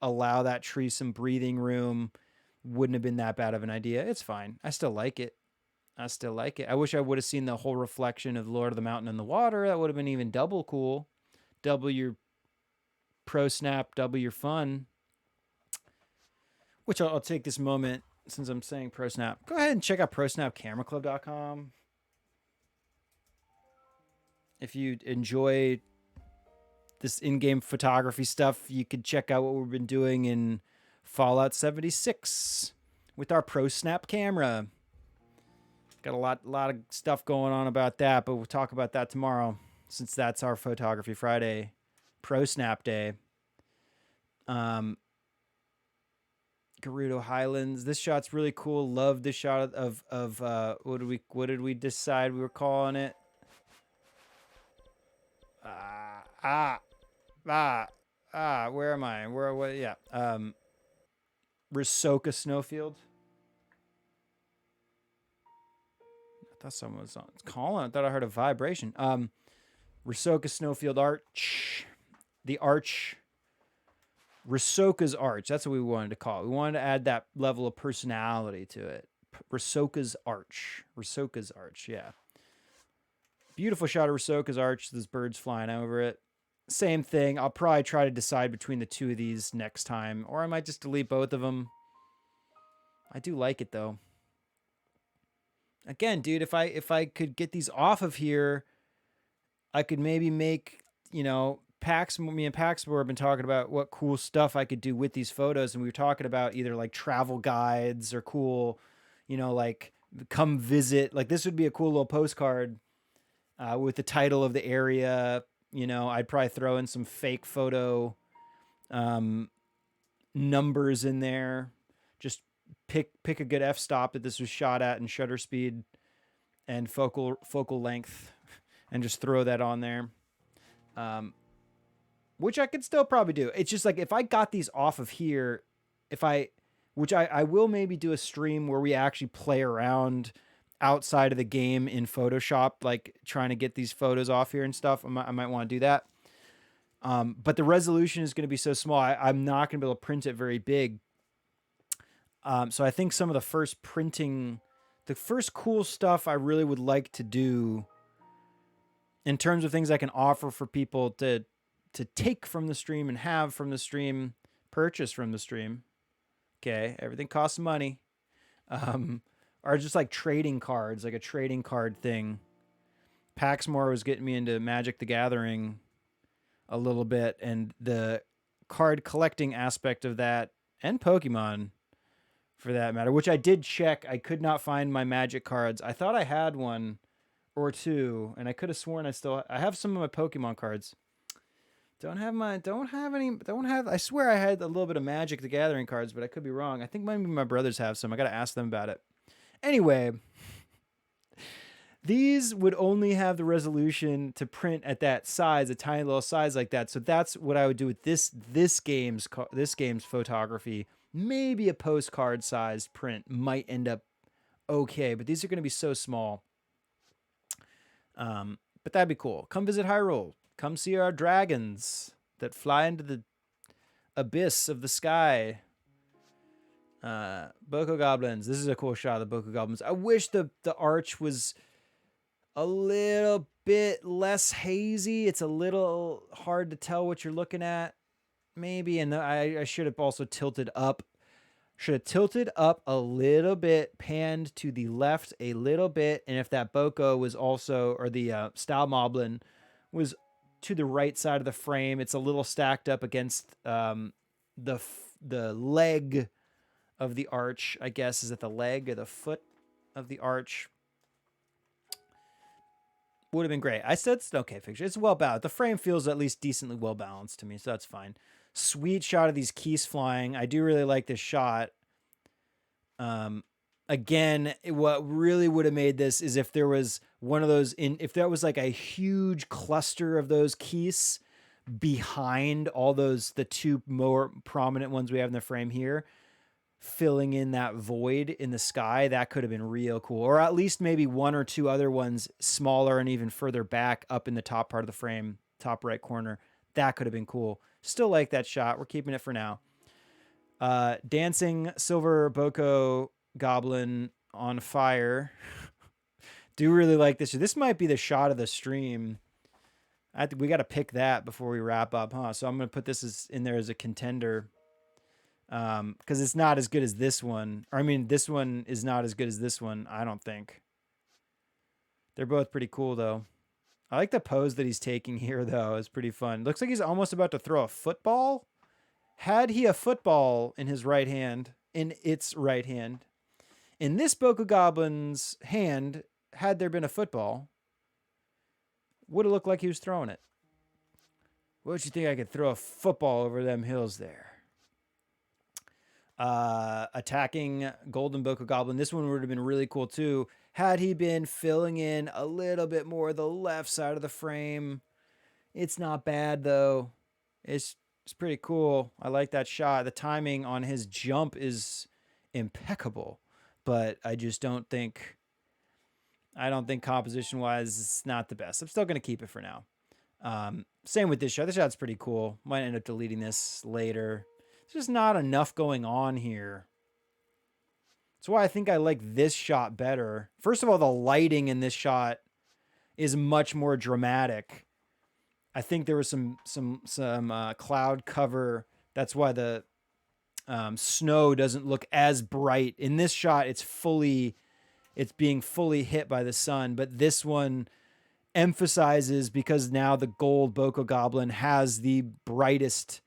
allow that tree some breathing room wouldn't have been that bad of an idea. It's fine. I still like it. I wish I would have seen the whole reflection of Lord of the Mountain in the water. That would have been even double cool. Double your pro snap, double your fun. Which I'll take this moment, since I'm saying pro snap. Go ahead and check out prosnapcameraclub.com. If you enjoy this in-game photography stuff, you could check out what we've been doing in Fallout 76 with our Pro Snap camera. Got a lot of stuff going on about that, but we'll talk about that tomorrow, since that's our Photography Friday, Pro Snap Day. Gerudo Highlands. This shot's really cool. Love this shot of what did we decide we were calling it? Where am I? What? Yeah. Risoka Snowfield. I thought someone was calling. I thought I heard a vibration. Risoka Snowfield Arch. The Arch. Risoka's Arch. That's what we wanted to call it. We wanted to add that level of personality to it. Risoka's Arch. Risoka's Arch, yeah. Beautiful shot of Risoka's Arch. There's birds flying over it. Same thing. I'll probably try to decide between the two of these next time, or I might just delete both of them. I do like it though. Again, dude, if I could get these off of here, I could maybe make, you know, me and Paxmore have been talking about what cool stuff I could do with these photos, and we were talking about either like travel guides or cool, you know, like come visit. Like this would be a cool little postcard with the title of the area. You know, I'd probably throw in some fake photo numbers in there. Just pick a good f-stop that this was shot at and shutter speed and focal length, and just throw that on there. Which I could still probably do. It's just like if I got these off of here, which I will maybe do a stream where we actually play around outside of the game in Photoshop, like trying to get these photos off here and stuff. I might want to do that. But the resolution is going to be so small, I'm not going to be able to print it very big. So I think some of the first cool stuff I really would like to do in terms of things I can offer for people to take from the stream and have from the stream, purchase from the stream. Okay, everything costs money. Um, are just like trading cards, like a trading card thing. Paxmore was getting me into Magic the Gathering a little bit, and the card collecting aspect of that, and Pokemon for that matter, which I did check. I could not find my Magic cards. I thought I had one or two, and I could have sworn I have some of my Pokemon cards. Don't have I swear I had a little bit of Magic the Gathering cards, but I could be wrong. I think maybe my brothers have some. I got to ask them about it. Anyway, these would only have the resolution to print at that size, a tiny little size like that. So that's what I would do with this game's photography. Maybe a postcard sized print might end up okay, but these are going to be so small. But that'd be cool. Come visit Hyrule. Come see our dragons that fly into the abyss of the sky. Boko Goblins. This is a cool shot of the Boko Goblins. I wish the arch was a little bit less hazy. It's a little hard to tell what you're looking at, maybe. And I should have also tilted up. Should have tilted up a little bit, panned to the left a little bit. And if that Boko was also, or the Style Moblin was to the right side of the frame, it's a little stacked up against the leg of the arch, I guess. Is it the leg or the foot of the arch? Would have been great. I said it's an okay picture. It's well balanced. The frame feels at least decently well balanced to me, so that's fine. Sweet shot of these keys flying. I do really like this shot. Again, what really would have made this is if there was one of those if that was like a huge cluster of those keys behind all the two more prominent ones we have in the frame here, filling in that void in the sky, that could have been real cool. Or at least maybe one or two other ones smaller and even further back up in the top part of the frame, top right corner. That could have been cool. Still like that shot. We're keeping it for now. Dancing silver Boko Goblin on fire. Do really like this. This might be the shot of the stream. We got to pick that before we wrap up, huh? So I'm going to put this in there as a contender. Because it's not as good as this one. Or I mean, this one is not as good as this one, I don't think. They're both pretty cool, though. I like the pose that he's taking here, though. It's pretty fun. Looks like he's almost about to throw a football. Had he a football in his right hand, in its right hand, in this Boko Goblin's hand, had there been a football, would have looked like he was throwing it. What would you think I could throw a football over them hills there? Attacking Golden Boko Goblin. This one would have been really cool too, had he been filling in a little bit more the left side of the frame. It's not bad though. It's pretty cool. I like that shot. The timing on his jump is impeccable, but I don't think composition wise it's not the best. I'm still going to keep it for now. Same with this shot. This shot's pretty cool. Might end up deleting this later. There's just not enough going on here. That's why I think I like this shot better. First of all, the lighting in this shot is much more dramatic. I think there was some cloud cover. That's why the snow doesn't look as bright. In this shot, it's being fully hit by the sun. But this one emphasizes, because now the gold Boko Goblin has the brightest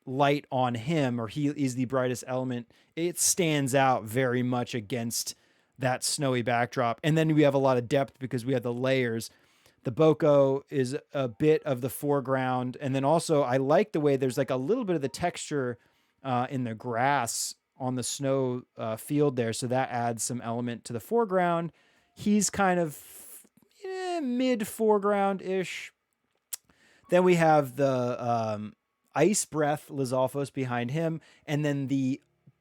light on him, or he is the brightest element. It stands out very much against that snowy backdrop. And then we have a lot of depth because we have the layers. The Boko is a bit of the foreground. And then also I like the way there's like a little bit of the texture in the grass on the snow field there. So that adds some element to the foreground. He's kind of mid foreground-ish. Then we have the Ice Breath Lizalfos behind him, and then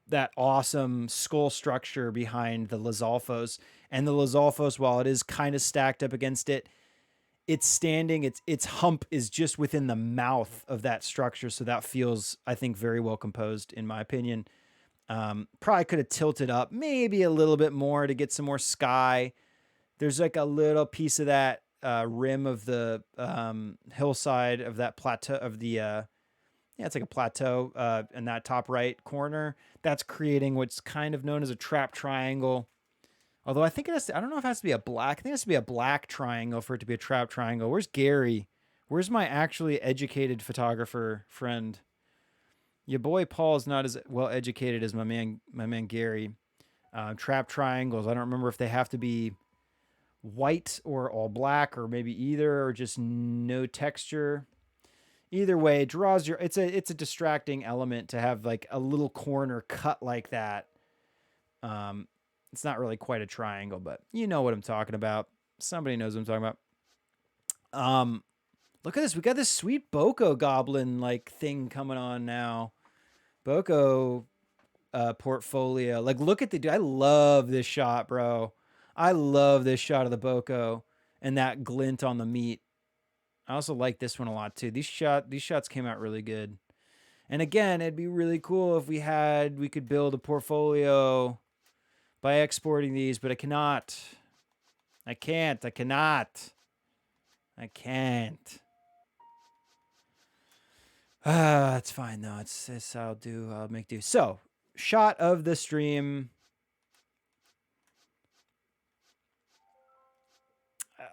that awesome skull structure behind the Lizalfos. And the Lizalfos, while it is kind of stacked up against it, it's standing, its hump is just within the mouth of that structure, so that feels, I think, very well composed, in my opinion. Probably could have tilted up maybe a little bit more to get some more sky. There's like a little piece of that rim of the hillside of that plateau of the yeah, it's like a plateau in that top right corner. That's creating what's kind of known as a trap triangle. Although I think it has to, I don't know if it has to be a black. I think it has to be a black triangle for it to be a trap triangle. Where's Gary? Where's my actually educated photographer friend? Your boy Paul's not as well educated as my man Gary. Trap triangles. I don't remember if they have to be white or all black or maybe either or just no texture. Either way, it draws your. It's a distracting element to have like a little corner cut like that. Um, it's not really quite a triangle, but you know what I'm talking about. Somebody knows what I'm talking about. Look at this. We got this sweet Boko goblin like thing coming on now. Boko portfolio. Like, look at the dude. I love this shot, bro. I love this shot of the Boko and that glint on the meat. I also like this one a lot too. These shots came out really good. And again, it'd be really cool if we could build a portfolio by exporting these, but I cannot. I can't. I cannot. I can't. It's fine though. It's I'll do. I'll make do. So, shot of the stream.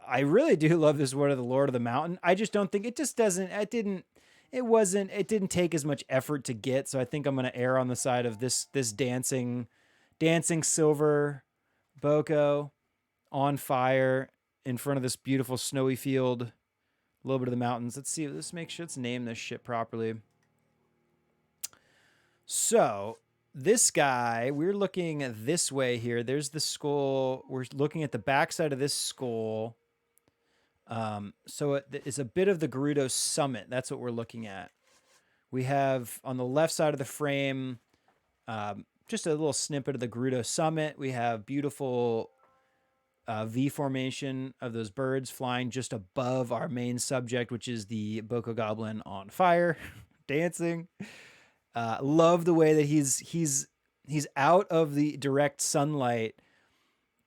I really do love this one of the Lord of the Mountain. I just don't think it just doesn't. It didn't take as much effort to get. So I think I'm gonna err on the side of this dancing silver Boko on fire in front of this beautiful snowy field, a little bit of the mountains. Let's see. Let's name this shit properly. So this guy, we're looking this way here. There's the skull. We're looking at the backside of this skull. So it is a bit of the Gerudo summit. That's what we're looking at. We have on the left side of the frame, just a little snippet of the Gerudo summit. We have beautiful V formation of those birds flying just above our main subject, which is the Boko Goblin on fire, dancing. Love the way that he's out of the direct sunlight,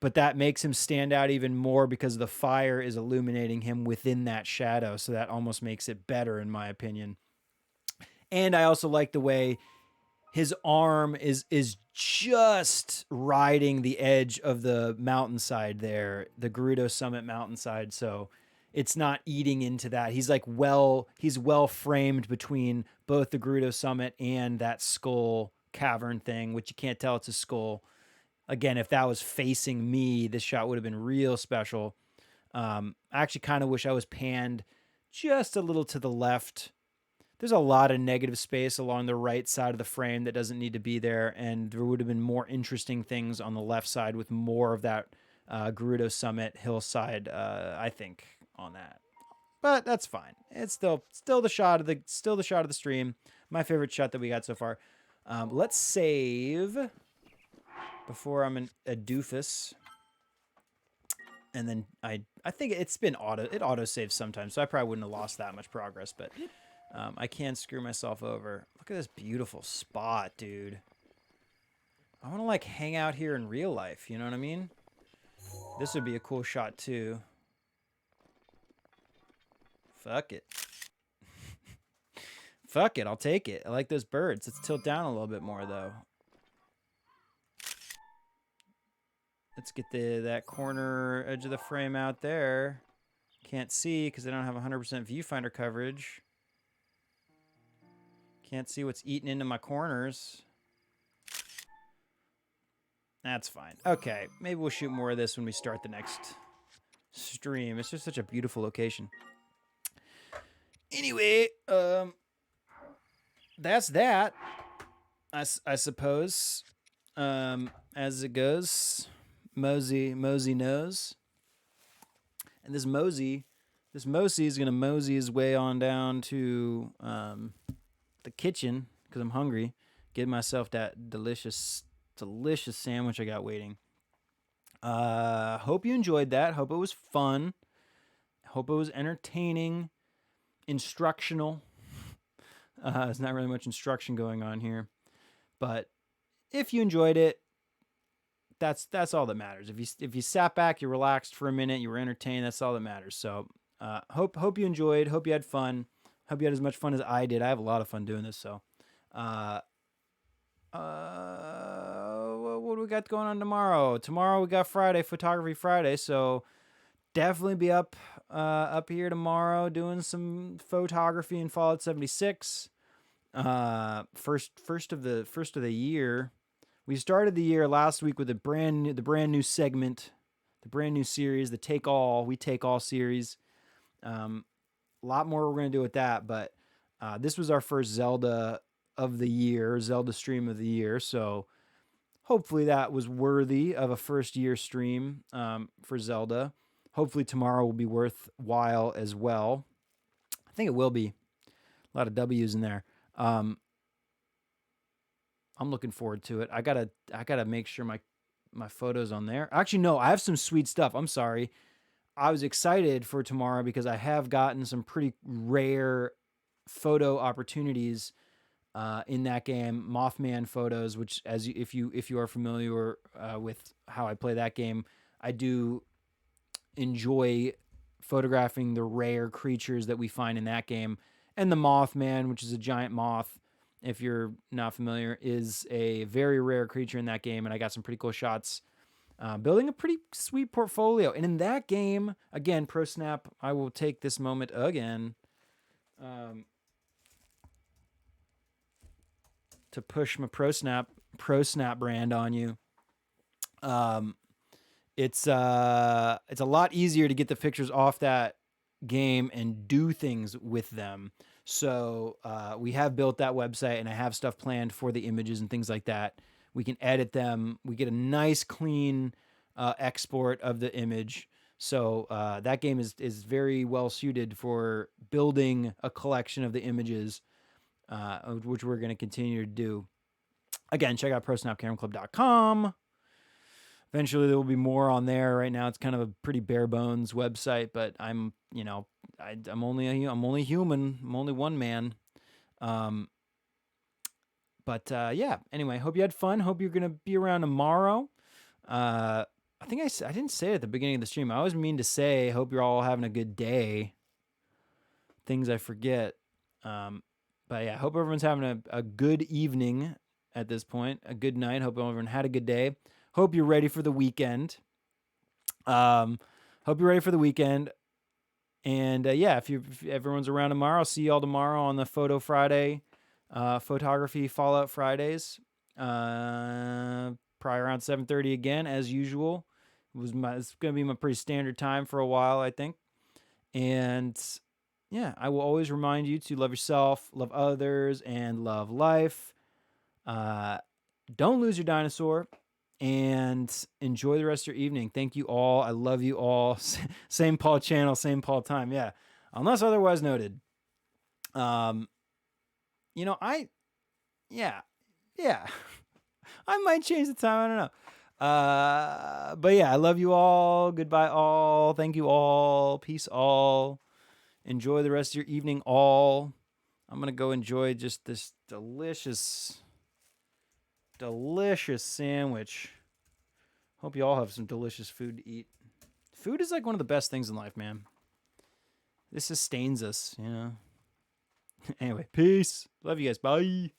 but that makes him stand out even more because the fire is illuminating him within that shadow. So that almost makes it better, in my opinion. And I also like the way his arm is just riding the edge of the mountainside there, the Gerudo Summit mountainside. So it's not eating into that. He's well framed between both the Gerudo Summit and that skull cavern thing, which you can't tell it's a skull. Again, if that was facing me, this shot would have been real special. I actually kind of wish I was panned just a little to the left. There's a lot of negative space along the right side of the frame that doesn't need to be there, and there would have been more interesting things on the left side with more of that Gerudo Summit hillside, I think, on that. But that's fine. It's still the shot of the stream. My favorite shot that we got so far. Let's save before I'm a doofus. And then I think it auto saves sometimes, so I probably wouldn't have lost that much progress, but I can screw myself over. Look at this beautiful spot, dude. I want to like hang out here in real life, you know what I mean? This would be a cool shot too. Fuck it. Fuck it, I'll take it. I like those birds. Let's tilt down a little bit more though. Let's get that corner edge of the frame out there. Can't see because I don't have 100% viewfinder coverage. Can't see what's eating into my corners. That's fine. Okay, maybe we'll shoot more of this when we start the next stream. It's just such a beautiful location. Anyway, that's that. I suppose. As it goes. Mosey knows. And this Mosey is gonna mosey his way on down to the kitchen because I'm hungry. Get myself that delicious sandwich I got waiting. Hope you enjoyed that. Hope it was fun. Hope it was entertaining, instructional. There's not really much instruction going on here, but if you enjoyed it, that's all that matters. If you sat back, you relaxed for a minute, you were entertained, that's all that matters. So hope you enjoyed, hope you had fun, hope you had as much fun as I did. I have a lot of fun doing this. So what do we got going on tomorrow? Tomorrow we got Friday, Photography Friday. So definitely be up here tomorrow doing some photography in Fallout 76. First of the year. We started the year last week with the brand new segment, the brand new series, the We Take All series. A lot more we're gonna do with that, but this was our first Zelda of the year, Zelda stream of the year. So hopefully that was worthy of a first year stream for Zelda. Hopefully tomorrow will be worthwhile as well. I think it will be. A lot of W's in there. I'm looking forward to it. I gotta make sure my photos on there. Actually, no, I have some sweet stuff. I'm sorry. I was excited for tomorrow because I have gotten some pretty rare photo opportunities in that game, Mothman photos. Which, if you are familiar with how I play that game, I do enjoy photographing the rare creatures that we find in that game. And the Mothman, which is a giant moth, if you're not familiar, is a very rare creature in that game. And I got some pretty cool shots building a pretty sweet portfolio. And in that game, again, Pro Snap, I will take this moment again to push my Pro Snap brand on you. It's a lot easier to get the pictures off that game and do things with them. So we have built that website, and I have stuff planned for the images and things like that. We can edit them. We get a nice, clean export of the image. So that game is very well suited for building a collection of the images, which we're going to continue to do. Again, check out prosnapcameraclub.com. Eventually there will be more on there. Right now it's kind of a pretty bare bones website, but I'm only human. I'm only one man. Yeah. Anyway, hope you had fun. Hope you're gonna be around tomorrow. I think I didn't say it at the beginning of the stream. I always mean to say, hope you're all having a good day. Things I forget. But yeah, hope everyone's having a good evening at this point. A good night. Hope everyone had a good day. Hope you're ready for the weekend. Hope you're ready for the weekend. And yeah, if everyone's around tomorrow, I'll see you all tomorrow on the Photo Friday, Photography Fallout Fridays. Probably around 7:30 again, as usual. It's going to be my pretty standard time for a while, I think. And yeah, I will always remind you to love yourself, love others, and love life. Don't lose your dinosaur. And enjoy the rest of your evening. Thank you all. I love you all. Same Paul channel, same Paul time. Yeah. Unless otherwise noted. Yeah. I might change the time. I don't know. But yeah, I love you all. Goodbye all. Thank you all. Peace all. Enjoy the rest of your evening all. I'm going to go enjoy just this delicious sandwich. Hope you all have some delicious food to eat. Food is like one of the best things in life, man. This sustains us, you know. Anyway, peace. Love you guys. Bye.